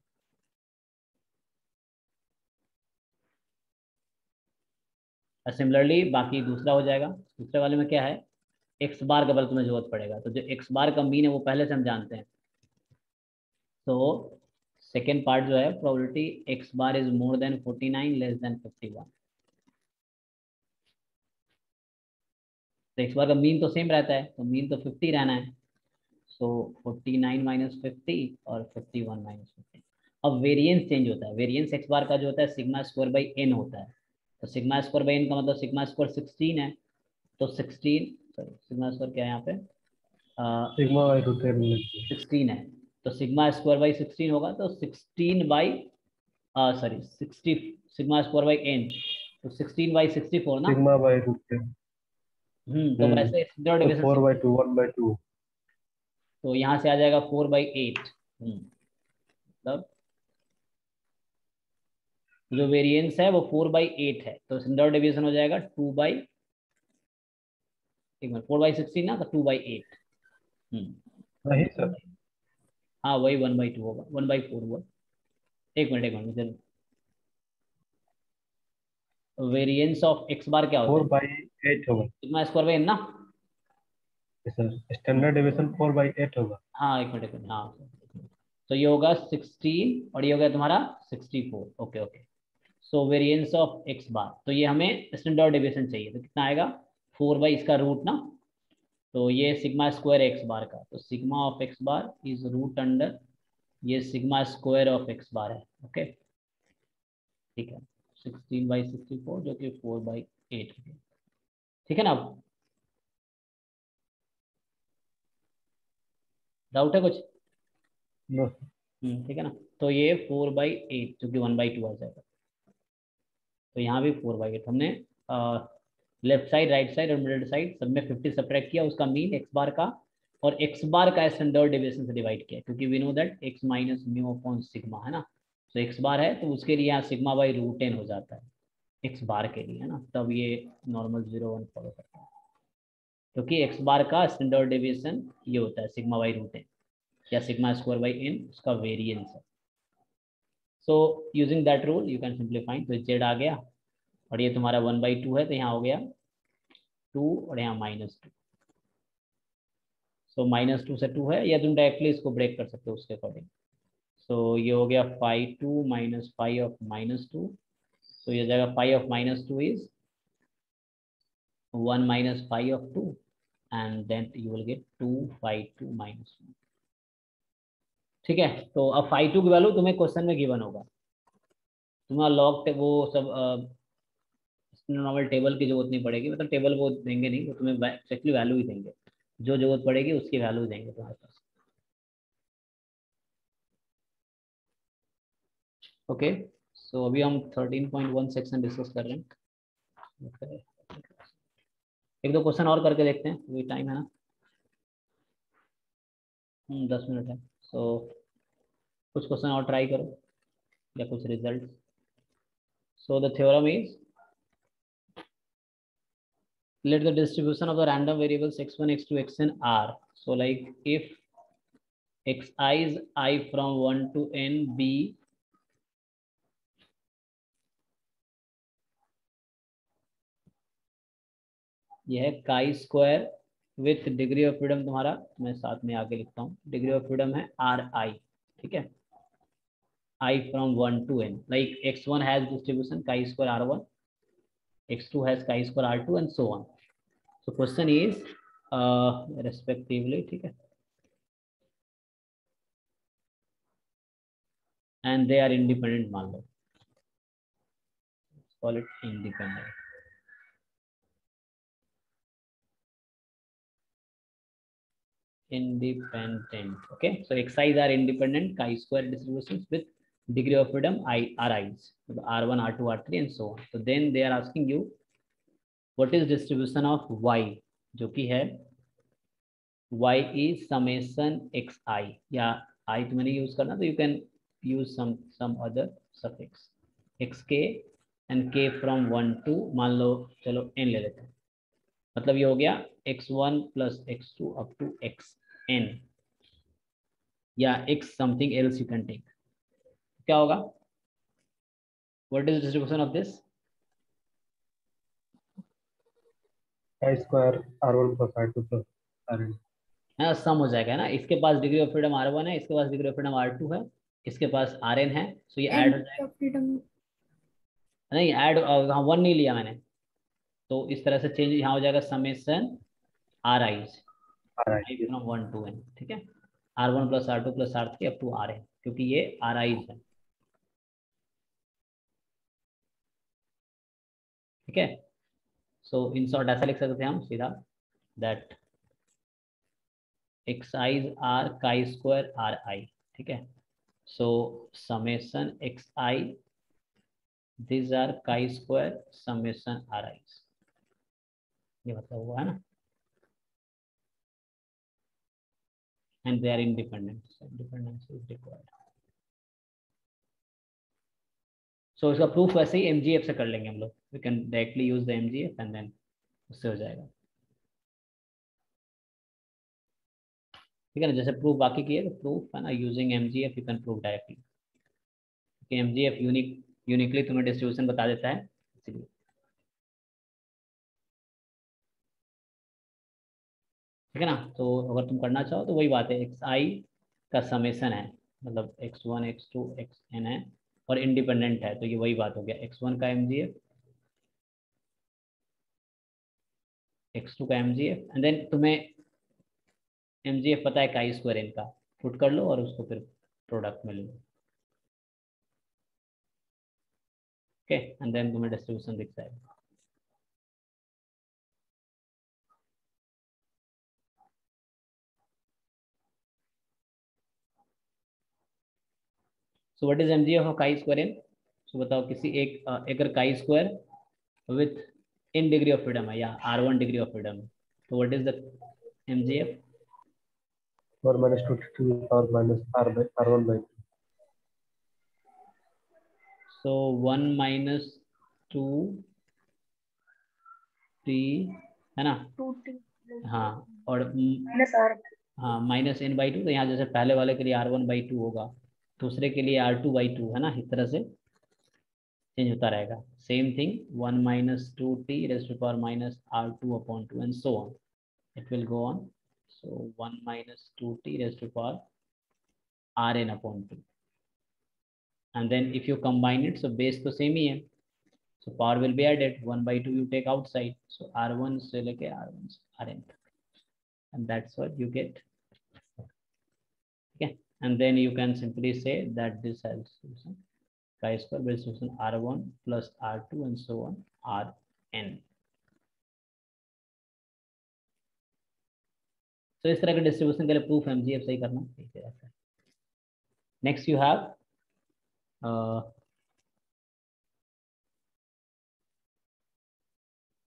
सिमिलरली बाकी दूसरा हो जाएगा, दूसरे वाले में क्या है, एक्स बार का बल तुम्हें जरूरत पड़ेगा, तो जो एक्स बार का मीन है वो पहले से हम जानते हैं। तो सेकेंड पार्ट जो है, probability x bar is more than 49 less than 51। तो एक्स बार का मीन तो सेम रहता है, तो मीन तो 50 रहना है, सो 49 - 50 और 51 - 50। अब वेरिएंस चेंज होता है, वेरिएंस एक्स बार का जो होता है सिग्मा स्क्वायर बाई एन होता है, तो सिग्मा स्क्वायर बाई एन का मतलब सिग्मा स्क्वायर 16 है, तो 16, सॉरी सिग्मा स्क्वायर क्या है यहाँ पे, सिग्मा बाई रूट 10 16 है, तो सिग्मा स्क्वायर बाई 16 होगा, तो 16 by sorry 60, sigma square by N, तो 16/64 ना। Sigma by root 10। तो वैसे स्टैंडर्ड तो डेविएशन 4/2 1/2। तो यहाँ से आ जाएगा 4/8। मतलब जो वेरिएंस है वो 4/8 है, तो स्टैंडर्ड डेविएशन हो जाएगा 4/16 ना, तो 2/8। नहीं सर, हाँ वही 1/2 होगा, 1/4 हुआ। एक मिनट मुझे, वेरिएंस ऑफ एक्स बार क्या होता है, 4/8 होगा सिग्मा स्क्वायर बाई एन ना। सर, स्टैंडर्ड डेविएशन 4/8 होगा। हाँ एक मिनट, हाँ, तो ये होगा 16 और ये हो गया तुम्हारा 64। Okay okay, so variance of x bar, तो ये हमें स्टैंडर्ड डेविएशन चाहिए, तो कितना आएगा, 4 इसका रूट ना, तो ये सिग्मा स्क्वायर एक्स बार का, तो sigma of x bar is root under ये sigma square of x bar है। ओके ठीक है, 16/64 जो कि 4/8 हो गया, ठीक है ना। अब डाउट है कुछ? नो। ठीक है ना, तो ये 4/8 जो कि 1/2 आ जाएगा, तो यहाँ भी 4/8 हमने लेफ्ट साइड राइट साइड और मिडिल साइड सब में 50 सब्ट्रैक्ट किया, उसका मीन एक्स बार का और एक्स बार का स्टैंडर्ड डेविएशन से डिवाइड किया, क्योंकि we know that X minus mu upon sigma है ना, तो एक्स बार है तो उसके लिए यहाँ सिग्मा बाई रूट 10 हो जाता है एक्स बार के लिए है ना, तब ये नॉर्मल 0 1 फॉलो करता है, क्योंकि एक्स बार का स्टैंडर्ड डेविएशन ये होता है सिग्मा बाई रूट 10 या सिग्मा स्क्वायर बाई एन, उसका वेरिएंस है। So using that rule you can simplify, तो जेड आ गया और ये तुम्हारा 1/2 है, तो यहाँ हो गया 2 और यहाँ -2, सो -2 से 2 है, या तुम डायरेक्टली इसको ब्रेक कर सकते हो उसके अकॉर्डिंग। सो ये हो गया 5 2 - 5 ऑफ -2, तो ये जाएगा 5 of -2 is 1 - 5 of 2 and then you will get 2 5 2 -1। ठीक है, तो अब 5 2 की वैल्यू तुम्हें क्वेश्चन में गिवन होगा, तुम्हारा लॉग वो सब नॉर्मल टेबल की जरूरत नहीं पड़ेगी, मतलब टेबल वो देंगे नहीं, वो तुम्हें एक्चुअली वैल्यू ही देंगे, जो जरूरत पड़ेगी उसकी वैल्यू देंगे तुम्हारे पास। ओके, सो अभी हम 13.1 सेक्शन डिस्कस कर रहे हैं। okay. एक दो क्वेश्चन और करके देखते हैं, अभी टाइम है ना, 10 मिनट है। सो कुछ क्वेश्चन और ट्राई करो या कुछ result. So the theorem is, let the distribution of the random variables x1, x2, xn are, so like if xi is I from 1 to n be यह है chi square with degree of freedom तुम्हारा, मैं साथ में आगे लिखता हूँ, degree of freedom है आर आई, ठीक है, i from 1 to n, like x1 has distribution chi square r1, x2 has chi square r2 and so on. So question is respectively, ठीक है, एंड दे आर इंडिपेंडेंट, मान लो, call it independent. Independent. Okay, so xi's are independent chi-square distributions with degree of freedom ri's, r1, r2, r3 and so on. So then they are asking you what is distribution of y, जो कि है y is summation xi, या i तुम्हें नहीं use करना तो you can use some other suffix xk and k from 1 to, मान लो चलो n ले लेते हैं, मतलब ये हो गया x1 plus x2 up to xn, या x something else you can take. क्या होगा? What is the distribution of this? I square R1 plus R2 plus Rn. है सम हो जाएगा ना, इसके पास डिग्री ऑफ फ्रीडम r1 है, इसके पास डिग्री ऑफ फ्रीडम r2 है, इसके पास rn है, सो ये ऐड हो जाएगा, फ्रीडम नहीं ऐड, हाँ 1 नहीं लिया मैंने, तो इस तरह से चेंज यहाँ हो जाएगा, summation ri's i from 1 to n, ठीक है, r1 plus r2 plus r3 up to rn, क्योंकि ये ri's है, ठीक है। सो इन शॉर्ट ऐसा लिख सकते हैं हम सीधा, that xi's are chi square ri, ठीक है, सो summation xi, these are chi square summation ri's, ये मतलब हुआ है ना, and they are independent, so independence is required. So इसका प्रूफ वैसे ही mgf से कर लेंगे हम लोग, we can directly use the mgf and then उससे हो जाएगा, ठीक है ना, जैसे प्रूफ बाकी किए तो प्रूफ है ना, using mgf you can prove directly, कि mgf यूनिकली तुम्हें डिस्ट्रीब्यूशन बता देता है, इसलिए, ठीक है ना। तो अगर तुम करना चाहो तो वही बात है, xi का समेशन है, मतलब x1 x2 xn है और इंडिपेंडेंट है, तो ये वही बात हो गया, x1 का mgf, x2 का mgf, एंड देन तुम्हें mgf पता है काई स्क्वायर n का, पुट कर लो और उसको फिर प्रोडक्ट में ले लो, ओके, एंड देन तुम्हें डिस्ट्रीब्यूशन दिख जाएगा। सो what is mgf of chi square n? सो बताओ, किसी एक अगर काई square with in degree of freedom है या r1 डिग्री ऑफ फ्रीडम है, तो what is the mgf? 4 minus 2 to the power minus R1 by 2. So 1 minus 2 t है ना, 2t हाँ, और minus r हाँ माइनस n बाई 2, तो यहाँ जैसे पहले वाले के लिए r1 by 2 होगा, दूसरे के लिए r2 by 2 है ना, इस तरह से चेंज होता रहेगा, same thing 1 minus 2t raised to power minus r2 upon 2 and so on, it will go on. So 1 minus 2t raised to power rn upon 2, and then if you combine it, so base तो same ही है, so power will be added, 1 by 2 you take outside, so r1 से लेके r1 से rn, and that's what you get, okay, and then you can simply say that this has chi square will solution r1 plus r2 and so on r n। तो इस तरह के distribution के लिए proof MGF सही करना ठीक है। नेक्स्ट यू हैव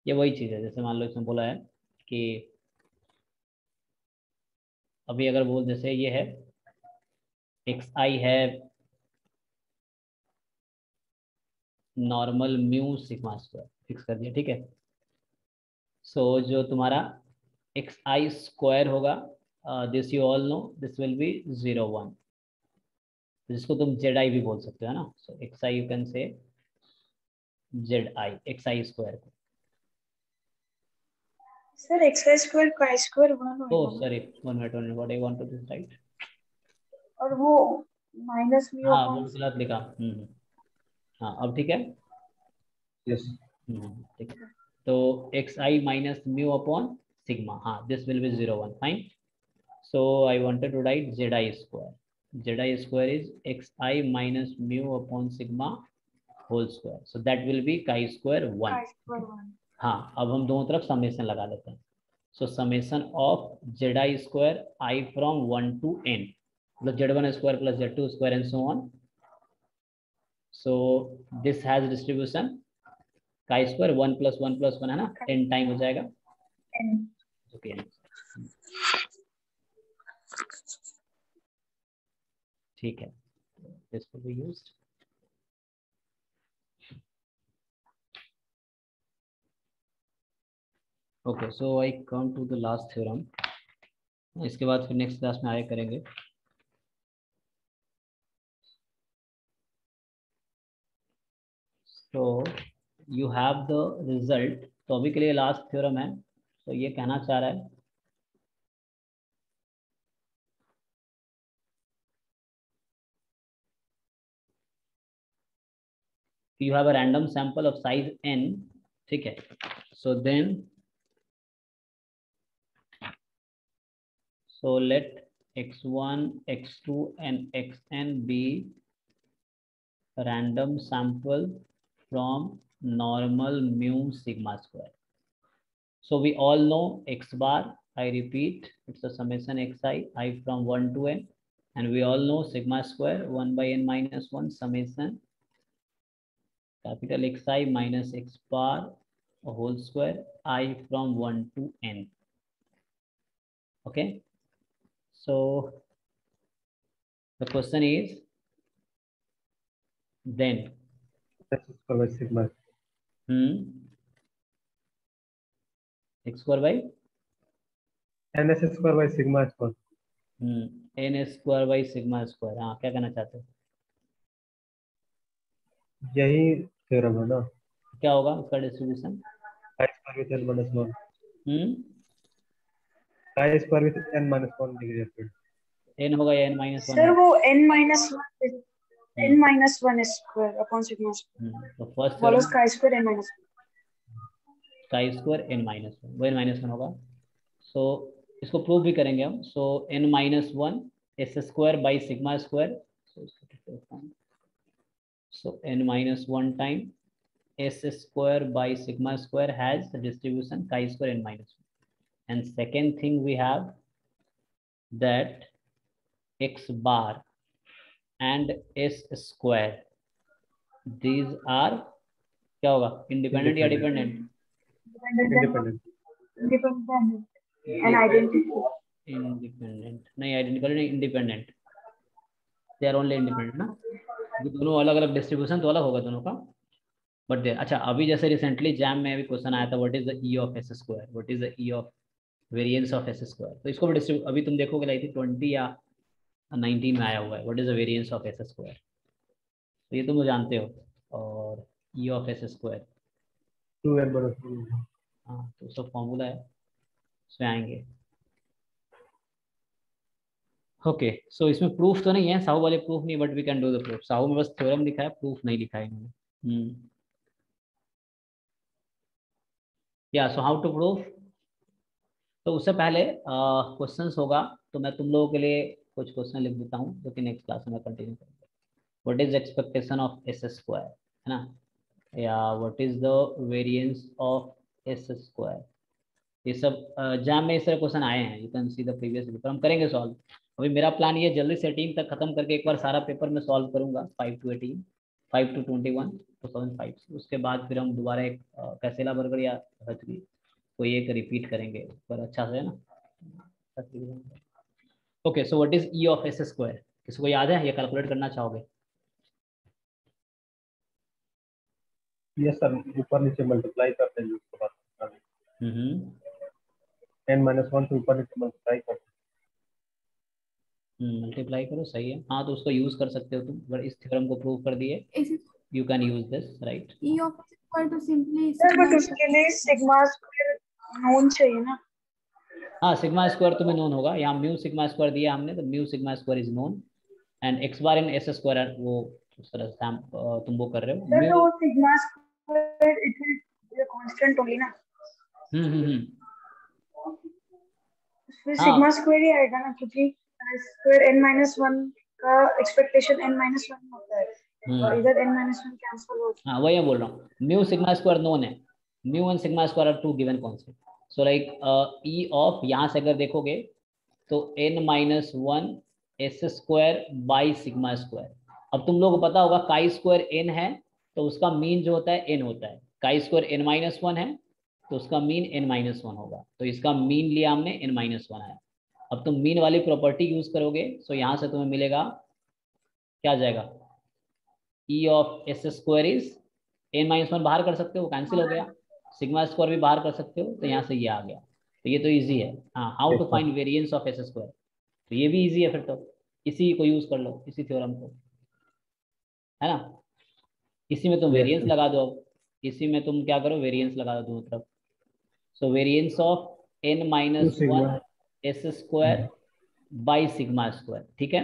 ये वही चीज़ है, जैसे मान लो इसमें बोला है कि अभी अगर बोल जैसे ये है xi है normal mu sigma square fix कर दिया, ठीक है। सो जो तुम्हारा xi स्क्वायर होगा this you all know this will be 0 1, जिसको तुम zi भी बोल सकते हो ना। सो xi you can say zi xi square को। Sir, xi square chi square 1 Oh, होगा ना? sorry, one minute, what I want to do right. और वो माइनस म्यू हाँ वो अपॉन गलत लिखा। हाँ अब ठीक है। यस ठीक है। तो xi minus mu upon sigma, हाँ this will be 0 1 fine. So I wanted to write zi square is xi minus mu upon sigma whole square, so that will be chi square 1। chi square 1. हाँ अब हम दोनों तरफ summation लगा लेते हैं। सो summation of zi square I from 1 to n मतलब z1 square plus z2 square and so on. So this has distribution chi square 1 + 1 है ना, 10 टाइम हो जाएगा। n. ओके ठीक है, this will be used. Okay so I come to the last theorem, इसके बाद फिर नेक्स्ट क्लास में आए करेंगे। तो यू हैव द रिजल्ट, तो अभी के लिए लास्ट थ्योरम है। तो ये कहना चाह रहा है you have a random sample of size n, ठीक है। so let x1 x2 and xn be random sample from normal mu sigma square. So we all know x bar, I repeat, it's a summation xi I from 1 to n, and we all know sigma square 1 by n minus 1 summation capital xi minus x bar a whole square I from 1 to n. Okay, so the question is then x square by sigma x square by ns square by sigma square n square by sigma square। हाँ क्या कहना चाहते हो, यही theorem है ना। क्या होगा उसका distribution? chi square with n minus 1 hmm chi square with n minus 1 degree of n होगा या n minus 1 Sir, होगा? वो n minus 1 square upon sigma square. तो first Follows theorem chi square n minus 1. chi square n minus 1 वो n minus 1 होगा। सो इसको prove भी करेंगे हम। सो n minus 1 s square by sigma square, so n minus 1 time s square by sigma square has the distribution chi square n minus 1. And second thing we have that x bar and s square, these are क्या होगा, independent या dependent? Independent Independent and identical. Independent नहीं, identical नहीं, independent, they are only independent ना। ये दोनों अलग अलग डिस्ट्रीब्यूशन तो अलग होगा दोनों का, बट दे अच्छा। अभी जैसे रिसेंटली जैम में भी क्वेश्चन आया था what is the E of S square, what is the E of variance of S square, तो इसको भी डिस्ट्रीब्यूट अभी तुम देखोगे लाइक 20 या 19 में आया हुआ है, what is the variance of S square, तो ये तुम जानते हो। और ई of S square 2n minus 1 हाँ, तो सब फॉर्मूला है उसमें आएंगे। ओके सो इसमें प्रूफ तो नहीं है, साहू वाले प्रूफ नहीं, but we can do the proof. Sahu में बस थ्योरम लिखा है, प्रूफ नहीं लिखा है इन्होंने। या सो हाउ टू प्रूफ, तो उससे पहले क्वेश्चंस होगा, तो मैं तुम लोगों के लिए कुछ क्वेश्चन लिख देता हूँ जो कि नेक्स्ट क्लास में कंटिन्यू करेंगे। What is expectation of S square, है ना। या what is the variance of S square. ये सब एग्जाम में इस तरह क्वेश्चन आए हैं, you can see the previous paper, हम करेंगे सॉल्व। अभी मेरा प्लान ये जल्दी से 18 तक खत्म करके एक बार सारा पेपर मैं सॉल्व करूंगा, 5 to 18, 5 to 21 2005। उसके बाद फिर हम दोबारा एक कैसेला बर्गर या कोई एक रिपीट करेंगे पर अच्छा से, है ना। Okay, so what is E of S square, किसको याद है, ये कैलकुलेट करना चाहोगे? यस सर, ऊपर नीचे मल्टीप्लाई करते हैं उसके बाद n-1 से ऊपर नीचे मल्टीप्लाई करते मल्टीप्लाई करो, सही है। हाँ, तो उसको यूज कर सकते हो तुम, अगर इस थ्योरम को प्रूव कर दिए, you can use this, right. E of s equal to simply sir but sigma उसके लिए सिग्मा स्क्वायर नोन चाहिए ना। हाँ, सिग्मा स्क्वायर तुम्हें नोन होगा, यहाँ म्यू सिग्मा स्क्वायर दिया हमने, तो mu sigma square is known and x bar in S square, वो उस तरह से तुम वो कर रहे हो सर म्यू। तो वो sigma square it will be constant only ना। उसमें हाँ सिग्मा स्क्वायर ही आएगा ना, क्योंकि स्क्वायर n-1 का एक्सपेक्टेशन n-1 होता है और इधर n-1 कैंसिल हो जाता है। हाँ, वही मैं बोल रहा हूँ, म्यू सिग्मा स्क्वायर नोन है, mu and sigma square are two given concept. So like E of, यहाँ से अगर देखोगे तो n-1 S square by sigma square. अब तुम लोगों को पता होगा काई स्क्वायर n है तो उसका मीन जो होता है n होता है, काई स्क्वायर n-1 है तो उसका मीन n-1 होगा, तो इसका मीन लिया हमने n-1 है। अब तुम मीन वाली प्रॉपर्टी यूज करोगे, सो यहाँ से तुम्हें मिलेगा, क्या आ जाएगा, ई of S square is n-1 बाहर कर सकते हो, कैंसिल हो गया, सिग्मा स्क्वायर भी बाहर कर सकते हो, तो यहाँ से ये आ गया, तो ये तो इजी है। हाँ, how to find variance of S square, तो ये भी इजी है, फिर तो इसी को यूज कर लो, इसी थ्योरम को, है ना। इसी में तुम वेरिएंस लगा दो, अब इसी में तुम क्या करो, वेरिएंस लगा दो दोनों तरफ। So variance of n-1 S square by sigma square, ठीक है।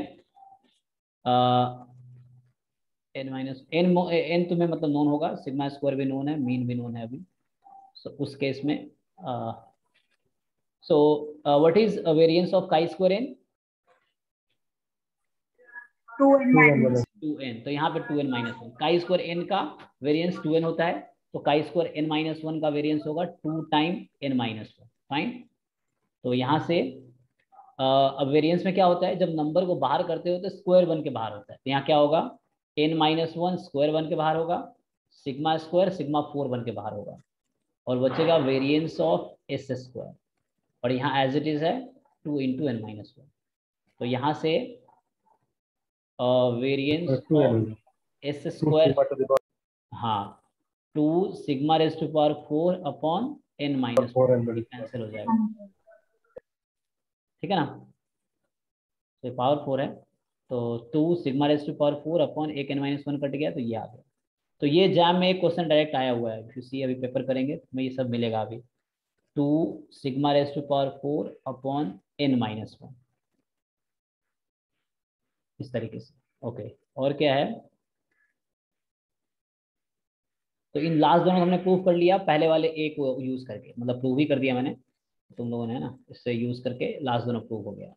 n तुम्हें मतलब नोन होगा, सिग्मा स्क्वायर भी नोन है, मीन भी नोन है अभी। सो उस केस में so what is variance of chi square n, 2n, तो यहाँ पे 2n-1, काई स्क्वायर n का वेरिएंस 2n होता है, तो काई स्क्वायर n-1 का वेरिएंस होगा 2 टाइम n-1, फाइन। तो यहाँ से अब वेरिएंस में क्या होता है, जब नंबर को बाहर करते हो तो स्क्वायर 1 के बाहर होता है, तो यहाँ क्या होगा, n-1 स्क्वायर 1 के बाहर होगा, सिग्मा स्क्वायर सिग्मा 4 1 के बाहर होगा, और बचेगा वेरिएंस ऑफ एस स्क्वायर, और यहाँ एज इट इज है 2 इंटू n-1। तो यहाँ से वेरिएंस ऑफ एस स्क्वायर, हाँ, 2 sigma raise to power 4 upon n-4 cancel हो जाएगा, ठीक है ना। तो पावर 4 है, तो 2 sigma raise to power 4 upon एक n-1 कट गया, तो ये आ गया। तो ये एग्जाम में एक क्वेश्चन डायरेक्ट आया हुआ है, इफ यू सी, अभी पेपर करेंगे तो ये सब मिलेगा अभी, 2 sigma raise to power 4 upon n-1, इस तरीके से। ओके, और क्या है, तो इन लास्ट दोनों हमने प्रूव कर लिया, पहले वाले एक यूज करके, मतलब प्रूव ही कर दिया मैंने तुम लोगों ने, ना, इससे यूज करके लास्ट दोनों प्रूव हो गया।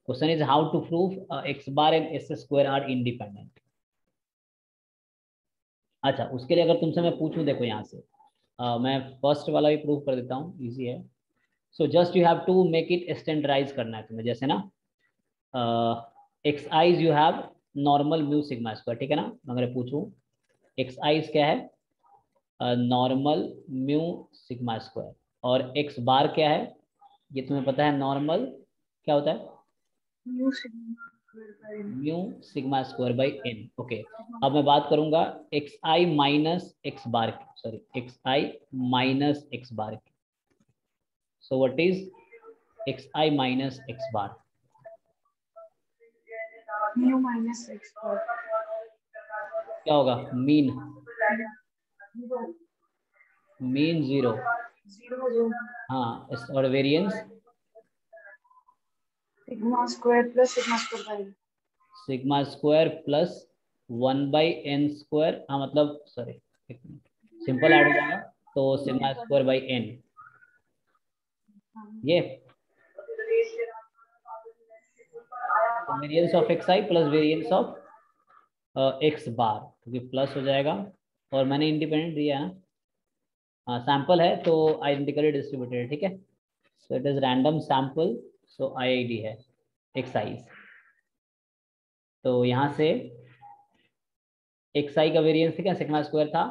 Question is how to prove X bar and S square are independent. अच्छा, उसके लिए अगर तुमसे मैं पूछूं, देखो यहाँ से मैं फर्स्ट वाला भी प्रूव कर देता हूँ, इजी है। So just you have to make it standardize करना है तुम्हें, जैसे ना X I's you have normal mu sigma square, ठीक है ना। अगर पूछूं एक्स आईज क्या है, नॉर्मल म्यू सिग्मा स्क्वायर, और एक्स बार क्या है, ये तुम्हें पता है, नॉर्मल क्या होता है, mu sigma square by n. Okay, अब मैं बात करूंगा एक्स आई माइनस एक्स बार की, सॉरी एक्स आई माइनस एक्स बार की। So what is x I minus x bar, mu minus x bar क्या होगा, मीन, मीन 0, हाँ, और variance sigma square plus sigma square by sigma square plus 1 by n square, हाँ मतलब sorry simple add हो जाएगा, तो सिग्मा स्क्वायर बाई एन, ये variance of x i plus variance of x bar, क्योंकि plus हो जाएगा और मैंने इंडिपेंडेंट दिया है, हाँ सैंपल है तो आइडेंटिकली डिस्ट्रीब्यूटेड, ठीक है। So it is random sample, so IID है एक्साइज। तो यहाँ से एक्स आई का वेरिएंस क्या सिग्मा स्क्वायर था,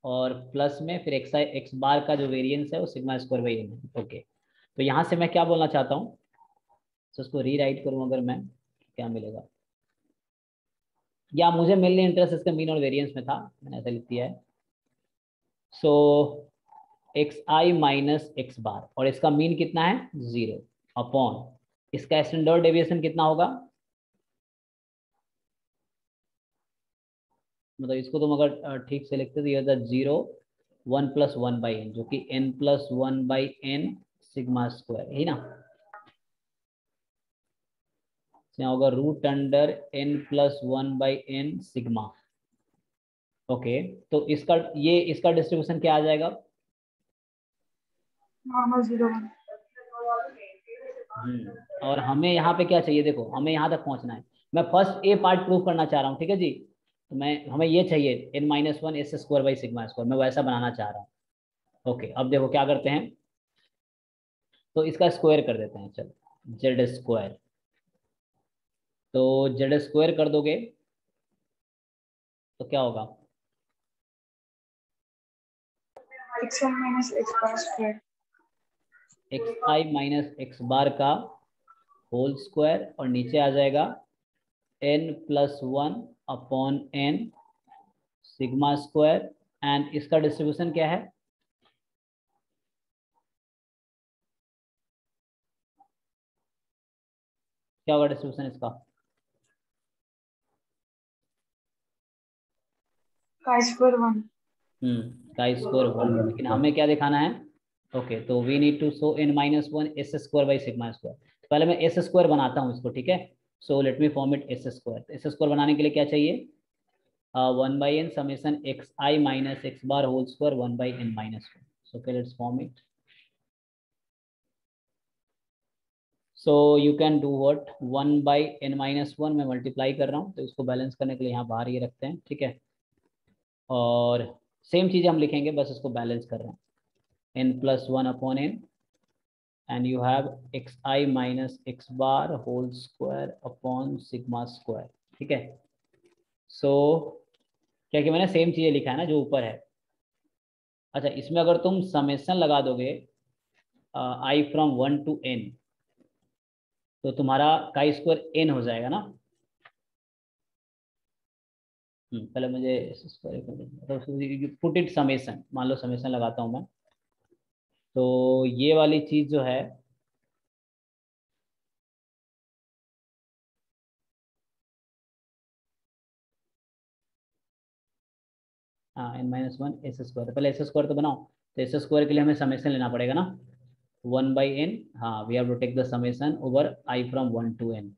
और प्लस में फिर एक्स आई एक्स बार का जो वेरिएंस है वो सिग्मा स्क्वायर बाई एन है। ओके, तो यहाँ से मैं क्या बोलना चाहता हूँ, तो उसको रीराइट करूँ अगर मैं, क्या मिलेगा, या मुझे मेनली इंटरेस्ट इसका मीन और वेरिएंस में था, मैंने ऐसा लिख दिया है। सो एक्स आई माइनस एक्स बार, और इसका मीन कितना है 0 अपॉन इसका स्टैंडर्ड डेविएशन कितना होगा, मतलब इसको तुम अगर ठीक से लिखते तो ये होता है 0 1 + 1/n, जो कि n + 1/n सिग्मा स्क्वायर, यही ना, यहाँ होगा √n + 1/n सिग्मा। ओके, तो इसका ये इसका डिस्ट्रीब्यूशन क्या आ जाएगा, नॉर्मल 0 1। और हमें यहाँ पे क्या चाहिए, देखो हमें यहाँ तक पहुँचना है, मैं फर्स्ट ए पार्ट प्रूव करना चाह रहा हूँ, ठीक है जी। तो हमें ये चाहिए n-1 s² / सिग्मा स्क्वायर, मैं वैसा बनाना चाह रहा हूँ। ओके, अब देखो क्या करते हैं, तो इसका स्क्वायर कर देते हैं, चलो z²। तो z² कर दोगे तो क्या होगा, x1 minus x bar square। X आई माइनस एक्स बार का होल स्क्वायर, और नीचे आ जाएगा n + 1 upon n sigma square, and इसका डिस्ट्रीब्यूशन क्या है, क्या होगा डिस्ट्रीब्यूशन इसका, chi² 1। chi² 1, लेकिन हमें क्या दिखाना है, ओके, तो we need to show n-1 s² / sigma square. तो पहले मैं s² बनाता हूँ इसको, ठीक है। So let me form it s²। s² बनाने के लिए क्या चाहिए, 1/n समेशन एक्स आई minus x bar whole square 1/n - 1। So फिर let's form it. So you can do what, 1/n-1 मैं मल्टीप्लाई कर रहा हूँ, तो इसको बैलेंस करने के लिए यहाँ बाहर ये रखते हैं, ठीक है। और सेम चीज़ हम लिखेंगे, बस इसको बैलेंस कर रहे हैं, n + 1 upon n, and you have X I minus x bar whole square upon sigma square, ठीक है। सो क्या कि मैंने सेम चीज़ें लिखा है ना जो ऊपर है। अच्छा, इसमें अगर तुम समेशन लगा दोगे i फ्रॉम 1 to n, तो तुम्हारा chi² n हो जाएगा ना। पहले मुझे तो पुट इट समेशन, मान लो समेशन लगाता हूँ मैं, तो ये वाली चीज जो है हाँ n-1 s², पहले s² तो बनाओ, तो s² के लिए हमें समेशन लेना पड़ेगा ना, 1/n, हाँ we have to take the summation over i from 1 to n।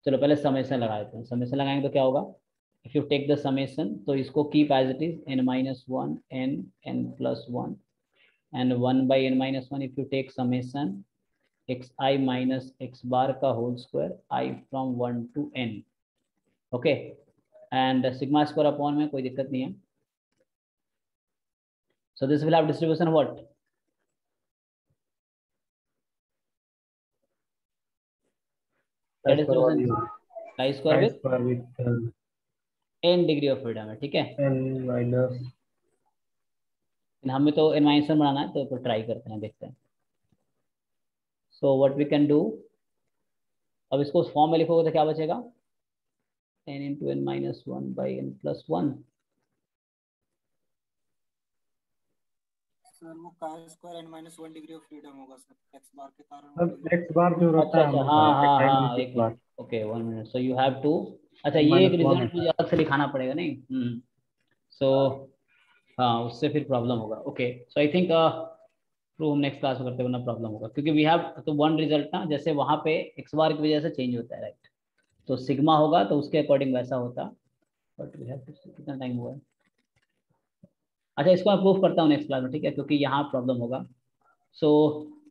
चलो पहले समेशन लगा देते हैं, समेशन लगाएंगे तो क्या होगा, if you take the summation, तो इसको keep as it is n-1 n + 1 and 1/n-1, if you take summation x I minus x bar का whole square i from 1 to n। Okay, and sigma square upon में कोई दिक्कत नहीं है। So this will have distribution what, क्या distribution, chi² with n degree of freedom है, ठीक है। n-, हमें तो n-1 बनाना है, तो ट्राई करते हैं, देखते हैं। So what we can do, अब इसको फॉर्म में लिखोगे तो क्या बचेगा, n × n-1/n + 1। सर वो chi² n-1 degree of freedom होगा सर, x बार के कारण। अब x बार जो रहता अच्छा है अच्छा, हमेशा हाँ हाँ x i हाँ, minus एक x bar minute, okay 1 minute, so you have to, अच्छा n ये एक - 1 रिजल्ट होता मुझे है। अलग से लिखाना पड़ेगा नहीं, सो हाँ उससे फिर प्रॉब्लम होगा। Okay, so I think prove हम नेक्स्ट क्लास में करते वरना प्रॉब्लम होगा, क्योंकि वी हैव तो वन रिजल्ट ना, जैसे वहाँ पे एक्स बार की वजह से चेंज होता है, राइट, तो सिग्मा होगा तो उसके अकॉर्डिंग वैसा होता, बट वी हैव कितना टाइम हुआ है, अच्छा इसको मैं प्रूव करता हूँ नेक्स्ट क्लास में, ठीक है, क्योंकि यहाँ प्रॉब्लम होगा। सो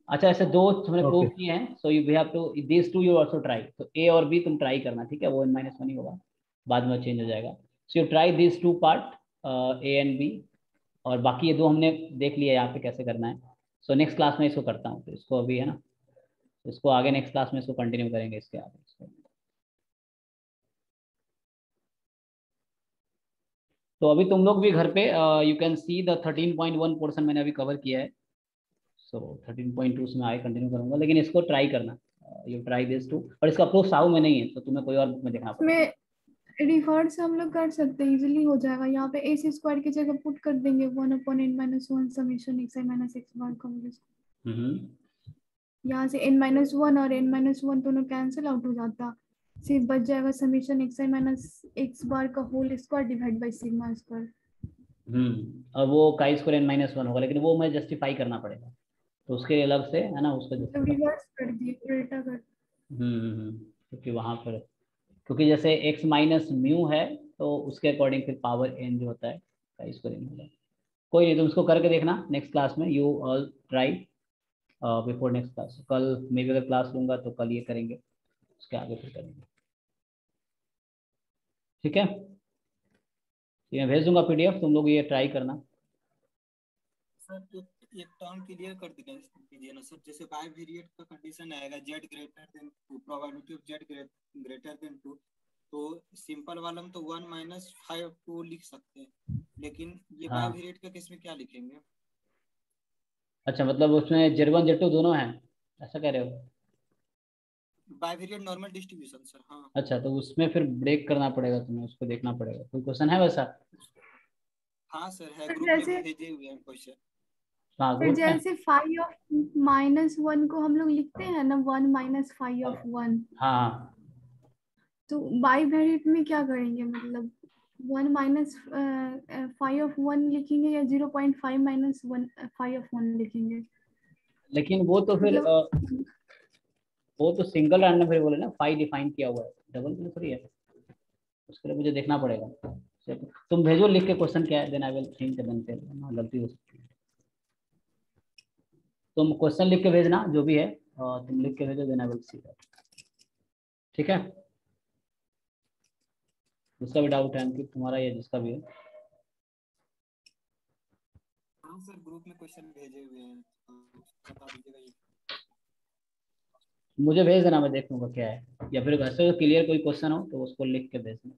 अच्छा, ऐसे दो हमने प्रूव ओके किए हैं, so you we have to this to you also try, तो ए और बी तुम ट्राई करना, ठीक है, वो n-1 ही होगा, बाद में चेंज हो जाएगा। So you try this to part A and B, और बाकी ये दो हमने देख लिया यहाँ पे कैसे करना है। सो नेक्स्ट क्लास में इसको करता हूँ, तो इसको अभी है ना, इसको आगे नेक्स्ट क्लास में इसको कंटिन्यू करेंगे इसके आगे इसको। तो अभी तुम लोग भी घर पे you can see the 13.1 portion मैंने अभी कवर किया है। सो 13.2 से मैं आगे कंटिन्यू करूंगा, लेकिन इसको ट्राई करना, यू ट्राई दिस टू, और इसका अप्रोच साहू में नहीं है, तो तुम्हें कोई और बुक में देखना पड़ेगा। में रिवर्स से हम लोग कर सकते हैं, इजीली हो जाएगा। यहाँ पे ए सी स्क्वायर की जगह पुट कर देंगे 1/n-1 summation x i - x bar का वैल्यू। यहाँ से n-1 और n-1 दोनों कैंसिल आउट हो जाता, सिर्फ बच जाएगा summation x i - x bar का whole square divide by sigma square. और वो काई स्क्वायर n-1 होगा, लेकिन वो मैं जस्टिफाई करना पड़ेगा, तो उसके लिए अलग से है ना, उसको तो रिवर्स कर दिए, उल्टा कर। क्योंकि वहां पर, क्योंकि जैसे x माइनस म्यू है, तो उसके अकॉर्डिंग फिर पावर n जो होता है काई स्क्वायर n होगा। कोई नहीं, तुम उसको करके देखना नेक्स्ट क्लास में, you all try before next class. कल मैं भी अगर क्लास लूंगा तो कल ये करेंगे, उसके आगे फिर करेंगे, ठीक है। ये मैं भेज दूंगा पीडीएफ, तुम लोग ये ट्राई करना। सर एक टर्म क्लियर कर दीजिए ना सर, जैसे बाइवेरिएट का कंडीशन आएगा z greater than 2, probability of z greater than 2, तो सिंपल वाला में तो 1 - 5 को लिख सकते हैं, लेकिन ये बाइवेरिएट का केस में क्या लिखेंगे? अच्छा, मतलब उसमें Z1 Z2 दोनों हैं, ऐसा कह रहे हो? Bivariate normal distribution sir. हाँ अच्छा, तो उसमें फिर ब्रेक करना पड़ेगा, तुम्हें उसको देखना पड़ेगा। कोई क्वेश्चन है वैसा? हाँ सर है, फिर ग्रुप में जैसे भेजे हुए हैं क्वेश्चन। हाँ फिर ग्रुप में। जैसे फाई ऑफ -1 को हम लोग लिखते हैं ना 1 - फाई ऑफ 1, हाँ तो बाइवेरिएट में क्या करेंगे, मतलब 1 - फाई ऑफ 1 लिखेंगे या 0.5 - 1 फाई ऑफ 1 लिखेंगे? लेकिन वो तो फिर मतलब वो तो सिंगल रैंडम वेरिएबल है ना, फाई डिफाइन किया हुआ है, डबल में थोड़ी है। उसके लिए मुझे देखना पड़ेगा। तुम भेजो लिख के क्वेश्चन क्या है, then I will think, then फिर गलती हो सकती है। तुम क्वेश्चन लिख के भेजना जो भी है, तुम लिख के भेजो, then I will see that, ठीक है। जिसका भी डाउट है अंकित, तुम्हारा या जिसका भी है। हाँ सर ग्रुप में क्वेश्चन भेजे हुए हैं, बता दीजिएगा ये। मुझे भेज देना, मैं देख लूंगा क्या है, या फिर वैसे क्लियर कोई क्वेश्चन हो तो उसको लिख के भेजना।